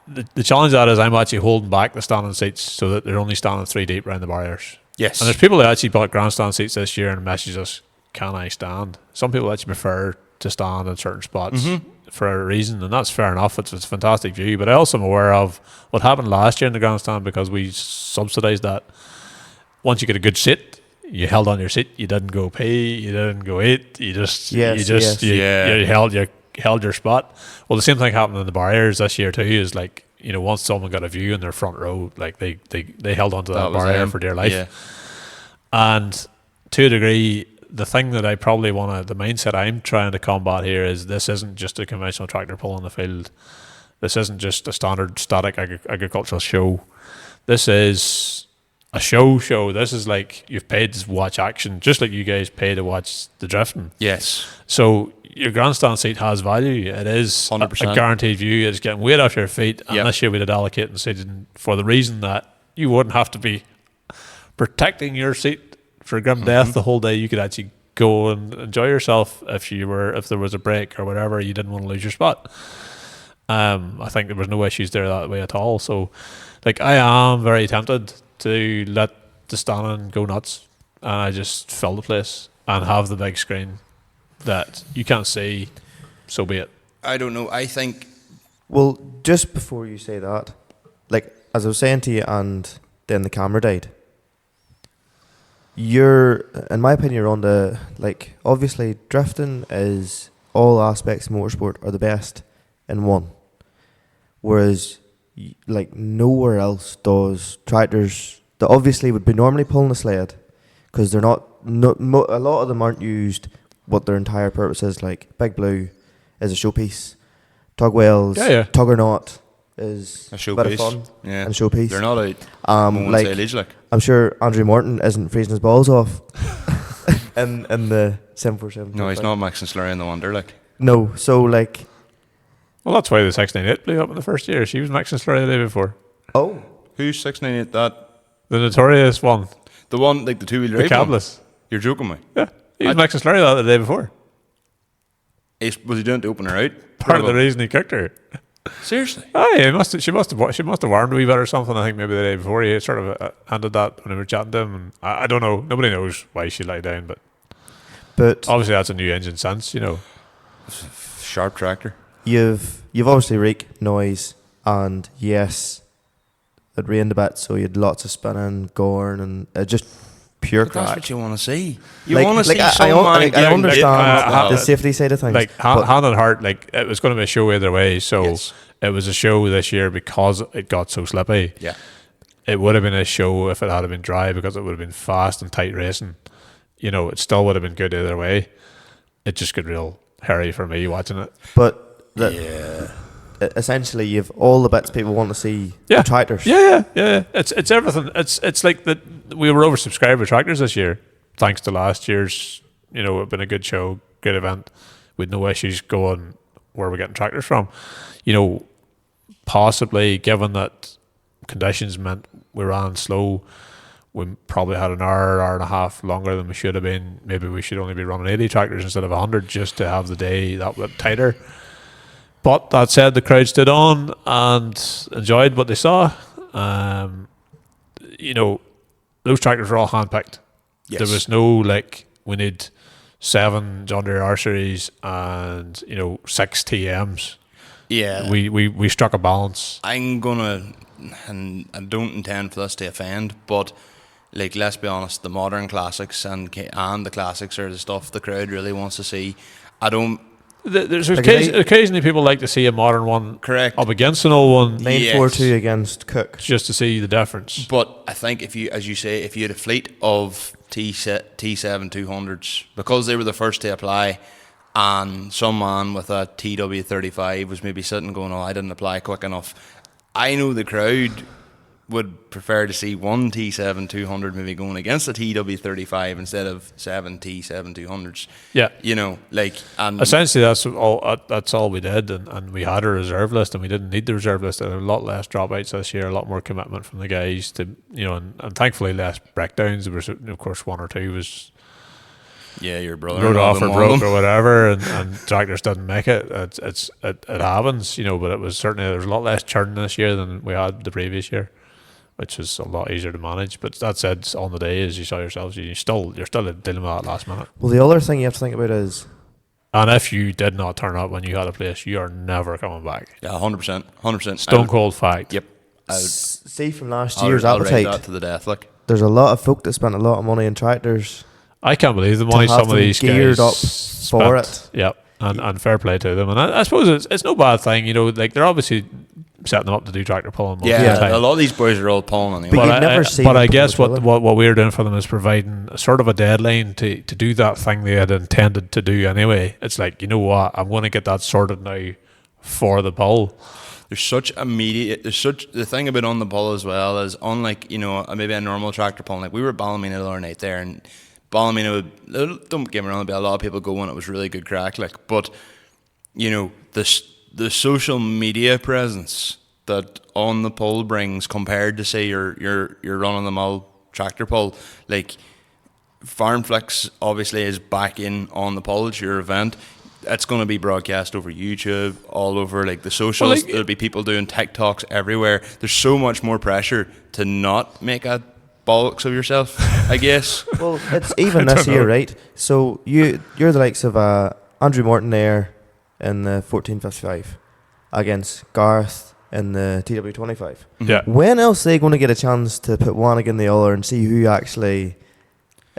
the challenge of that is I'm actually holding back the standing seats so that they're only standing 3 deep around the barriers. Yes. And there's people that actually bought grandstand seats this year and messaged us, can I stand? Some people actually prefer to stand in certain spots for a reason, and that's fair enough. It's a fantastic view, but I also am aware of what happened last year in the grandstand because we subsidised that. Once you get a good seat, you held on your seat. You didn't go pee. You didn't go eat. You held your spot. Well, the same thing happened in the barriers this year too. Is like you know, once someone got a view in their front row, like they held onto that That was barrier them. for dear life. Yeah. And to a degree, the thing that I probably the mindset I'm trying to combat here is this isn't just a conventional tractor pull on the field. This isn't just a standard static agricultural show. This is a show. This is like you've paid to watch action, just like you guys pay to watch the drifting. Yes. So your grandstand seat has value. It is 100%. a guaranteed view. It's getting weight off your feet. And Yep. this year we did allocate and seating for the reason that you wouldn't have to be protecting your seat for grim death the whole day. You could actually go and enjoy yourself if there was a break or whatever. You didn't want to lose your spot. I think there was no issues there that way at all. So, like, I am very tempted to let the standing go nuts and I just fill the place and have the big screen that you can't see. So be it. I don't know. I think Well, just before you say that, like, as I was saying to you, and then the camera died, you're, in my opinion, you're on the, like, obviously drifting is all aspects of motorsport are the best in one, whereas like nowhere else does tractors that obviously would be normally pulling a sled, because they're not, a lot of them aren't used what their entire purpose is. Like Big Blue is a showpiece, Tugwell's Tug or Not is a bit of showpiece. fun Yeah. and showpiece. They're not out mowing like silage, like. I'm sure Andrew Morton isn't freezing his balls off in the 747. No, he's not mixing slurry in the Wonder, like. No, so like, Well, that's why the 698 blew up in the first year. She was mixing slurry the day before. oh, Who's 698? That The notorious one, the one, like the two-wheel the drive one? cabless. You're joking me. Yeah, he was mixing slurry that the day before. Was he doing it to open her out? Part of the reason he kicked her. Seriously? Oh, yeah, she must have warned a wee bit or something. I think maybe the day before he sort of handed that when we were chatting to him. And I don't know. Nobody knows why she lay down, but obviously that's a new engine since, you know. Sharp tractor. you've obviously reek, noise, and yes, it rained a bit, so you had lots of spinning, gorn, and just pure But that's crack. what you want to see. You Like- want to like, see I someone I understand the the safety side of things. Like, but hand on heart, like, it was going to be a show either way. So Yes. it was a show this year because it got so slippy. Yeah. It would have been a show if it had been dry because it would have been fast and tight racing. You know, it still would have been good either way. It just got real hairy for me watching it. but essentially, you've all the bits people want to see. Yeah. Tractors. Yeah. It's everything. It's like that. We were oversubscribed with tractors this year, thanks to last year's. You know, it's been a good show, good event, with no issues going where we're getting tractors from. You know, possibly given that conditions meant we ran slow, we probably had an hour and a half longer than we should have been. Maybe we should only be running 80 tractors instead of 100 just to have the day that bit tighter. But that said, the crowd stood on and enjoyed what they saw. You know, those tractors were all handpicked. Yes. There was no, like, we need 7 John Deere R Series and, you know, 6 TMs. Yeah. We struck a balance. I'm gonna, and I don't intend for this to offend, but like, let's be honest, the modern classics and the classics are the stuff the crowd really wants to see. I don't. There's Like, occasionally people like to see a modern one Correct. up against an old one 942 against Cook. just to see the difference. But I think if you, as you say, if you had a fleet of T7 200s, because they were the first to apply, and some man with a TW35 was maybe sitting going, "Oh, I didn't apply quick enough," I know the crowd would prefer to see one T7 200 maybe going against a TW35 instead of 7 T7 200s. Yeah. You know, like, and Essentially, that's all we did, and we had a reserve list, and we didn't need the reserve list. And a lot less dropouts this year, a lot more commitment from the guys to, you know, and thankfully less breakdowns. There was, of course, 1 or 2 was yeah, your brother rode off or broke or whatever, and tractors didn't make it. It happens, you know. But it was certainly, there was a lot less churn this year than we had the previous year, which was a lot easier to manage. But that said, on the day, as you saw yourselves, you're still dealing with that last minute. Well, the other thing you have to think about is, And if you did not turn up when you had a place, you are never coming back. Yeah, 100%. Stone cold fact. Yep. see from last I'll year's ride appetite, that to the death, like. there's a lot of folk that spent a lot of money on tractors. I can't believe the money have some of them these geared guys up for spent. Yep, and fair play to them. And I suppose it's no bad thing, you know. Like, they're obviously setting them up to do tractor pulling most of Yeah, the time. a lot of these boys are all pulling anyway. But you'd never see But them I pull guess each other. what we're doing for them is providing a sort of a deadline to do that thing they had intended to do anyway. It's like, you know what, I'm going to get that sorted now for the pull. There's such the thing about on the pull as well is, unlike, you know, maybe a normal tractor pulling, like we were at Ballymena the other night there, and Ballymena, don't get me wrong, there'll be a lot of people go when it was really good crack, like, but you know, the social media presence that on the pull brings compared to, say, your run on the mill tractor pull, like Farmflix obviously is back in on the pull. It's your event. It's going to be broadcast over YouTube, all over like the socials. Well, like, there'll be people doing TikToks everywhere. There's so much more pressure to not make a bollocks of yourself, I guess. Well, it's even this year, right? So you're the likes of Andrew Morton there in the 1455 against Garth in the TW25. Yeah. When else are they going to get a chance to put one against the other and see who actually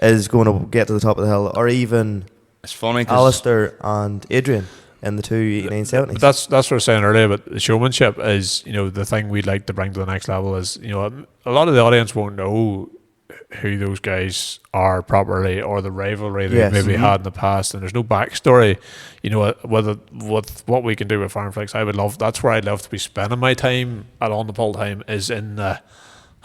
is going to get to the top of the hill, or even It's funny 'cause Alistair and Adrian in the 28970s? That's what I was saying earlier, but the showmanship is, you know, the thing we'd like to bring to the next level is, you know, a lot of the audience won't know who those guys are properly, or the rivalry they maybe had in the past, and there's no backstory. You know, with what we can do with Farmflix, that's where I'd love to be spending my time at on the pull time, is in the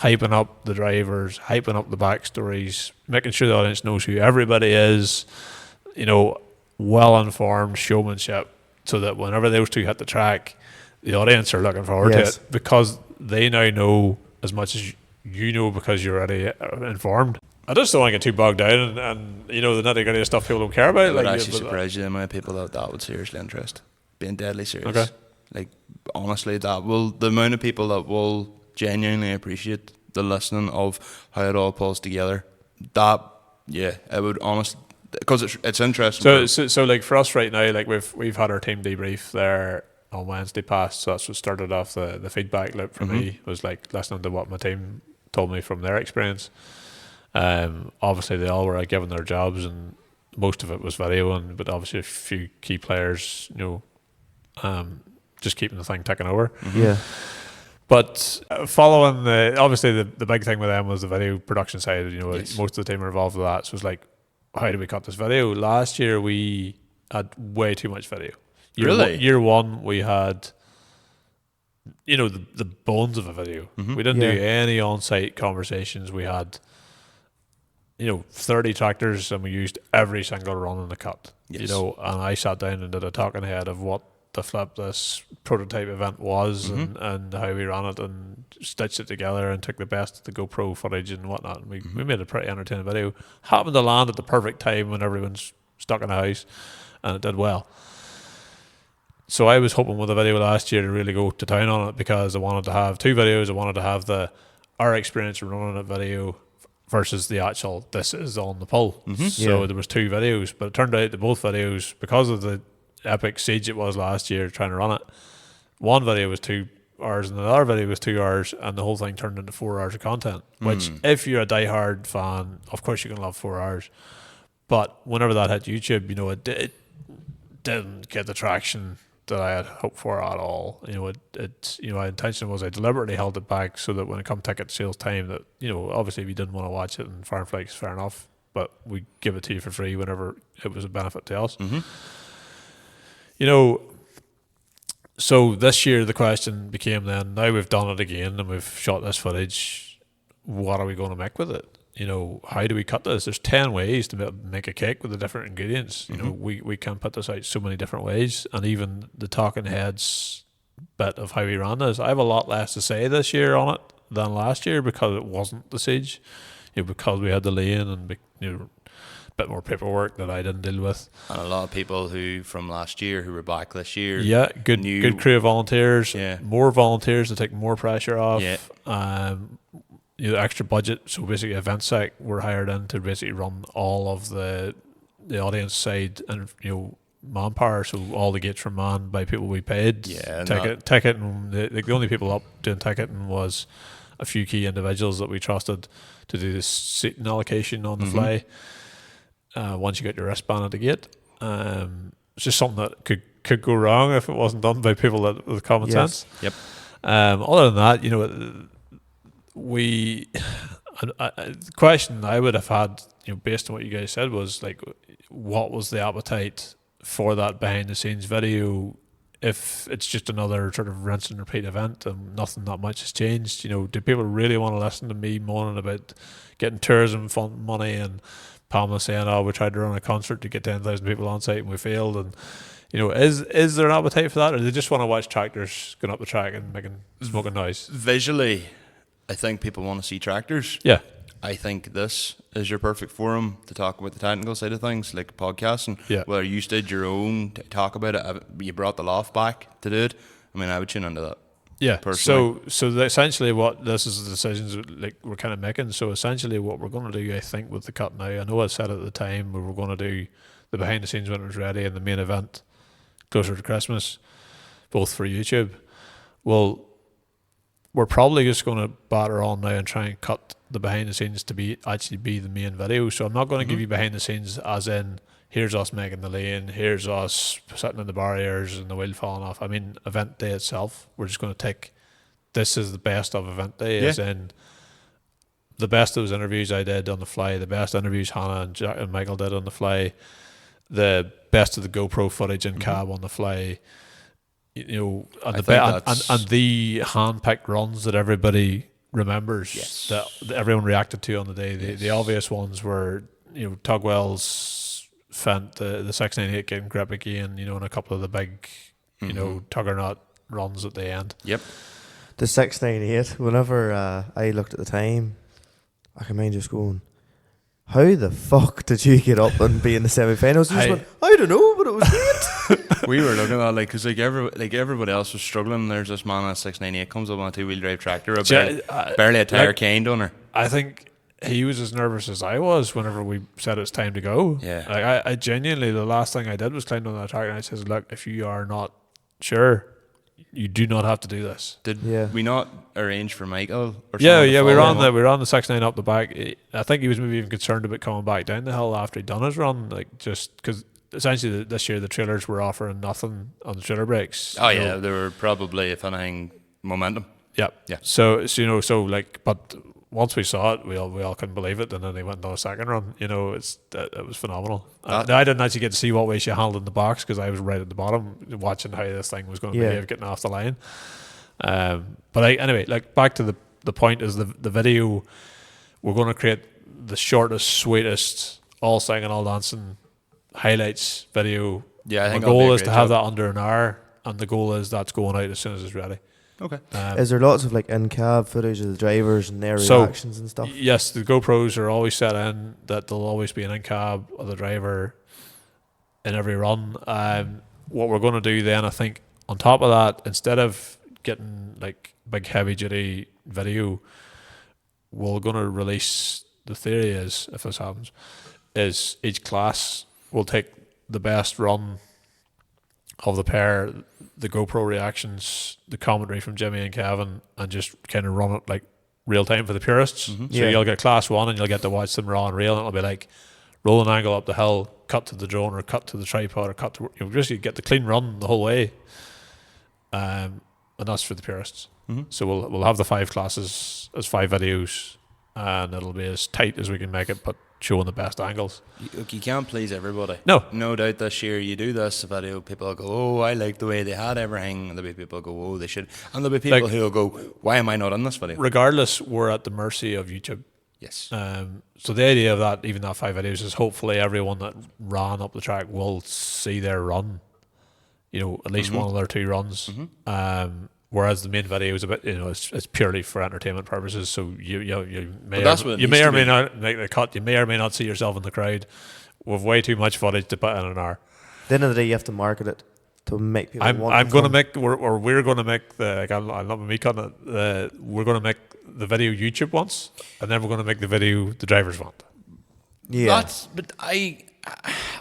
hyping up the drivers, hyping up the backstories, making sure the audience knows who everybody is, you know, well-informed showmanship, so that whenever those two hit the track, the audience are looking forward to it, because they now know as much as you know, because you're already informed. I just don't want to get too bogged down and you know, the nitty-gritty stuff people don't care about. it would Like, actually surprise you the amount of people that would seriously interest. Being deadly serious. Okay. Like, honestly, the amount of people that will genuinely appreciate the listening of how it all pulls together, it would honestly, because it's interesting. So like for us right now, like we've had our team debrief there on Wednesday past, so that's what started off the feedback loop for me, was like listening to what my team told me from their experience. Obviously they all were given their jobs, and most of it was video, but obviously a few key players, you know, just keeping the thing ticking over. Yeah. But following obviously the big thing with them was the video production side. You know, most of the team were involved with that. So it was like, how do we cut this video? Last year we had way too much video. Year one we had, you know, the bones of a video. We didn't do any on-site conversations. We had, you know, 30 tractors, and we used every single run in the cut. Yes. You know, and I sat down and did a talking head of what the flip this prototype event was, and how we ran it, and stitched it together, and took the best of the GoPro footage and whatnot. And we made a pretty entertaining video. Happened to land at the perfect time when everyone's stuck in the house, and it did well. So I was hoping with the video last year to really go to town on it, because I wanted to have two videos. I wanted to have our experience running it video versus the actual this is on the pull. So there was two videos, but it turned out that both videos, because of the epic siege it was last year trying to run it, one video was 2 hours and another video was 2 hours, and the whole thing turned into 4 hours of content, which if you're a diehard fan, of course you can love 4 hours. But whenever that hit YouTube, you know, it didn't get the traction that I had hoped for at all. You know, you know, my intention was I deliberately held it back so that when it come ticket sales time, that, you know, obviously if you didn't want to watch it in Farmflix, fair enough, but we give it to you for free whenever it was a benefit to us. You know, so this year the question became then, now we've done it again and we've shot this footage, what are we going to make with it? You know, how do we cut this? There's 10 ways to make a cake with the different ingredients. You know, we can put this out so many different ways, and even the talking heads bit of how we ran this, I have a lot less to say this year on it than last year, because it wasn't the siege. You know, because we had the lane and, you know, a bit more paperwork that I didn't deal with. And a lot of people who from last year who were back this year. Yeah, good crew of volunteers. Yeah. More volunteers to take more pressure off. Yeah. You know, extra budget. So basically, EventSec were hired in to basically run all of the audience side, and, you know, manpower. So all the gates were manned by people we paid. Yeah. Ticket, and the only people up doing ticketing was a few key individuals that we trusted to do the seating allocation on the fly. Once you get your wristband at the gate, it's just something that could go wrong if it wasn't done by people with common sense. Yep. Other than that, you know, the question I would have had, you know, based on what you guys said, was like, what was the appetite for that behind the scenes video? If it's just another sort of rinse and repeat event and nothing that much has changed, you know, do people really want to listen to me moaning about getting tourism fund money and Pamela saying, "Oh, we tried to run a concert to get 10,000 people on site and we failed"? And you know, is there an appetite for that, or do they just want to watch tractors going up the track and smoking noise? Visually, I think people want to see tractors. Yeah. I think this is your perfect forum to talk about the technical side of things, like podcasting. Yeah. Where you did your own talk about it, you brought the loft back to do it. I mean, I would tune into that. Yeah. Personally. So essentially, what this is the decisions like we're kind of making. So essentially, what we're going to do, I think, with the cut now, I know I said at the time we were going to do the behind the scenes when it was ready and the main event closer to Christmas, both for YouTube. Well, we're probably just going to batter on now and try and cut the behind the scenes to be the main video. So I'm not going to give you behind the scenes as in here's us making the lane, here's us sitting in the barriers and the wheel falling off. I mean, event day itself, we're just going to take this is the best of event day, as in the best of those interviews I did on the fly, the best interviews Hannah and Jack and Michael did on the fly, the best of the GoPro footage in cab on the fly, you know, and the hand-picked runs that everybody remembers, that everyone reacted to on the day. The obvious ones were, you know, Tugwell's Fent, the 698 getting grip again, you know, and a couple of the big, you know, Tuggernaut runs at the end. Yep. The 698, whenever I looked at the time, I can mind just going, how the fuck did you get up and be in the semi-finals? You just went, I don't know, but it was great. We were looking at because everybody else was struggling. There's this man on a 698 comes up on a 2-wheel drive tractor, barely a tire cane on her. I think he was as nervous as I was whenever we said it's time to go. Yeah. Like I genuinely, the last thing I did was climb on that tractor and I says, look, if you are not sure, you do not have to do this. Did we not arrange for Michael? Or Yeah, we were on the 6-9 up the back. I think he was maybe even concerned about coming back down the hill after he'd done his run, like just because essentially this year the trailers were offering nothing on the trailer brakes. Oh yeah, they were probably, if anything, momentum. Yeah. So you know, but once we saw it, we all couldn't believe it, and then they went on a second run. You know, it was phenomenal. I didn't actually get to see what way she handled in the box because I was right at the bottom watching how this thing was going to behave getting off the line. But anyway, like back to the point is the video. We're going to create the shortest, sweetest, all singing, all dancing highlights video. Yeah, I think the goal is to have that under an hour, and the goal is that's going out as soon as it's ready. Okay. Is there lots of like in-cab footage of the drivers and their reactions and stuff? Yes, the GoPros are always set in that there'll always be an in-cab of the driver in every run. What we're going to do then, I think, on top of that, instead of getting like big heavy-duty video, we're going to release, the theory is, if this happens, is each class will take the best run of the pair, the GoPro reactions, the commentary from Jimmy and Kevin, and just kind of run it like real time for the purists. So you'll get class one and you'll get to watch them raw and real, and it'll be like roll an angle up the hill, cut to the drone or cut to the tripod or cut to, you know, just you get the clean run the whole way. And that's for the purists. So we'll have the 5 classes as 5 videos, and it'll be as tight as we can make it, but showing the best angles. You can't please everybody. No doubt this year you do this video, people will go, oh, I like the way they had everything, and there'll be people who go, oh, they should, and there'll be people who will go, why am I not in this video? Regardless, we're at the mercy of YouTube. Yes. So the idea of that, even that 5 videos, is hopefully everyone that ran up the track will see their run, you know, at least one of their 2 runs. Whereas the main video is a bit, you know, it's purely for entertainment purposes. So you may or may not make the cut. You may or may not see yourself in the crowd. With way too much footage to put in an hour. At the end of the day, you have to market it to make people want. I'm going to make, we're going to make the. Like, I'm not me cutting it. We're going to make the video YouTube once, and then we're going to make the video the drivers want. Yeah. But I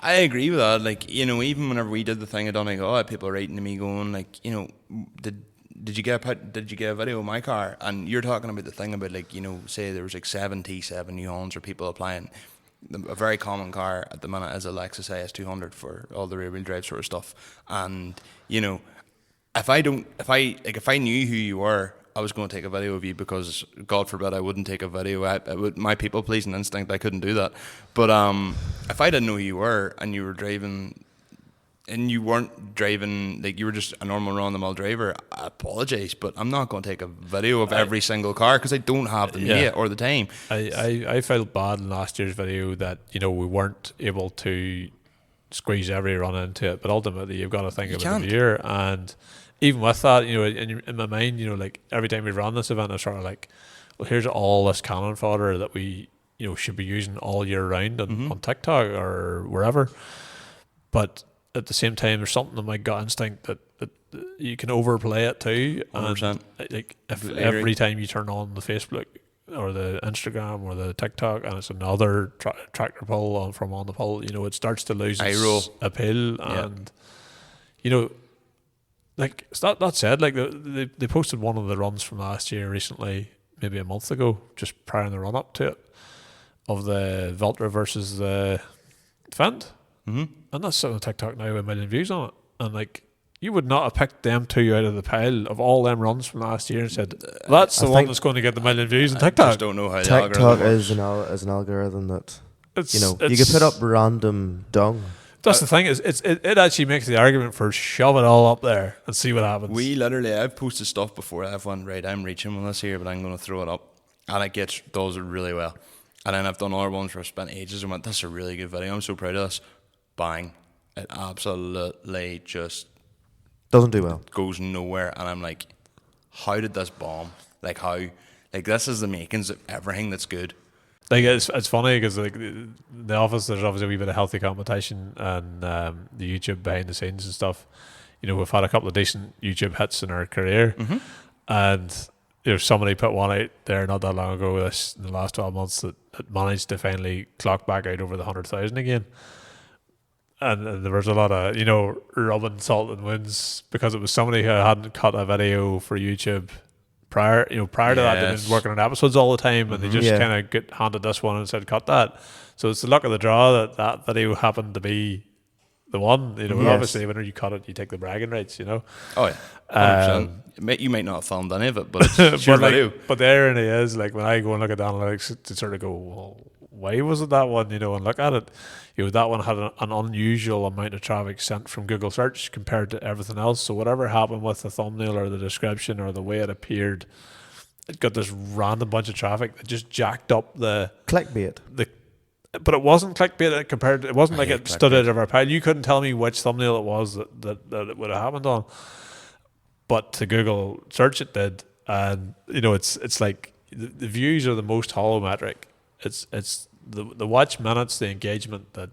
agree with that. Like, you know, even whenever we did the thing, I done like, oh, people writing to me going like, you know, did you get a video of my car? And you're talking about the thing about, like, you know, say there was like 77 yawns or people applying. A very common car at the minute is a Lexus IS200 for all the rear wheel drive sort of stuff. And, you know, if I knew who you were, I was going to take a video of you because, God forbid, I wouldn't take a video. My people pleasing instinct, I couldn't do that. But if I didn't know who you were and you were driving, and you weren't driving, like you were just a normal run-of-the-mill driver, I apologise, but I'm not going to take a video of every single car because I don't have the media or the time. I felt bad in last year's video that, you know, we weren't able to squeeze every run into it, but ultimately you've got to think about the viewer. And even with that, you know, in my mind, you know, like every time we run this event, I'm sort of like, well, here's all this cannon fodder that we, you know, should be using all year round on TikTok or wherever. But at the same time, there's something in my gut instinct that you can overplay it too. 100%. And like if every time you turn on the Facebook or the Instagram or the TikTok and it's another tractor pull from on the pull, you know, it starts to lose its appeal. And you know, like that said, like they posted one of the runs from last year recently, maybe a month ago, just prior in the run up to it, of the Veltra versus the Fendt. And that's sitting on TikTok now with 1 million views on it. And like, you would not have picked them two out of the pile of all them runs from last year and said, that's the one that's going to get the 1 million views on TikTok. I just don't know how TikTok is an algorithm that, you know, you can put up random dung. That's the thing, is it actually makes the argument for shove it all up there and see what happens. I've posted stuff before. I've went, right, I'm reaching on this here, but I'm going to throw it up. And it does it really well. And then I've done other ones where I've spent ages and went, this is a really good video. I'm so proud of this. Bang. It absolutely just doesn't do well. Goes nowhere. And I'm like, how did this bomb? Like, how? Like, this is the makings of everything that's good. Like, it's funny because like the office, there's obviously a wee bit of healthy competition and the YouTube behind the scenes and stuff. You know, we've had a couple of decent YouTube hits in our career. And you know, somebody put one out there not that long ago in the last 12 months that managed to finally clock back out over the 100,000 again. And there was a lot of, you know, rubbing salt in wounds because it was somebody who hadn't cut a video for YouTube prior to that. They've been working on episodes all the time and they just kind of get handed this one and said, cut that. So it's the luck of the draw that video happened to be the one, you know. Obviously whenever you cut it, you take the bragging rights, you know. Oh yeah, 100%. You might not have filmed any of it, but it's your video. But the irony is, like, when I go and look at the analytics to sort of go, well, why was it that one, you know, and look at it, you know, that one had an unusual amount of traffic sent from Google search compared to everything else. So whatever happened with the thumbnail or the description or the way it appeared, it got this random bunch of traffic that just jacked up the clickbait. But it wasn't clickbait compared to, it wasn't like it stood out of our pile. You couldn't tell me which thumbnail it was that it would have happened on. But to Google search it did. And, you know, it's like the views are the most hollow metric. It's the watch minutes, the engagement, the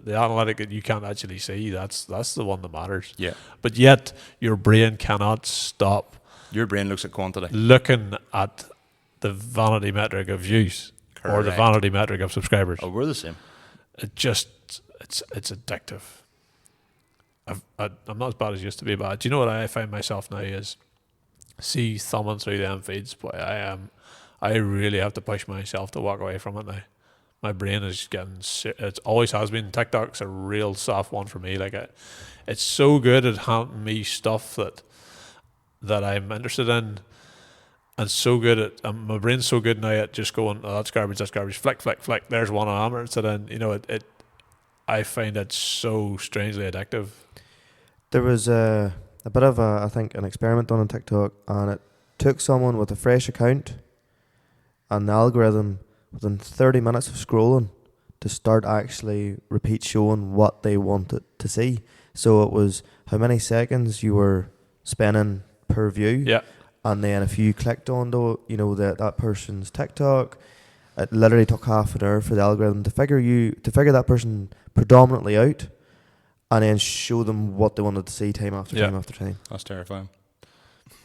analytic that you can't actually see. That's the one that matters. Yeah. But yet your brain cannot stop. Your brain looks at quantity. Looking at the vanity metric of views. Correct. Or the vanity metric of subscribers. Oh, we're the same. It's addictive. I'm not as bad as I used to be, but do you know what I find myself now is thumbing through them feeds. Boy, I really have to push myself to walk away from it now. My brain is getting, it always has been. TikTok's a real soft one for me. Like, it's so good at handing me stuff that I'm interested in, and so good at, my brain's so good now at just going, oh, that's garbage, flick, there's one I'm interested in. You know, I find it so strangely addictive. There was a bit of I think an experiment done on TikTok, and it took someone with a fresh account and the algorithm within 30 minutes of scrolling to start actually repeat showing what they wanted to see. So it was how many seconds you were spending per view. Yeah. And then if you clicked on that person's TikTok, it literally took half an hour for the algorithm to figure that person predominantly out, and then show them what they wanted to see time after time after time. That's terrifying.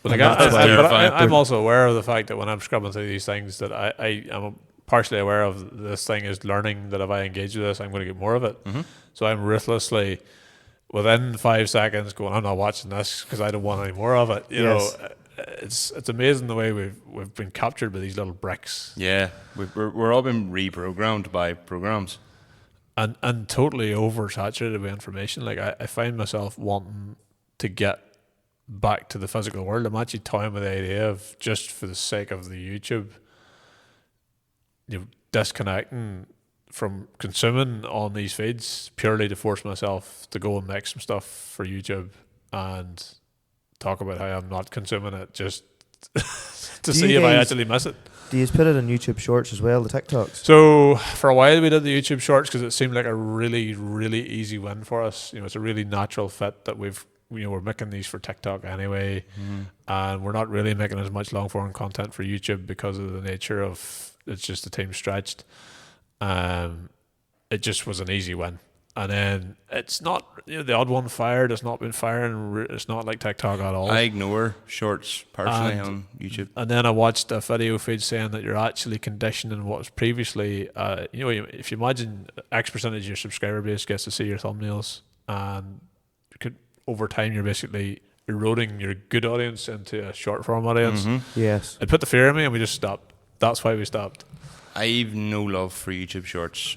But I'm also aware of the fact that when I'm scrubbing through these things, that I am partially aware of this thing is learning that if I engage with this, I'm going to get more of it. Mm-hmm. So I'm ruthlessly, within 5 seconds, going, I'm not watching this because I don't want any more of it. You know, it's amazing the way we've been captured by these little bricks. Yeah, we're all been reprogrammed by programs. And totally oversaturated with information. Like, I find myself wanting to get back to the physical world. I'm actually toying with the idea of, just for the sake of the YouTube, disconnecting from consuming on these feeds purely to force myself to go and make some stuff for YouTube and talk about how I'm not consuming it, just to see if I actually miss it. Do you put it on YouTube Shorts as well, the TikToks? So for a while we did the YouTube Shorts because it seemed like a really, really easy win for us. It's a really natural fit that we're making these for TikTok anyway, and we're not really making as much long form content for YouTube because of the nature of it's just the team stretched. It just was an easy win. And then it's not the odd one fired. It's not been firing. It's not like TikTok at all. I ignore shorts personally on YouTube. And then I watched a video feed saying that you're actually conditioning what was previously, if you imagine X percentage of your subscriber base gets to see your thumbnails, and over time you're basically eroding your good audience into a short form audience. Yes. It put the fear in me and we just stopped. That's why we stopped. I've no love for YouTube Shorts.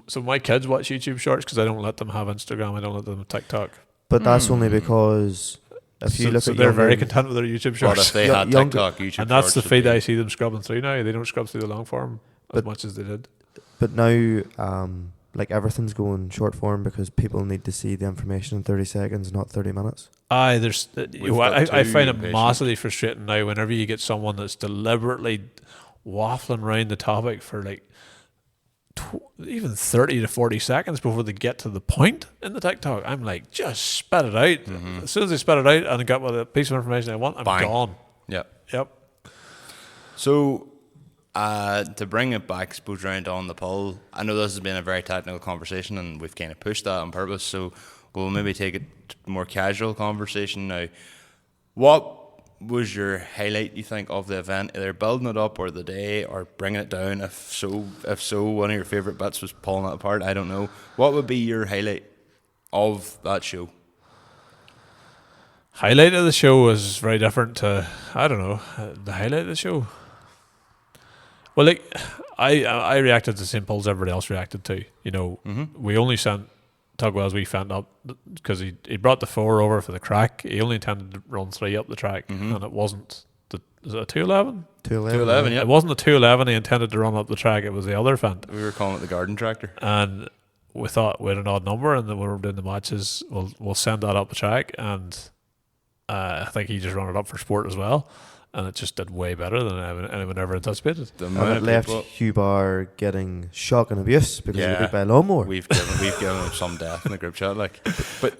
So my kids watch YouTube Shorts because I don't let them have Instagram. I don't let them have TikTok. But that's only because if you look at they're very content with their YouTube Shorts. But if they had TikTok, YouTube and that's Shorts the would feed be- I see them scrubbing through now. They don't scrub through the long form as much as they did. But now, everything's going short form because people need to see the information in 30 seconds, not 30 minutes. I got find it too impatient. massively frustrating now whenever you get someone that's deliberately waffling around the topic for like even 30 to 40 seconds before they get to the point in the TikTok. I'm like, just spit it out. As soon as they spit it out and I got a piece of information I want, I'm Bang. gone. Yep. So, to bring it back, I suppose, round on the poll, I know this has been a very technical conversation and we've kind of pushed that on purpose, so we'll maybe take it to a more casual conversation now. What was your highlight, you think, of the event, either building it up or the day or bringing it down? If so, one of your favourite bits was pulling it apart. I don't know. What would be your highlight of that show? Highlight of the show was very different to, I don't know, the highlight of the show. Well, like, I reacted to the same polls everybody else reacted to. We only sent Tugwell's wee fent up because he brought the 4 over for the crack. He only intended to run 3 up the track, and it wasn't is it a 211? 211, yeah. It wasn't a 211 he intended to run up the track. It was the other fent. We were calling it the garden tractor. And we thought we had an odd number, and then when we were doing the matches, we'll send that up the track, and I think he just ran it up for sport as well. And it just did way better than anyone ever anticipated. And it left Hugh Barr getting shock and abuse because he was beat by a lawnmower. We've given him some death in the group chat, but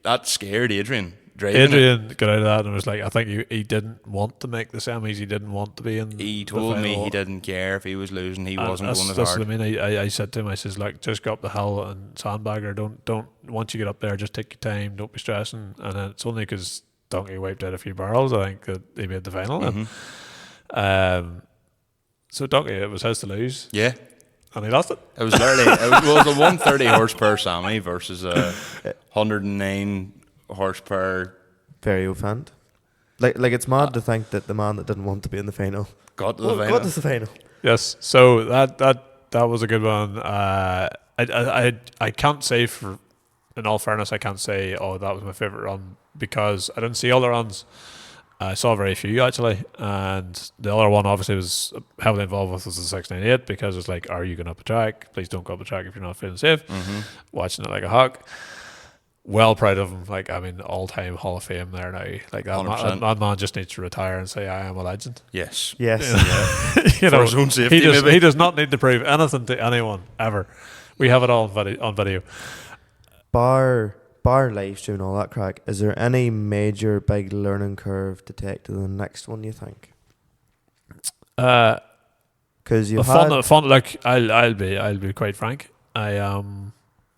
that scared Adrian. Adrian got out of that and was like, I think he didn't want to make the semis. He didn't want to be in. He told me he didn't care if he was losing. He wasn't going as that's hard. what I mean. I said to him, I says, like, just go up the hill and sandbagger. Don't once you get up there, just take your time. Don't be stressing. And then it's only because Donkey wiped out a few barrels, I think, that he made the final. So Donkey, it was his to lose. Yeah. And he lost it. It was literally it was a 130 horsepower Sammy versus a 109 horsepower Very offend. Like it's mad to think that the man that didn't want to be in the final got to the final. got to the final. Yes. So that was a good one. I can't say in all fairness, I can't say, oh, that was my favourite run because I didn't see all the runs. I saw very few actually, and the other one obviously was heavily involved with was the 698 because it's like, are you going up the track? Please don't go up the track if you're not feeling safe. Watching it like a hawk. Well proud of him. Like, I mean, all-time Hall of Fame there now. Like that man just needs to retire and say, I am a legend. Yes. Yes. For his own safety, maybe. He does not need to prove anything to anyone ever. We have it all on video. Bar live stream and all that crack, is there any major big learning curve to take to the next one, you think? Because you've had fun. Look, I'll be quite frank. I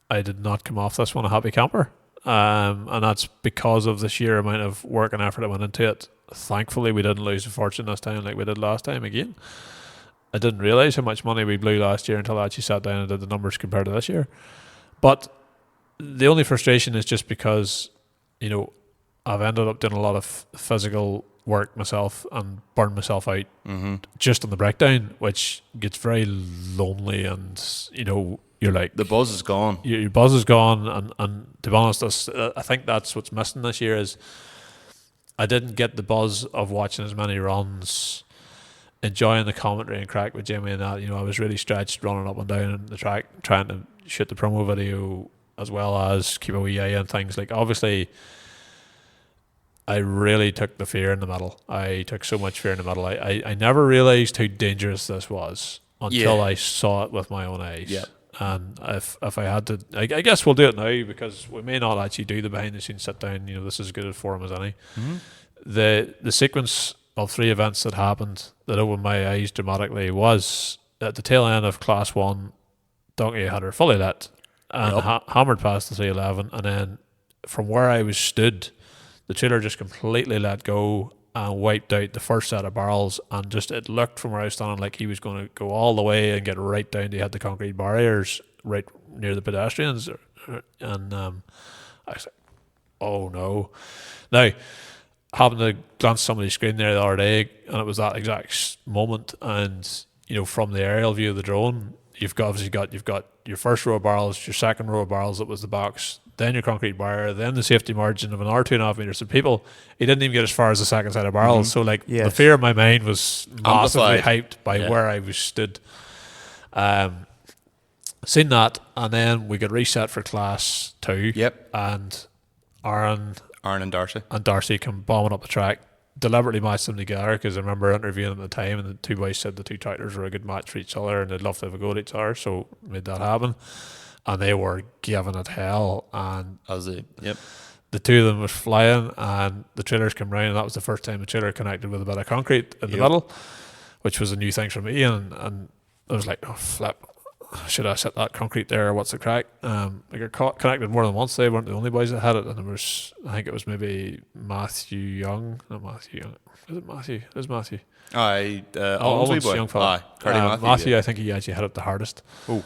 did not come off this one a happy camper, and that's because of the sheer amount of work and effort that went into it. Thankfully, we didn't lose a fortune this time like we did last time again. I didn't realise how much money we blew last year until I actually sat down and did the numbers compared to this year. But the only frustration is just because, I've ended up doing a lot of physical overwork myself and burn myself out Mm-hmm. just on the breakdown, which gets very lonely, and you're like, The buzz is gone. your buzz is gone, and to be honest, I think that's what's missing this year is I didn't get the buzz of watching as many runs, enjoying the commentary and crack with Jimmy and that. I was really stretched running up and down the track trying to shoot the promo video as well as keep a wee eye on things. Like, obviously I really took the fear in the middle. I took so much fear in the middle. I never realised how dangerous this was until I saw it with my own eyes. Yeah. And if I had to, I guess we'll do it now because we may not actually do the behind the scenes sit down. This is as good a forum as any. Mm-hmm. The sequence of 3 events that happened that opened my eyes dramatically was at the tail end of Class 1. Donkey had her fully lit and hammered past the 311, and then from where I was stood, the trailer just completely let go and wiped out the first set of barrels, and just it looked from where I was standing like he was going to go all the way and get right down to had the concrete barriers right near the pedestrians, and I was like, oh no. Now, happened to glance at somebody's screen there the other day, and it was that exact moment, and from the aerial view of the drone, you've got your first row of barrels, your second row of barrels that was the box, then your concrete barrier, then the safety margin of an hour 2.5 meters. So he didn't even get as far as the second set of barrels. So the fear in my mind was massively hyped by where I was stood. Seen that, and then we got reset for Class 2. Yep. And Aaron and Darcy come bombing up the track. Deliberately matched them together because I remember interviewing them at the time, and the two boys said the two tractors were a good match for each other and they'd love to have a go at each other, so made that happen. And they were giving it hell, and the two of them was flying, and the trailers came round, and that was the first time the trailer connected with a bit of concrete in the middle, which was a new thing for me, and I was like, oh flip, should I set that concrete there? What's the crack? I got connected more than once. They weren't the only boys that had it, and I think it was maybe Matthew Young. Not Matthew Young. Is it Matthew? It is Matthew. Almost young fella. Matthew, I think he actually had it the hardest. Oh.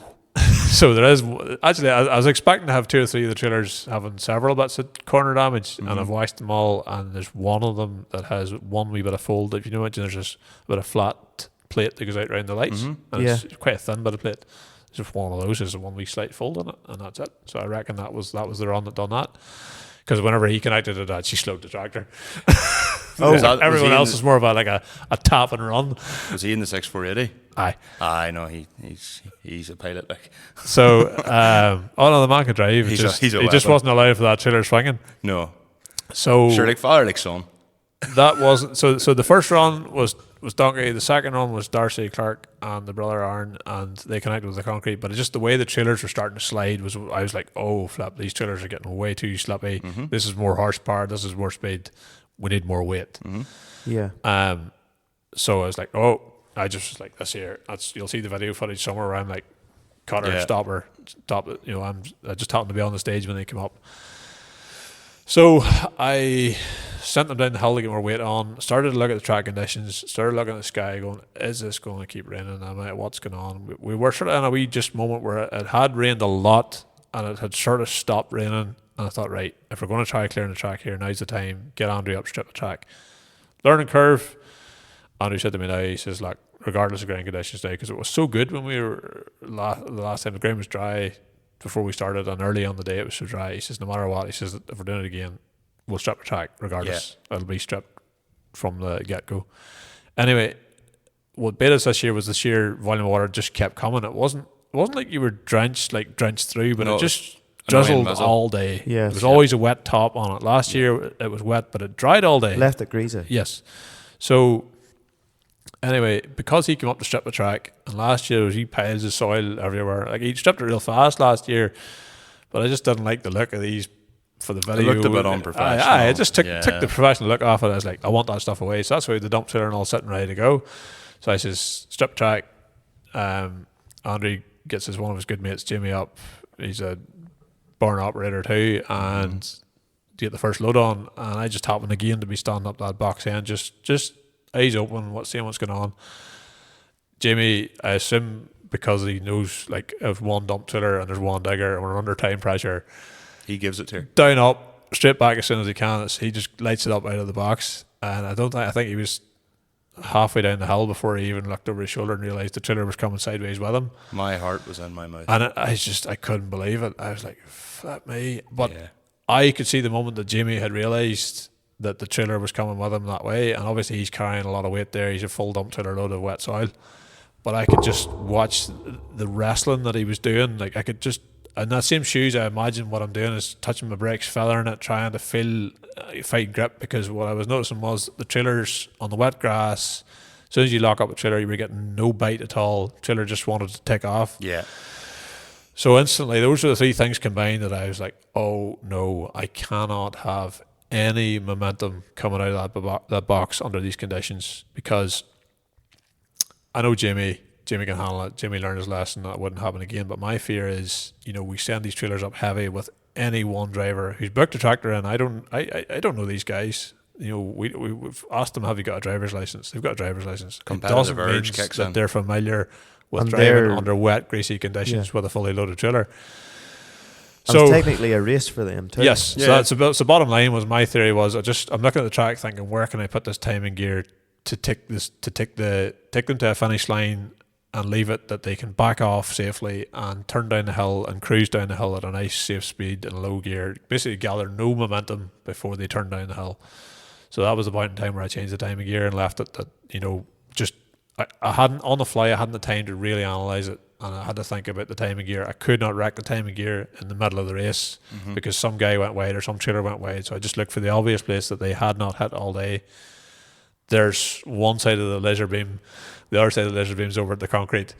So there is actually. I was expecting to have 2 or 3 of the trailers having several bits of corner damage, and I've watched them all. And there's one of them that has one wee bit of fold. If you know it, there's just a bit of flat plate that goes out around the lights, and it's quite a thin bit of plate. Just one of those is a one wee slight fold in it, and that's it. So I reckon that was the run that done that, because whenever he connected it, she slowed the tractor. Everyone else was more of a tap and run. Was he in the 6480? Aye. No, he's a pilot. Like. So, the man could drive. He just wasn't allowed for that trailer swinging. No. So sure, like father, like son. That wasn't so. The first run was Donkey. The second run was Darcy Clark and the brother Aaron, and they connected with the concrete. But just the way the trailers were starting to slide I was like, oh flip, these trailers are getting way too slippy. This is more horsepower. This is more speed. We need more weight. Yeah. So I was like, I just was like, this here. You'll see the video footage somewhere where I'm like, Conor, stop it. I just happened to be on the stage when they came up. So I sent them down the hill to get more weight on, started to look at the track conditions, started looking at the sky going, is this going to keep raining? What's going on? We were sort of in a wee just moment where it had rained a lot and it had sort of stopped raining, and I thought, right, if we're going to try clearing the track here, now's the time, get Andrew up, strip the track. Learning curve, Andrew said to me now, he says, look, regardless of ground conditions now, because it was so good when we were, the last time the ground was dry, before we started, and early on the day it was so dry, he says, no matter what, he says, if we're doing it again, we'll strip the track regardless. It'll be stripped from the get-go. Anyway, what bait us this year was the sheer volume of water just kept coming. It wasn't like you were drenched through, but it just drizzled all day. Yes. There was always a wet top on it. Last year it was wet, but it dried all day. Left it greasy. Yes. So anyway, because he came up to strip the track, and last year there was piles of soil everywhere. Like, he stripped it real fast last year, but I just didn't like the look of these for the video. It looked a bit unprofessional. I just took the professional look off it. I was like, I want that stuff away. So that's why the dump trailer and all sitting ready to go. So I says, strip track. Andrew gets one of his good mates, Jimmy, up. He's a barn operator too, and to get the first load on. And I just happened again to be standing up that box end, just eyes open, seeing what's going on. Jamie, I assume because he knows, like, if one dump trailer and there's one digger and we're under time pressure, he gives it to her. Down, up, straight back as soon as he can. He just lights it up out of the box. and I think he was halfway down the hill before he even looked over his shoulder and realised the trailer was coming sideways with him. My heart was in my mouth. And I couldn't believe it. I was like, "Fuck me!" But I could see the moment that Jamie had realised that the trailer was coming with him that way, and obviously he's carrying a lot of weight there. He's a full dump trailer load of wet soil. But I could just watch the wrestling that he was doing. Like I could just, in that same shoes, I imagine what I'm doing is touching my brakes, feathering it, trying to feel fight grip, because what I was noticing was the trailers on the wet grass, as soon as you lock up a trailer, you were getting no bite at all. Trailer just wanted to take off. Yeah. So instantly, those were the three things combined that I was like, oh no, I cannot have any momentum coming out of that box under these conditions, because I know Jamie can handle it. Jamie learned his lesson, that wouldn't happen again. But my fear is, we send these trailers up heavy with any one driver who's booked a tractor in. I don't know these guys. We've asked them, have you got a driver's license? They've got a driver's license. Competitive urge kicks in. They're familiar with driving under wet, greasy conditions with a fully loaded trailer. So it's technically a race for them too. Yes. Yeah. So that's the bottom line. Was my theory was I'm looking at the track thinking, where can I put this timing gear to take them to a finish line and leave it that they can back off safely and turn down the hill and cruise down the hill at a nice safe speed in low gear, basically gather no momentum before they turn down the hill. So that was the point in time where I changed the timing gear and left it that, I hadn't on the fly, I hadn't the time to really analyse it, and I had to think about the timing gear. I could not wreck the timing gear in the middle of the race because some guy went wide or some trailer went wide, so I just looked for the obvious place that they had not hit all day. There's one side of the laser beam, the other side of the laser beam's over at the concrete.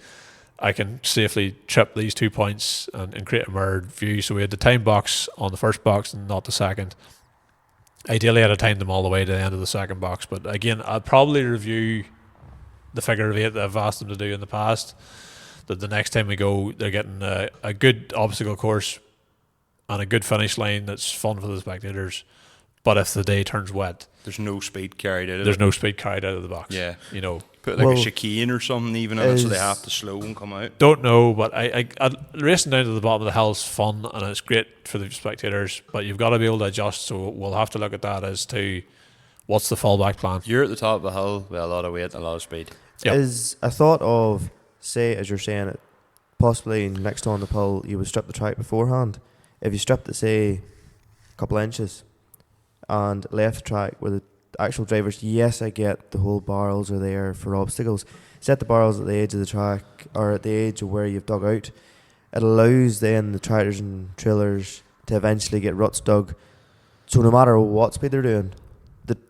I can safely trip these 2 points and create a mirrored view. So we had the time box on the first box and not the second. Ideally, I'd have timed them all the way to the end of the second box. But again, I'd probably review the figure of 8 that I've asked them to do in the past. That the next time we go, they're getting a good obstacle course and a good finish line that's fun for the spectators. But if the day turns wet, there's no speed carried out of it. There's no speed carried out of the box. Yeah. Put a chicane or something even in it so they have to slow and come out. Don't know, but I racing down to the bottom of the hill is fun and it's great for the spectators, but you've got to be able to adjust, so we'll have to look at that as to what's the fallback plan. You're at the top of the hill with a lot of weight and a lot of speed. Yep. Is a thought of, say, as you're saying it, possibly next on the pull, you would strip the track beforehand. If you stripped it, say, a couple of inches and left the track with the actual drivers, yes, I get the whole barrels are there for obstacles. Set the barrels at the edge of the track or at the edge of where you've dug out. It allows then the tractors and trailers to eventually get ruts dug. So no matter what speed they're doing,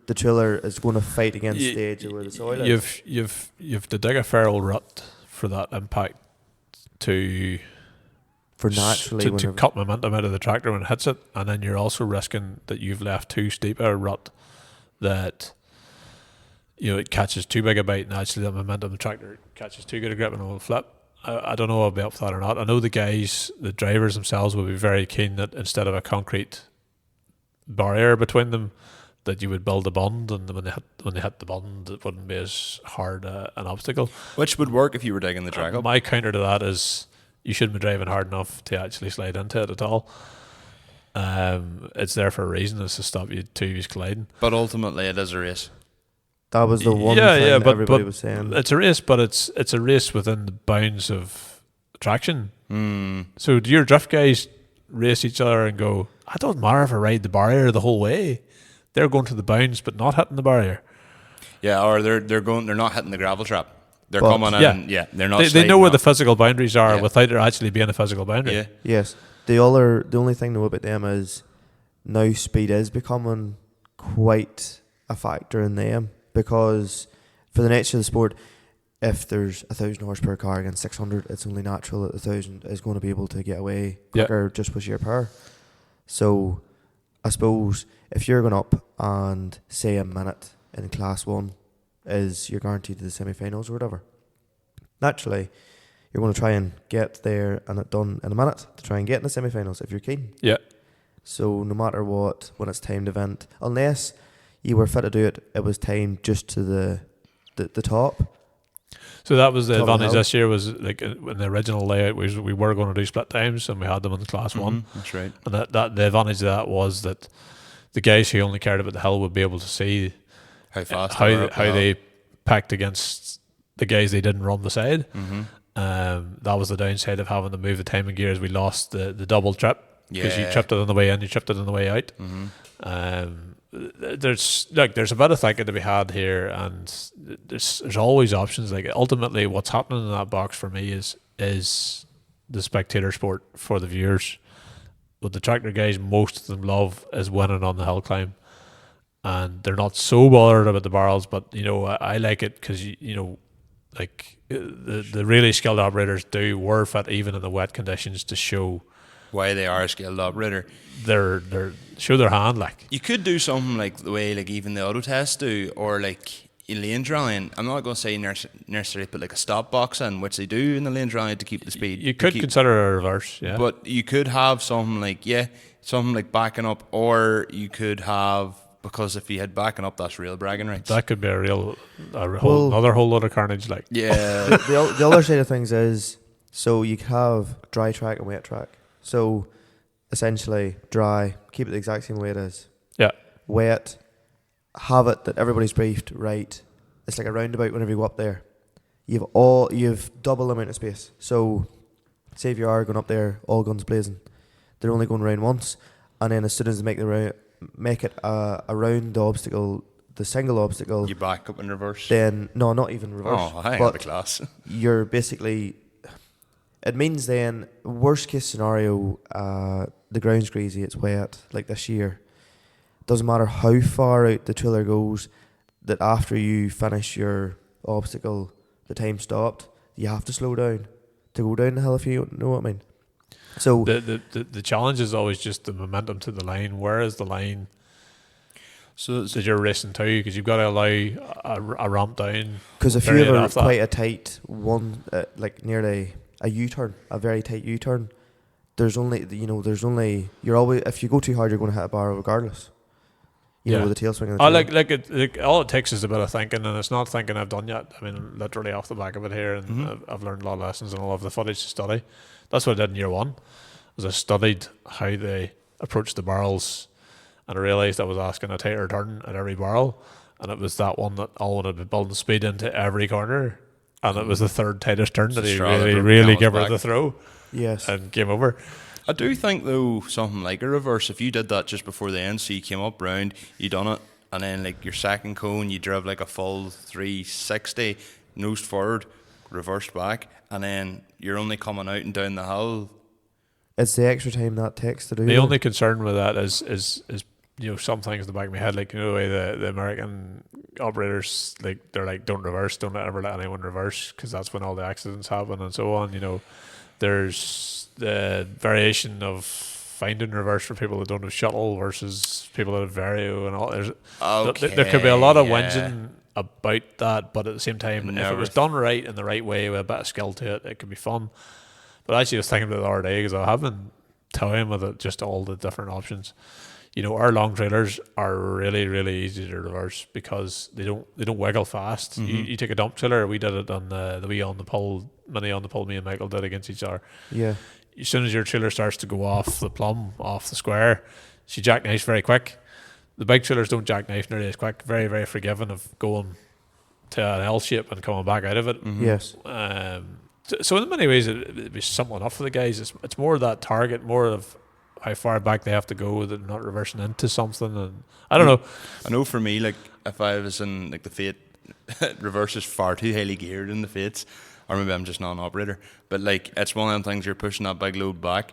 the trailer is going to fight against the edge of where the soil is. You've to dig a fair old rut for that impact to cut momentum out of the tractor when it hits it, and then you're also risking that you've left too steep a rut that it catches too big a bite, and actually the momentum of the tractor catches too good a grip and it will flip. I don't know if I'll be up for that or not. I know the drivers themselves will be very keen that instead of a concrete barrier between them, that you would build a bund, and when they hit the bund, it wouldn't be as hard an obstacle. Which would work if you were digging the track up. My counter to that is you shouldn't be driving hard enough to actually slide into it at all. It's there for a reason. It's to stop you two of you colliding. But ultimately, it is a race. That was the one thing that everybody was saying. It's a race, but it's a race within the bounds of traction. So do your drift guys race each other and go, it doesn't matter if I ride the barrier the whole way? They're going to the bounds but not hitting the barrier. Yeah, or they're not hitting the gravel trap. They're coming in. Yeah, they're not. They know where the physical boundaries are without there actually being a physical boundary. Yeah. Yes. The only thing to know about them is now speed is becoming quite a factor in them, because for the nature of the sport, if there's 1,000 horsepower car against 600, it's only natural that 1,000 is going to be able to get away quicker just with sheer power. So I suppose if you're going up and say a minute in class 1 is you're guaranteed to the semi-finals or whatever, naturally you're going to try and get there and it done in a minute to try and get in the semi-finals if you're keen. Yeah. So no matter what, when it's timed event, unless you were fit to do it, it was timed just to the top. So that was the advantage this year, was like in the original layout we were going to do split times and we had them in class 1. That's right. And that the advantage of that was that the guys who only cared about the hill would be able to see How fast how they packed against the guys they didn't run the side. That was the downside of having to move the timing gears. We lost the double trip because you tripped it on the way in, you tripped it on the way out. There's a bit of thinking to be had here, and there's always options. Like ultimately, what's happening in that box for me is the spectator sport for the viewers. What the tractor guys, most of them love is winning on the hill climb, and they're not so bothered about the barrels. But I like it because like the really skilled operators do wear fit even in the wet conditions to show why they are a skilled operator. They're show their hand. Like you could do something like the way like even the auto tests do, or like in lane drawing. I'm not going to say necessarily put like a stop box in, which they do in the lane drawing to keep the speed. You could consider a reverse, yeah. But you could have something like backing up, or you could have, because if you had backing up, that's real bragging rights. That could be another whole lot of carnage. Like the other side of things is, so you could have dry track and wet track. So essentially, dry, keep it the exact same way it is. Yeah. Wet, have it that everybody's briefed right. It's like a roundabout whenever you go up there. You've double the amount of space. So say if you are going up there, all guns blazing, they're only going round once, and then as soon as they make it around the obstacle, the single obstacle, you back up in reverse. Then no, not even reverse. Oh, I have a class. You're basically. It means then, worst case scenario, the ground's greasy, it's wet, like this year. Doesn't matter how far out the trailer goes, that after you finish your obstacle, the time stopped, you have to slow down to go down the hill, if you know what I mean. So the challenge is always just the momentum to the line. Where is the line that you're racing to? Because you've got to allow a ramp down. Because if you have quite a tight one, like nearly a U-turn, a very tight U-turn, there's only you're always, if you go too hard, you're going to hit a barrel regardless. With the tail swing. All it takes is a bit of thinking, and it's not thinking I've done yet. I mean, literally off the back of it here, and I've learned a lot of lessons and all of the footage to study. That's what I did in year one, was I studied how they approached the barrels, and I realised I was asking a tighter turn at every barrel, and it was that one that all wanted to be building speed into every corner, and it was the third tightest turn that he really gave her the throw. Yes. And game over. I do think though something like a reverse, if you did that just before the end, so you came up round, you done it, and then like your second cone you drove like a full 360, nosed forward, reversed back, and then you're only coming out and down the hill. It's the extra time that takes to do. The only concern with that is some things in the back of my head, like the way the American operators, like they're like, don't reverse, don't ever let anyone reverse, because that's when all the accidents happen and so on. There's the variation of finding reverse for people that don't have shuttle versus people that have vario and all. There could be a lot of whinging about that, but at the same time, if it was done right in the right way with a bit of skill to it, it could be fun. But actually, I was thinking about it the other day, because I have been toying with it, just all the different options. Our long trailers are really, really easy to reverse because they don't wiggle fast. You take a dump trailer. We did it on the wee on the pole, mini on the pole. Me and Michael did against each other. Yeah. As soon as your trailer starts to go off the plumb, off the square, she jackknifes very quick. The big trailers don't jackknife nearly as quick. Very, very forgiving of going to an L shape and coming back out of it. Yes. So in many ways, it'd be simple enough for the guys. It's more that target, more of how far back they have to go, that they're not reversing into something. And I don't know. I know for me, like if I was in like the Fate, reverse is far too highly geared in the Fates, or maybe I'm just not an operator. But like it's one of them things, you're pushing that big load back.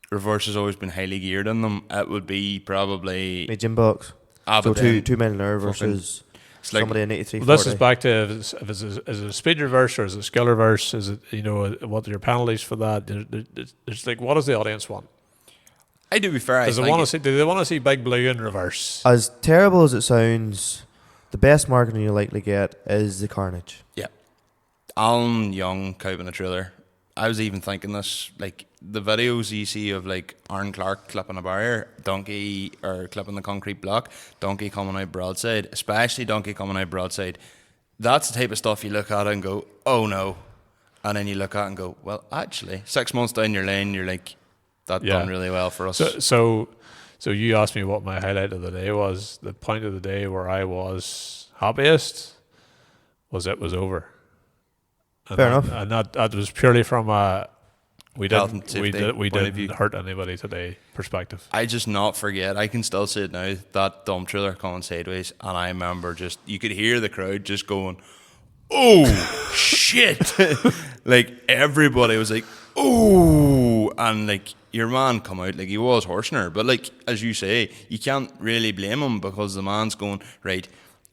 Reverse has always been highly geared in them. It would be probably medium box. So two men an hour versus somebody in 83. Well, this is back to is it a speed reverse or is it a skill reverse? Is it what are your penalties for that? There's like, what does the audience want? I do be fair. Do they want to see Big Blue in reverse? As terrible as it sounds, the best marketing you'll likely get is the carnage. Yeah. Alan Young coping a trailer. I was even thinking this, like the videos you see of like Aaron Clark clipping a barrier, Donkey, or clipping the concrete block, Donkey coming out broadside, especially Donkey coming out broadside. That's the type of stuff you look at and go, oh no. And then you look at and go, well, actually, 6 months down your lane, you're like, that done really well for us. So So you asked me what my highlight of the day was. The point of the day where I was happiest was it was over. And Fair enough. And that was purely from a we Health and didn't safety point of didn't view. hurt anybody today perspective. I just not forget. I can still see it now. That dump trailer coming sideways, and I remember just you could hear the crowd just going, "Oh shit!" Like everybody was like, "Oh," and like your man come out like he was horsing her, but like as you say, you can't really blame him because the man's going right.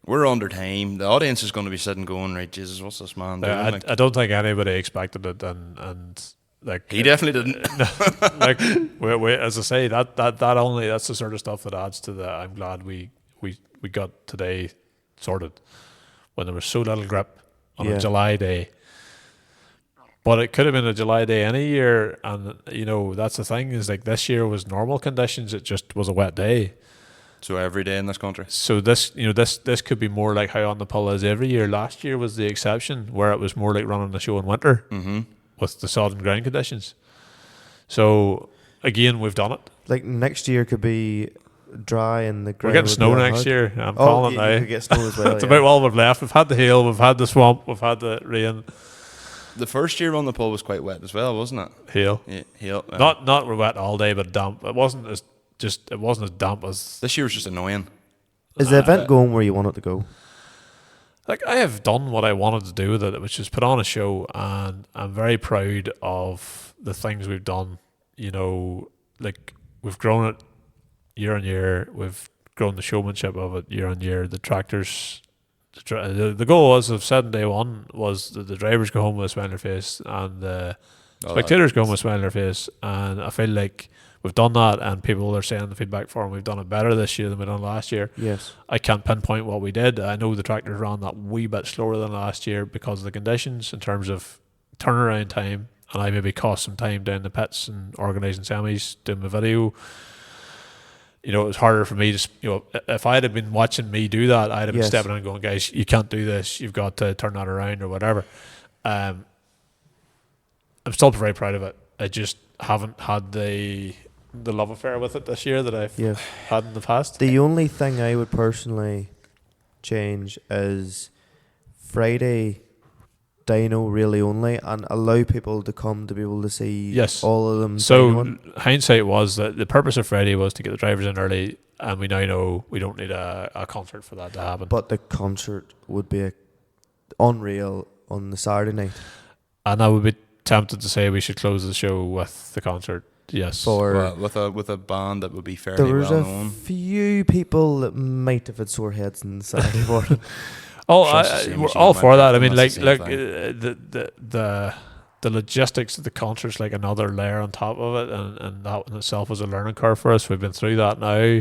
We're under time. The audience is going to be sitting going right. Jesus, what's this man doing? I don't think anybody expected it, and like He definitely didn't. like we as I say that's the sort of stuff that adds to the. I'm glad we got today sorted when there was so little grip on a July day. But it could have been a July day any year, and that's the thing is like this year was normal conditions. It just was a wet day. So every day in this country. So this could be more like how On the Pull is every year. Last year was the exception, where it was more like running the show in winter with the sodden ground conditions. So again, we've done it. Like next year could be dry and the We're ground getting would snow be next hard. year. I'm Oh, calling you it now. could get snow as well. It's yeah. about all we've left. We've had the hail, we've had the swamp, we've had the rain. The first year on the pull was quite wet as well, wasn't it? Hail. Yeah, hail. Not wet all day, but damp. It wasn't as damp as This year was just annoying. Is the event going where you want it to go? like I have done what I wanted to do with it, which is put on a show, and I'm very proud of the things we've done. Like we've grown it year on year. We've grown the showmanship of it year on year. The tractors, the goal was, I've said on day one, was that the drivers go home with a smile on their face and the spectators go home with a smile on their face. And I feel like we've done that, and people are saying the feedback for them. We've done it better this year than we done last year. Yes. I can't pinpoint what we did. I know the tractors ran that wee bit slower than last year because of the conditions in terms of turnaround time, and I maybe cost some time down the pits and organising semis, doing my video. It was harder for me to, if I had been watching me do that, I'd have been stepping in and going, guys, you can't do this. You've got to turn that around or whatever. I'm still very proud of it. I just haven't had the love affair with it this year that I've had in the past. The only thing I would personally change is Friday dyno really only, and allow people to come to be able to see all of them. So hindsight was that the purpose of Friday was to get the drivers in early, and we now know we don't need a concert for that to happen. But the concert would be unreal on the Saturday night. And I would be tempted to say we should close the show with the concert. Yes, with a band that would be fairly there was well a known. few people that might have had sore heads on the Saturday morning. We're all for that. I mean, the logistics of the concert's like another layer on top of it, and that in itself was a learning curve for us. We've been through that now.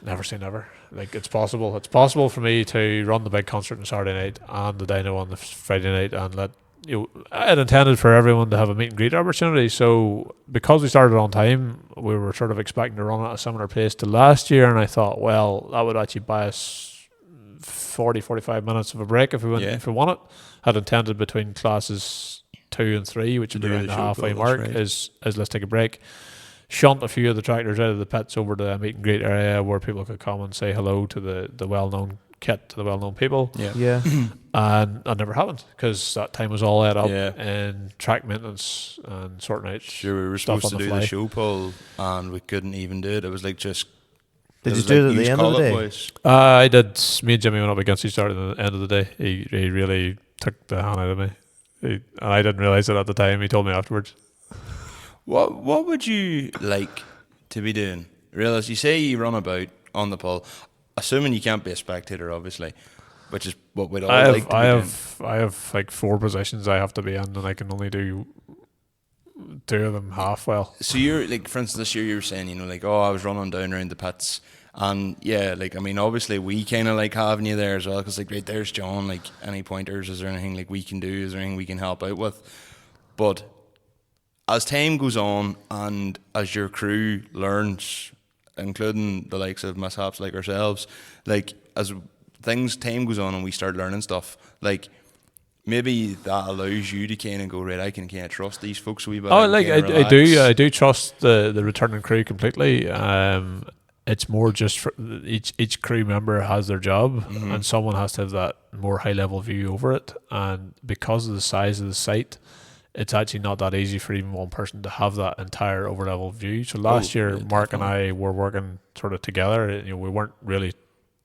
Never say never. Like it's possible. It's possible for me to run the big concert on Saturday night and the dyno on the Friday night, and let I had intended for everyone to have a meet and greet opportunity. So because we started on time, we were sort of expecting to run at a similar pace to last year, and I thought, well, that would actually buy us 40-45 minutes of a break if we want it. Had intended between classes 2 and 3, which would be around the halfway mark, is let's take a break. Shunt a few of the tractors out of the pits over to a meet and greet area where people could come and say hello to the well-known kit, to the well-known people. Yeah. And that never happened because that time was all ate up in track maintenance and sorting out. Sure, we were supposed to do the show pull and we couldn't even do it. It was like just. Did you do it at the end of the day? I did. Me and Jimmy went up against each other at the end of the day. He really took the hand out of me. And I didn't realise it at the time. He told me afterwards. What would you like to be doing? Realise you say you run about on the pull, assuming you can't be a spectator, obviously, which is what we'd all like to be doing. I have like 4 positions I have to be in, and I can only do 2 of them half well. So you're like, for instance, this year you were saying, I was running down around the pits, and obviously we kind of like having you there as well, because like, right, there's John. Like, any pointers? Is there anything like we can do? Is there anything we can help out with? But as time goes on and as your crew learns, including the likes of mishaps like ourselves, like as time goes on and we start learning stuff, like maybe that allows you to kind of go, right, I can kind of trust these folks a wee bit. Oh, can like kinda I relax. do trust the returning crew completely. It's more just for each crew member has their job, Mm-hmm. and someone has to have that more high level view over it. And because of the size of the site, it's actually not that easy for even one person to have that entire over level view. So last year, yeah, Mark and definitely. I were working sort of together. We weren't really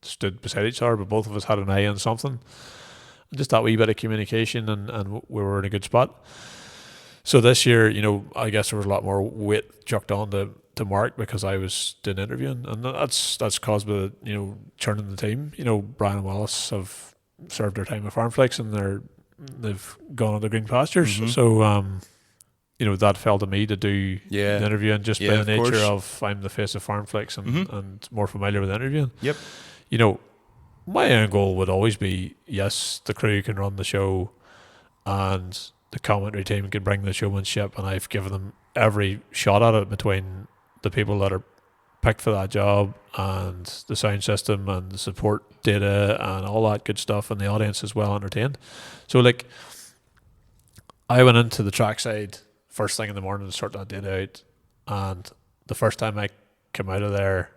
stood beside each other, but both of us had an eye on something. Just that wee bit of communication, and we were in a good spot. So this year, I guess there was a lot more weight chucked on to Mark because I was doing interviewing, and that's caused by churning the team. Brian and Wallace have served their time at Farmflix, and they've gone on the green pastures. Mhm. So that fell to me to do Yeah. the interviewing just Yeah, by the of nature course. of I'm the face of Farmflix Mhm. and more familiar with interviewing. Yep. My end goal would always be, yes, the crew can run the show and the commentary team can bring the showmanship, and I've given them every shot at it between the people that are picked for that job and the sound system and the support data and all that good stuff, and the audience is well entertained. So I went into the trackside first thing in the morning to sort that data out, and the first time I came out of there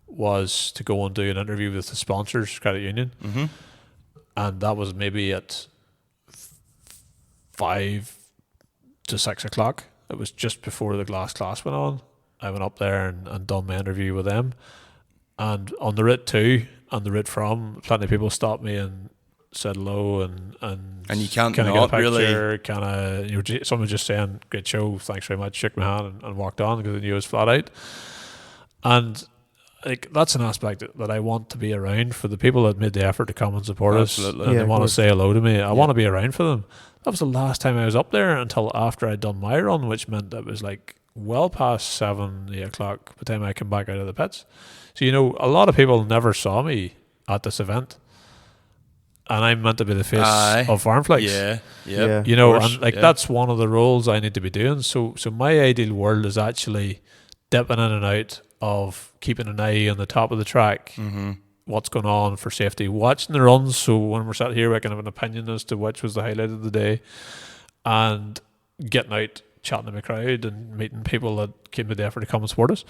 was to go and do an interview with the sponsors, Credit Union, Mm-hmm. and that was maybe at 5 to 6 o'clock. It was just before the glass class went on. I went up there and done my interview with them, and on the route to and the route from, plenty of people stopped me and said hello, and you can't can I not get a really- picture? Can I? Someone just saying great show, thanks very much, shook my hand and walked on because I knew it was flat out. And that's an aspect that I want to be around for the people that made the effort to come and support Absolutely. us, and Yeah, they of want to course. say hello to me. I want to be around for them. That was the last time I was up there until after I'd done my run, which meant that it was well past 7, 8 o'clock by the time I came back out of the pits. So a lot of people never saw me at this event, and I'm meant to be the face Aye. of Farmflix. Yeah. Yeah. Of course, And yeah. that's one of the roles I need to be doing. So my ideal world is actually dipping in and out of keeping an eye on the top of the track, Mm-hmm. what's going on for safety, watching the runs. So when we're sat here, I can have an opinion as to which was the highlight of the day, and getting out, chatting to my crowd, and meeting people that came to the effort to come and support us.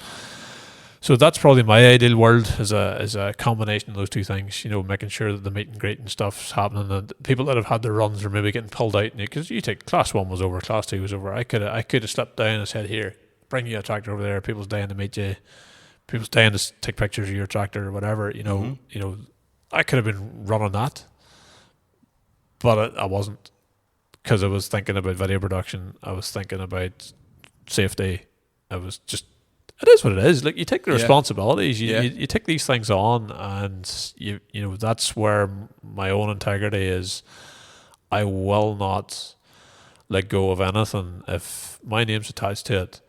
So that's probably my ideal world, is a combination of those two things. Making sure that the meet and greet and stuff's happening, and people that have had their runs are maybe getting pulled out. Because you take class 1 was over, class 2 was over. I could have slipped down and said, here, bring you a tractor over there. People's dying to meet you. People's dying to take pictures of your tractor or whatever. I could have been running that, but I wasn't, because I was thinking about video production. I was thinking about safety. I was just. It is what it is. You take the Yeah. responsibilities. Yeah. You take these things on, and you that's where my own integrity is. I will not let go of anything if my name's attached to it.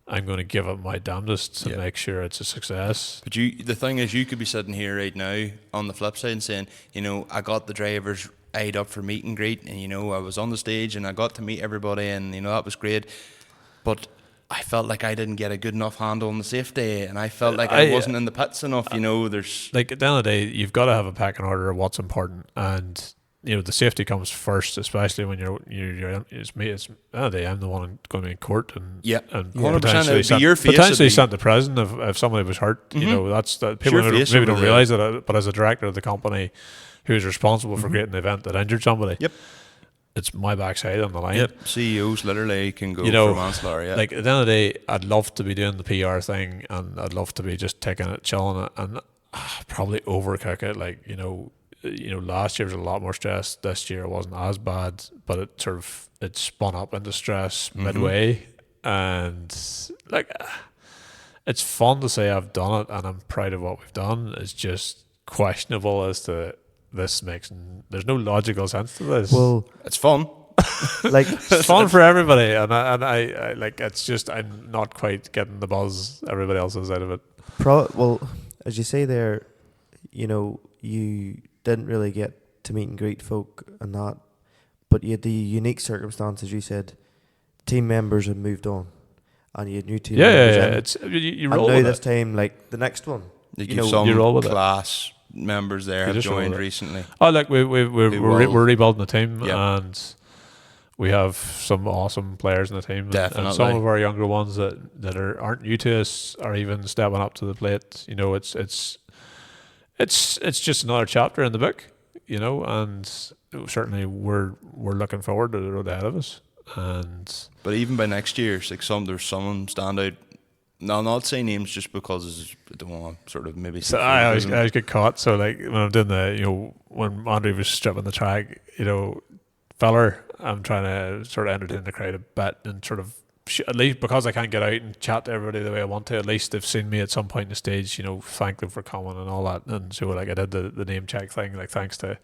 I'm going to give it my damnedest to Yeah. make sure it's a success. But the thing is, you could be sitting here right now on the flip side and saying, I got the drivers eyed up for meet and greet, and I was on the stage and I got to meet everybody, and that was great. But I felt like I didn't get a good enough handle on the safety, and I felt like I wasn't in the pits enough. There's At the end of the day, you've got to have a pecking order of what's important, and the safety comes first, especially when you're it's me. It's at the end of the day, I'm the one going to be in court, and Yeah. and 100%, it'd be your face, potentially it'd be- sent to prison if somebody was hurt. That's that people Your face maybe over don't the- realize that. But as a director of the company who's responsible for creating the event that injured somebody, Yep. it's my backside on the line. Yep. CEOs literally can go You know, for manslaughter. Yeah. Like at the end of the day, I'd love to be doing the PR thing, and I'd love to be just taking it, chilling it, and probably overcook it. Last year was a lot more stress. This year it wasn't as bad, but it spun up into stress midway, and it's fun to say I've done it, and I'm proud of what we've done. It's just questionable as to there's no logical sense to this. Well, it's fun. It's fun for everybody, and I it's just I'm not quite getting the buzz everybody else is out of it. well, as you say there, you didn't really get to meet and greet folk and that, but you had the unique circumstances. You said team members had moved on, and you had new team members in. It's you And roll now with this it. time, the next one, Like you you've know, some you roll with it. class members there have joined recently. Oh, look, we're rebuilding the team, Yep. and we have some awesome players in the team. Definitely. And some of our younger ones that aren't new to us are even stepping up to the plate. You know, it's just another chapter in the book. You know, and certainly we're looking forward to the road ahead of us. But even by next year, like there's someone stand out. No, I'll not say names just because I don't want to sort of maybe. So I always get caught. So like when I'm doing when Andrew was stripping the track, feller, I'm trying to sort of entertain the crowd a bit and sort of at least because I can't get out and chat to everybody the way I want to. At least they've seen me at some point in the stage. Thank them for coming and all that. And so like I did the name check thing. Like thanks to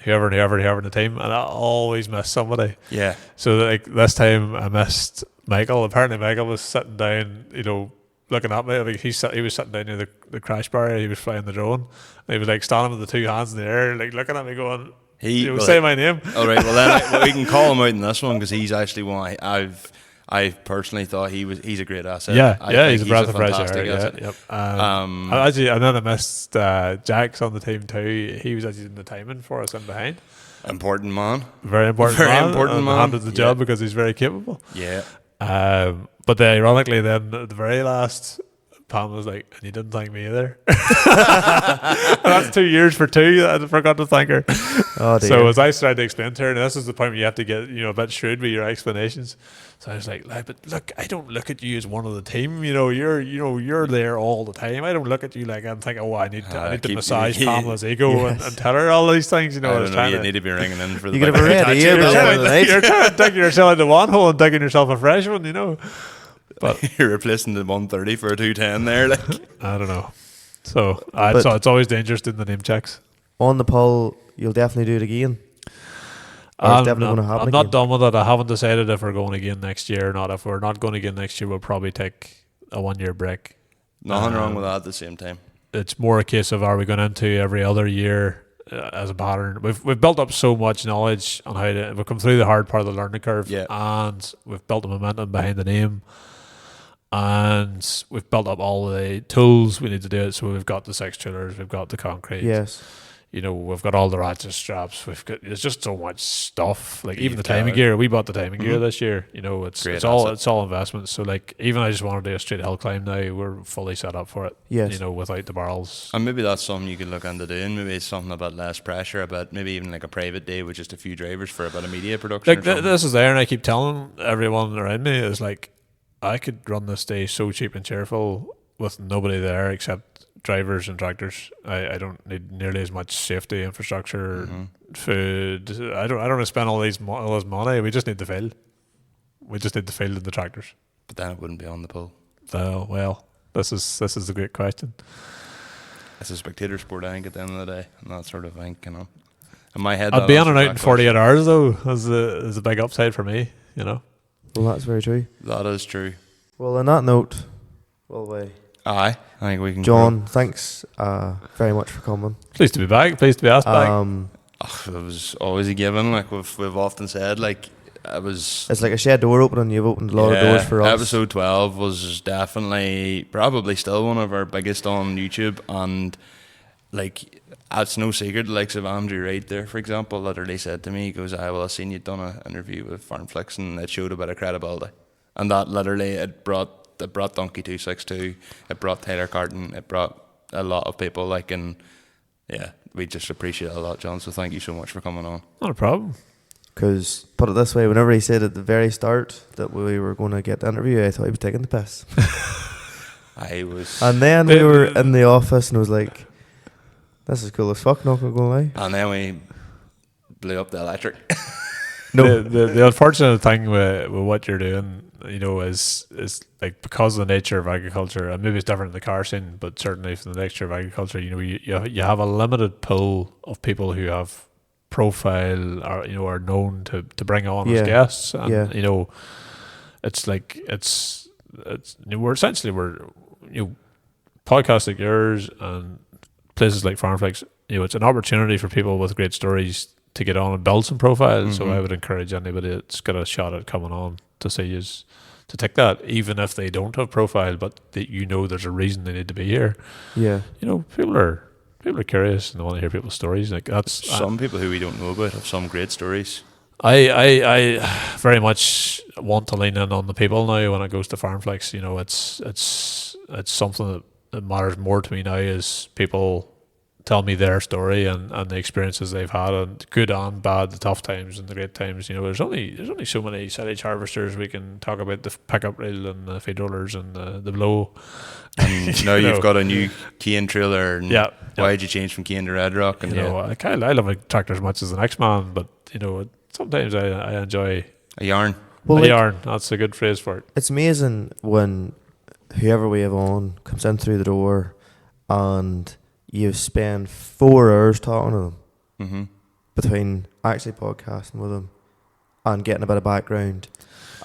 whoever in the team, and I always miss somebody. Yeah. So like this time I missed Michael. Apparently Michael was sitting down, looking at me. I think he was sitting down near the crash bar. He was flying the drone. And he was like standing with the two hands in the air, like looking at me, going, "Say my name." All right. Well, then we can call him out in this one because he's actually one I personally thought he's a great asset. Yeah, he's a breath of fresh air. Asset. Yep. And then I missed Jack's on the team too. He was actually in the timing for us in behind. Important man. Very important man. Handled the job because he's very capable. Yeah. But ironically, then at the very last, Pam was like, "And you didn't thank me either." That's 2 years for two. I forgot to thank her. Oh, dear. So as I started to explain to her, and this is the point where you have to get a bit shrewd with your explanations. So I was like, "But look, I don't look at you as one of the team. You're there all the time. I don't look at you like I'm thinking, oh, I need to massage Pamela's ego and tell her all these things. I don't know. You need to be ringing in for the. You could have a red ear. You're trying to dig yourself into one hole and digging yourself a fresh one. But you're replacing the 130 for a 210 there. Like I don't know. So it's always dangerous doing the name checks. On the poll, you'll definitely do it again. Or it's definitely going to happen. I'm not done with it. I haven't decided if we're going again next year or not. If we're not going again next year, we'll probably take a 1 year break. Nothing wrong with that at the same time. It's more a case of are we going into every other year as a pattern. We've built up so much knowledge on how to. We've come through the hard part of the learning curve, and we've built the momentum behind the name. And we've built up all the tools we need to do it. So we've got the 6 trailers, we've got the concrete. Yes. We've got all the ratchet straps. There's just so much stuff. Like even the timing gear, we bought the timing gear this year. It's all investments. So like even I just want to do a straight hillclimb now. We're fully set up for it. Yes. Without the barrels. And maybe that's something you could look into doing. Maybe it's something about less pressure, about maybe even like a private day with just a few drivers for a bit of media production. Like this is there, and I keep telling everyone around me is like, I could run this day so cheap and cheerful with nobody there except drivers and tractors. I don't need nearly as much safety infrastructure, food. I don't want to spend all this money. We just need the field. We just need the field and the tractors. But then it wouldn't be on the poll. Well, this is the great question. It's a spectator sport, I think, at the end of the day, and that sort of thing, In my head, I'd be on and out in 48 hours though. Is a big upside for me. Well, that's very true. That is true. Well, on that note, I think we can. John, thanks very much for coming. Pleased to be back. Pleased to be asked back. It was always a given. Like we've often said, like it was. It's like a shed door opening. You've opened a lot of doors for us. Episode 12 was definitely, probably still one of our biggest on YouTube, and like it's no secret. The likes of Andrew Wright there, for example, literally said to me, he goes, "I seen you'd done an interview with Farmflix, and it showed a bit of credibility." And that literally it brought Donkey 262, it brought Taylor Carton, it brought a lot of people, and we just appreciate it a lot, John. So thank you so much for coming on. Not a problem. Because put it this way, whenever he said at the very start that we were going to get the interview, I thought he was taking the piss. I was. And then we were in the office and I was like, "This is cool as fuck, not gonna go lie." And then we blew up the electric. No, the unfortunate thing with what you're doing, is like because of the nature of agriculture, and maybe it's different in the car scene, but certainly from the nature of agriculture, you have a limited pool of people who have profile or are known to bring on as guests, and it's like it's we're podcasts like yours and places like Farmflix, it's an opportunity for people with great stories to get on and build some profile. So I would encourage anybody that's got a shot at coming on to say is to take that, even if they don't have profile, but that there's a reason they need to be here. Yeah. People are people are curious and they want to hear people's stories. Like that's Some people who we don't know about have some great stories. I very much want to lean in on the people now when it goes to Farmflix. You know, it's something that matters more to me now is people tell me their story and the experiences they've had, and good and bad, the tough times and the great times. You know, there's only so many silage harvesters we can talk about, the pickup reel and the feed rollers and the blow. And now you've got a new cane trailer. And yeah. Why did you change from cane to Red Rock? And you know, I love a tractor as much as the next man, but you know, sometimes I enjoy a yarn. Well, a yarn. That's a good phrase for it. It's amazing when whoever we have on comes in through the door and you spend 4 hours talking to them Mm-hmm. between actually podcasting with them and getting a bit of background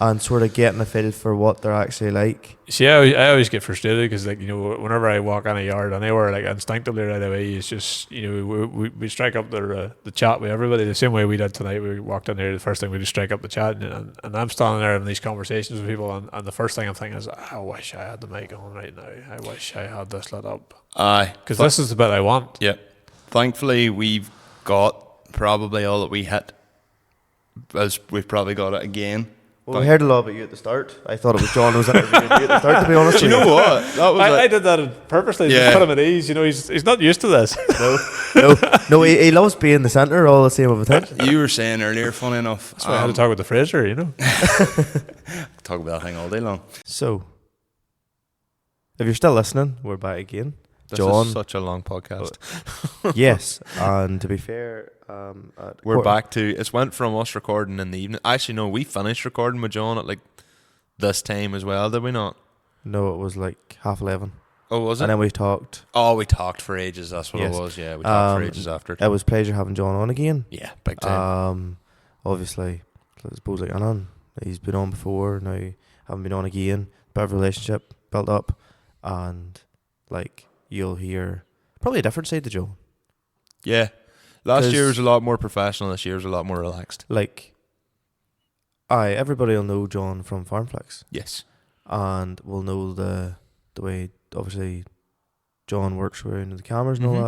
and sort of getting a feel for what they're actually like. See, I always get frustrated because, like, you know, whenever I walk in a yard anywhere, like instinctively right away, it's just, you know, we strike up the chat with everybody the same way we did tonight. We walked in there, the first thing we just strike up the chat, and I'm standing there having these conversations with people, and the first thing I'm thinking is, I wish I had the mic on right now. I wish I had this lit up. Aye, because this is the bit I want. Yeah. Thankfully, we've got probably all that we hit. As we've probably got it again. Well, we heard a lot about you at the start. I thought it was John who was interviewing you at the start, to be honest. Do you know what? That was I did that purposely to put him at ease. You know, he's not used to this. No, he loves being the centre all the same of attention. You were saying earlier, funny enough. That's why I had to talk with the Fraser, you know. Talk about that thing all day long. So, if you're still listening, we're back again. This John. is such a long podcast. Yes, and to be fair, we're back to, it's went from us recording in the evening. Actually, no, we finished recording with John at like this time as well, did we not? No, it was like 11:30. Oh, was it? And then we talked. Oh, we talked for ages. That's what Yes. it was. Yeah, we talked for ages after. It was a pleasure having John on again. Yeah, big time. Obviously, I suppose like Annan, he's been on before. Now haven't been on again. Bit of relationship built up, and like you'll hear probably a different side to John. Yeah. Last year was a lot more professional. This year was a lot more relaxed. Like, everybody will know John from Farmflix. Yes. And will know the way, obviously, John works around the cameras and all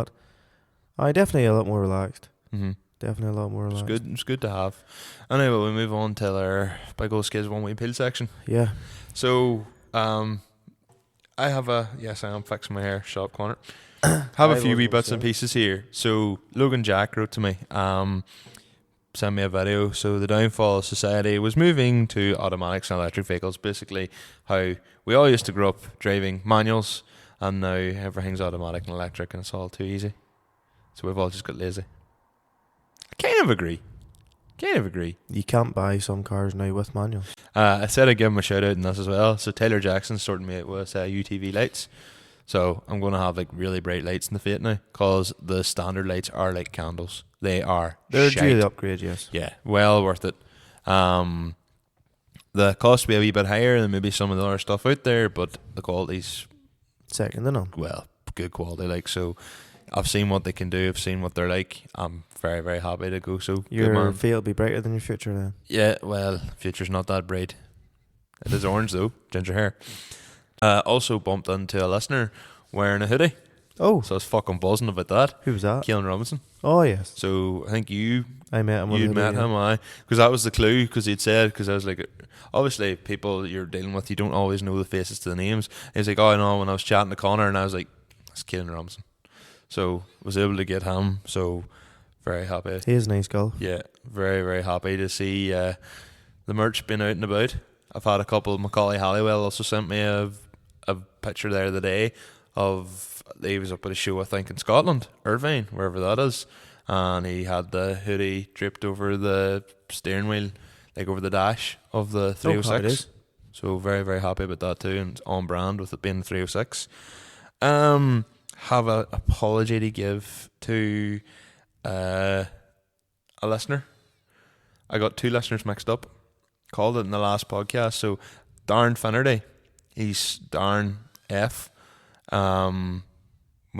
that. Definitely a lot more relaxed. Mm-hmm. Definitely a lot more relaxed. It's good to have. Anyway, we move on to our Big Old Skids One Way Peel section. Yeah. So, I am fixing my hair. Shut up, Conor. Have a few wee bits and pieces here. So Logan Jack wrote to me, sent me a video. So the downfall of society was moving to automatics and electric vehicles. Basically, how we all used to grow up driving manuals, and now everything's automatic and electric, and it's all too easy. So we've all just got lazy. I kind of agree. You can't buy some cars now with manual. I said I'd give him a shout out in this as well. So Taylor Jackson's sorting me out with UTV lights. So I'm going to have like really bright lights in the Fiat now, because the standard lights are like candles. They're due the upgrade, yes. Yeah, well worth it. The cost will be a wee bit higher than maybe some of the other stuff out there, but the quality's second to none. Well, good quality. Like, so I've seen what they can do. I've seen what they're like. I'm very, very happy to go. So your Fiat will be brighter than your future then. Yeah, well, future's not that bright. It is orange though, ginger hair. Also bumped into a listener wearing a hoodie. Oh. So I was fucking buzzing about that. Who was that? Keelan Robinson. Oh, yes. So I think I met him. You'd met him, aye. Because that was the clue, because he'd said, because I was like, obviously people you're dealing with, you don't always know the faces to the names. He was like, oh, I know, when I was chatting to Conor, and I was like, that's Keelan Robinson. So was able to get him, so very happy. He is a nice girl. Yeah, very, very happy to see the merch being out and about. I've had a couple. Macaulay Halliwell also sent me a picture there the day of, he was up at a show I think in Scotland, Irvine, wherever that is, and he had the hoodie draped over the steering wheel, like over the dash of the 306. So very, very happy about that too, and it's on brand with it being the 306. Have an apology to give to a listener. I got two listeners mixed up. Called it in the last podcast. So Darren Finnerty, he's Darren F. When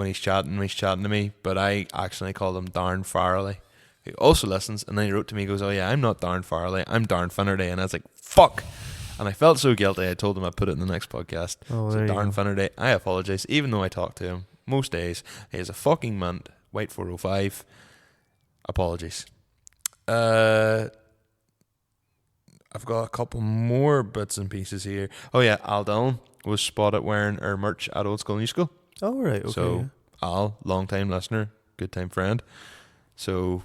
he's chatting to me, but I accidentally called him Darren Farrelly, who also listens, and then he wrote to me, he goes, oh yeah, I'm not Darren Farrelly, I'm Darren Finnerty, and I was like, fuck, and I felt so guilty. I told him I'd put it in the next podcast. Oh, so there you Darren go. Finnerty, I apologise, even though I talked to him most days. He is a fucking mint. White 405. Apologies. I've got a couple more bits and pieces here. Oh yeah, Al Dillon was spotted wearing our merch at Old School New School. Oh, right. Okay. So Al, long time listener, good time friend. So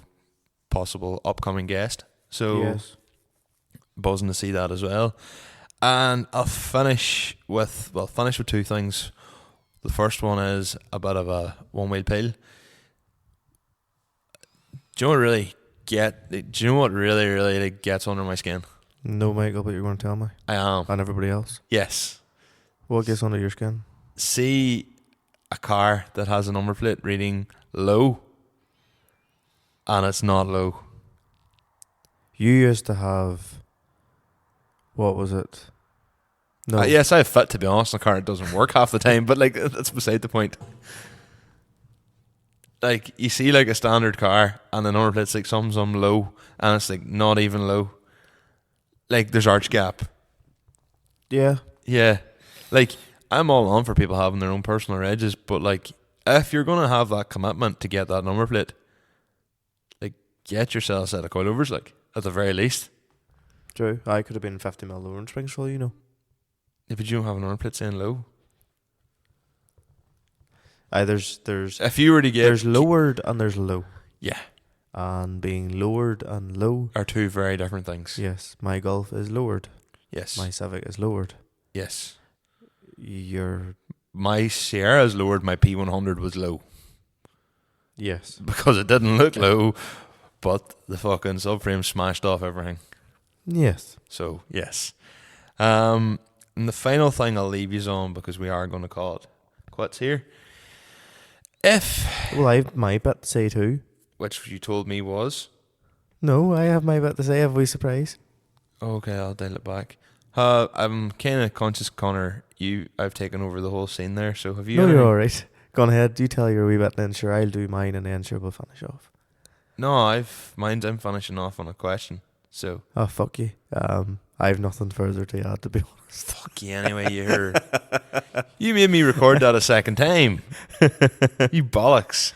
possible upcoming guest. So yes. buzzing to see that as well. And I'll finish with two things. The first one is a bit of a one-wheel pill. Do you know what really, really like, gets under my skin? No, Michael, but you're going to tell me. I am. And everybody else. Yes. What gets under your skin? See a car that has a number plate reading low, and it's not low. You used to have, what was it? No. Yes, I have fit, to be honest. The car doesn't work half the time, but like that's beside the point. Like you see like a standard car and the number plate's like some low and it's like not even low. Like there's arch gap. Yeah. Yeah. Like I'm all on for people having their own personal edges, but like if you're gonna have that commitment to get that number plate, like get yourself a set of coilovers, like at the very least. True. I could have been 50 mil lower in Springs for all you know. Yeah, but you don't have a number plate saying low. There's If you were to get there's lowered and there's low. Yeah. And being lowered and low Are two very different things. Yes, my Golf is lowered. Yes. My Civic is lowered. Yes. My Sierra is lowered, my P100 was low. Yes. Because it didn't look low, but the fucking subframe smashed off everything. Yes. So, yes. And the final thing I'll leave you on, because we are going to call it quits here. Well, I have my bit to say too. Which you told me was? No, I have my bit to say. Have we surprise? Okay, I'll dial it back. I'm kind of conscious, Conor. I've taken over the whole scene there. So have you? No, you're all right. Go on ahead. You tell your wee bit, then sure I'll do mine, and then sure we'll finish off. No, I'm finishing off on a question. So. Oh fuck you. I have nothing further to add, to be honest. Fuck you anyway. You made me record that a second time. You bollocks.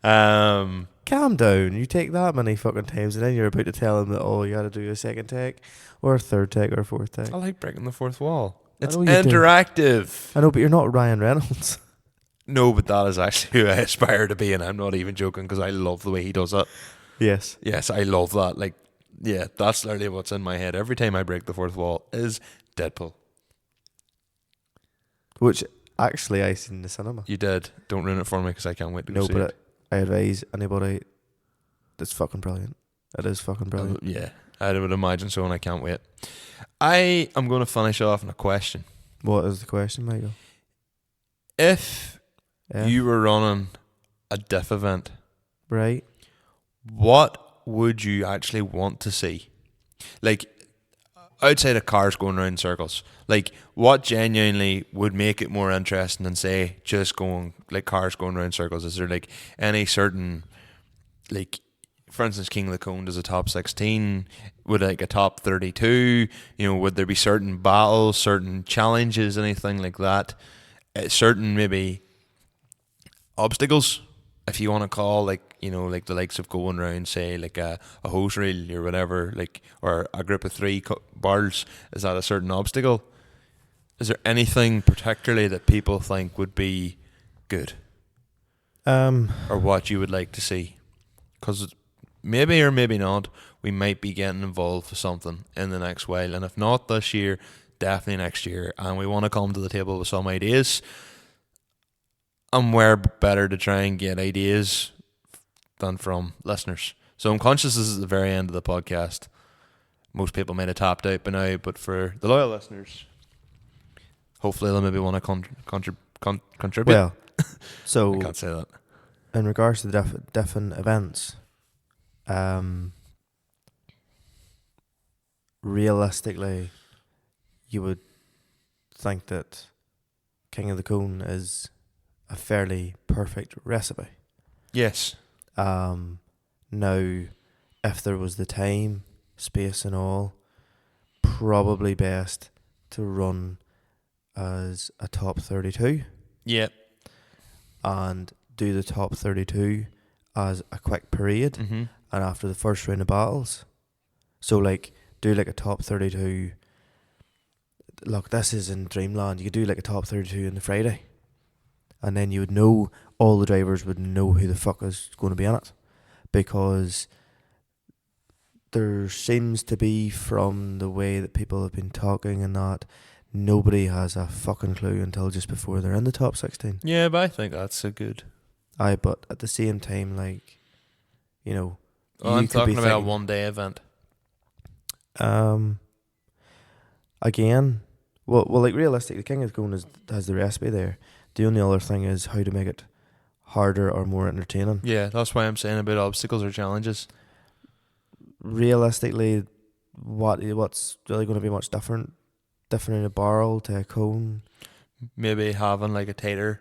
Calm down. You take that many fucking times, and then you're about to tell him that you got to do a second take, or a third take, or a fourth take. I like breaking the fourth wall. It's know you do. interactive. I know, but you're not Ryan Reynolds. No, but that is actually who I aspire to be, and I'm not even joking because I love the way he does it. Yes. Yes, I love that. Like, yeah, that's literally what's in my head every time I break the fourth wall is Deadpool. Which actually I seen in the cinema. You did. Don't ruin it for me because I can't wait to go see it. I advise anybody. It's fucking brilliant. It is fucking brilliant. Yeah, I would imagine so, and I can't wait. I am going to finish off on a question. What is the question, Michael? If you were running a diff event, right, what would you actually want to see? Like, outside of cars going around in circles, like, what genuinely would make it more interesting than, say, just going, like, cars going around in circles? Is there, like, any certain, like, for instance, King of the Cone does a top 16, would like a top 32, would there be certain battles, certain challenges, anything like that? Certain maybe obstacles, if you want to call, like, like the likes of going around, say, like a hose reel or whatever, like, or a group of 3 bars, is that a certain obstacle? Is there anything particularly that people think would be good? Or what you would like to see? Because maybe or maybe not, we might be getting involved with something in the next while, and if not this year, definitely next year, and we want to come to the table with some ideas. And where better to try and get ideas than from listeners. So I'm conscious this is the very end of the podcast. Most people might have tapped out by now, but for the loyal listeners, hopefully they'll maybe want to contribute. Well, so I can't say that. In regards to the different events, realistically, you would think that King of the Cone is a fairly perfect recipe. Yes. Now, if there was the time, space and all, probably best to run as a top 32. Yep. and do the top 32 as a quick parade, Mm-hmm. and after the first round of battles. So like do like a top 32. Look, this is in Dreamland. You could do like a top 32 on the Friday, and then you would know, all the drivers would know who the fuck is going to be in it, because there seems to be, from the way that people have been talking and that, nobody has a fucking clue until just before they're in the top 16. Yeah, but I think that's a good. Aye, but at the same time, like, you know, Oh, I'm could be talking about a thinking, one-day event. Again, well, like realistically, the King of the Cone has the recipe there. The only other thing is how to make it harder or more entertaining. Yeah, that's why I'm saying about obstacles or challenges. Realistically, what's really going to be much different in a barrel to a cone? Maybe having like a tighter,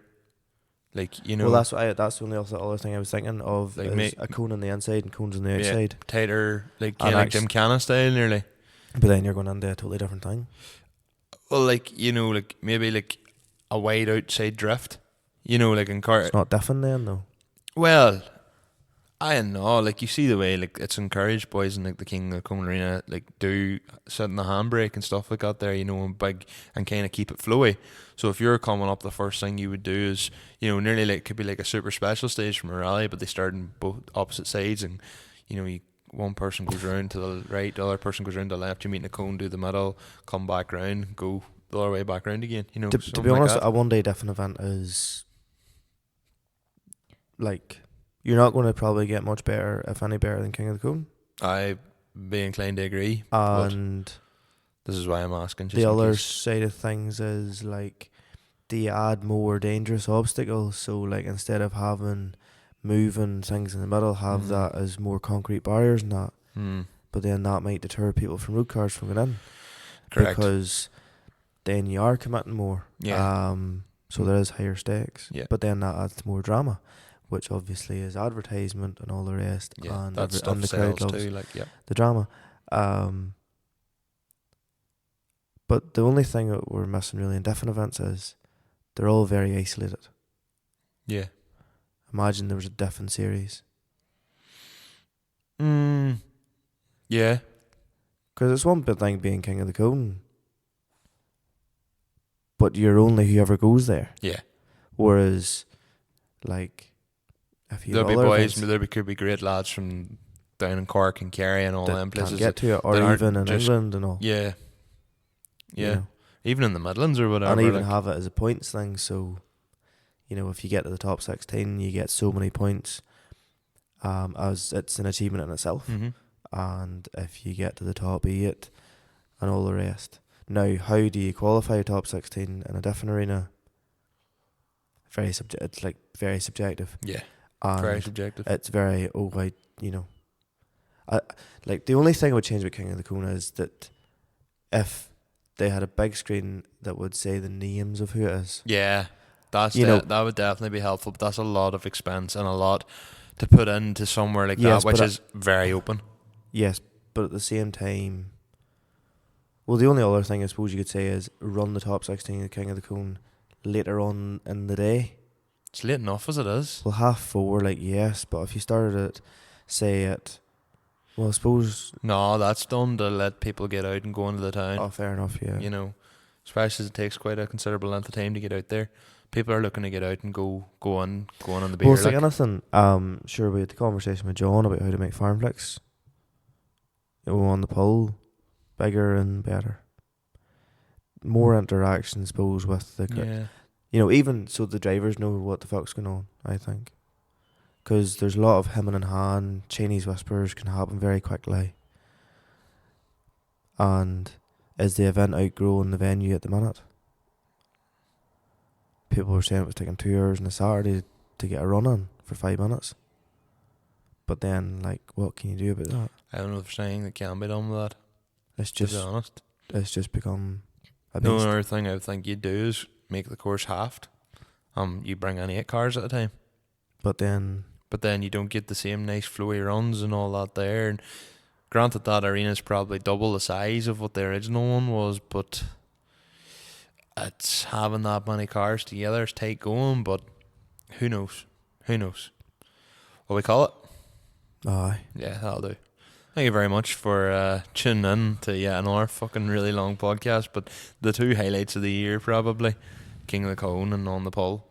like, you know, Well, that's the only other thing I was thinking of, Like is a cone on the inside and cones on the outside. tighter, like And like Gymkhana style nearly. But then you're going into a totally different thing. Well, like, you know, like maybe like a wide outside drift, you know, like in car. It's not different then, though. Well, I don't know, like you see the way like it's encouraged boys in like the King of the Cone Arena like do sit in the handbrake and stuff like that there, you know, and big and kind of keep it flowy. So if you're coming up, the first thing you would do is, you know, nearly like could be like a super special stage from a rally, but they start in both opposite sides, and you know, one person goes round to the right, the other person goes round to the left. You meet in the cone, do the middle, come back round, go the other way back round again. You know, To be something like honest, that. a one-day different event is like, you're not going to probably get much better, if any better, than King of the Cone. I'd be inclined to agree. But And this is why I'm asking. Just the in other case. side of things is like, do you add more dangerous obstacles? So like, instead of having moving things in the middle, have that as more concrete barriers and that. But then that might deter people from road cars from getting in. Correct. Because then you are committing more. Yeah. So there is higher stakes. Yeah. But then that adds more drama, which obviously is advertisement and all the rest. Yeah, And, that stuff and the sells crowd loves too. Like, yeah. the drama. But the only thing that we're missing really in different events is they're all very isolated. Yeah. Imagine there was a different series. Yeah. Because it's one big thing being King of the Cone, but you're only whoever goes there. Yeah. Whereas, like, if you There'll be other boys, events could be great lads from down in Cork and Kerry and all that them places. can't get to it, or that aren't even in just- England and all. Yeah. you Yeah. know. Even in the Midlands or whatever. And even like, have it as a points thing. So, you know, if you get to the top 16, you get so many points, as it's an achievement in itself. Mhm. And if you get to the top 8 and all the rest. Now, how do you qualify top 16 in a different arena? It's like very subjective. Yeah. And Very subjective. it's very, like, the only thing I would change with King of the Cone is that if they had a big screen that would say the names of who it is. Yeah. That would definitely be helpful, but that's a lot of expense and a lot to put into somewhere like Yes, that, which but is very open. Yes, but at the same time, well, the only other thing I suppose you could say is run the top 16 of King of the Cone later on in the day. It's late enough as it is. Well, 4:30, like, yes, but if you started it, say at, well, I suppose. No, that's done to let people get out and go into the town. Oh, fair enough, yeah. You know, especially as it takes quite a considerable length of time to get out there. People are looking to get out and go on the beer. Well, it's like anything. Sure, we had the conversation with John about how to make Farmflix. On the pull, bigger and better. More interaction, I suppose, with the. Yeah. You know, even so the drivers know what the fuck's going on, I think. Because there's a lot of hemming and hawing, Chinese whispers can happen very quickly. And is the event outgrowing the venue at the minute? People were saying it was taking 2 hours on a Saturday to get a run in for 5 minutes. But then, like, what can you do about that? I don't know if there's anything that can be done with that, It's to be just honest. become a The beast. only other thing I would think you'd do is make the course halved. You bring in 8 cars at a time. But then You don't get the same nice flowy runs and all that there. And granted, that arena's probably double the size of what the original one was, but it's having that many cars together is tight going. But Who knows? Who knows? What we call it? Aye. Yeah, that'll do. Thank you very much for tuning in to yet another fucking really long podcast. But the two highlights of the year, probably King of the Cone and On the Pole.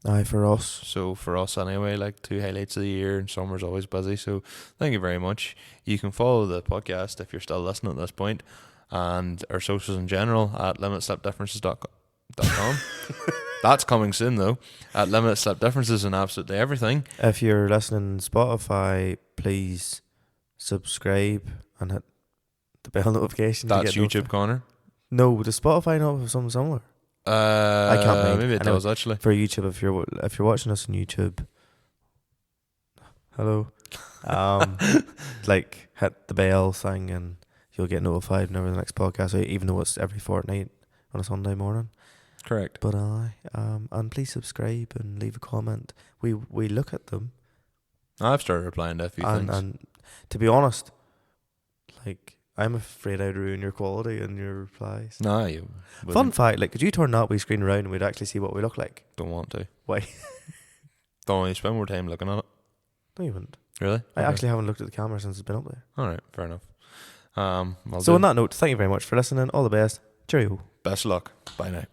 Aye, for us. So for us anyway, like, two highlights of the year, and summer's always busy. So thank you very much. You can follow the podcast if you're still listening at this point, and our socials in general at limitslipdifferences.com. That's coming soon though. At Limit Slip Differences and absolutely everything. If you're listening on Spotify, please subscribe and hit the bell notification. That's to get YouTube, Conor. No, does Spotify not have something similar? I can't think. Maybe it Anyway, does actually. For YouTube, if you're watching us on YouTube, hello, like hit the bell thing and you'll get notified whenever the next podcast, even though it's every fortnight on a Sunday morning. Correct. But and please subscribe and leave a comment. We look at them. I've started replying to a few things. And to be honest, like, I'm afraid I'd ruin your quality and your replies. No, you Fun fact, like, could you turn that wee screen around and we'd actually see what we look like? don't want to. Why? Don't want to spend more time looking at it. No, you wouldn't. Really? I Okay. actually haven't looked at the camera since it's been up there. Alright, fair enough. So on that note, thank you very much for listening. All the best. Cheerio. Best of luck. Bye now.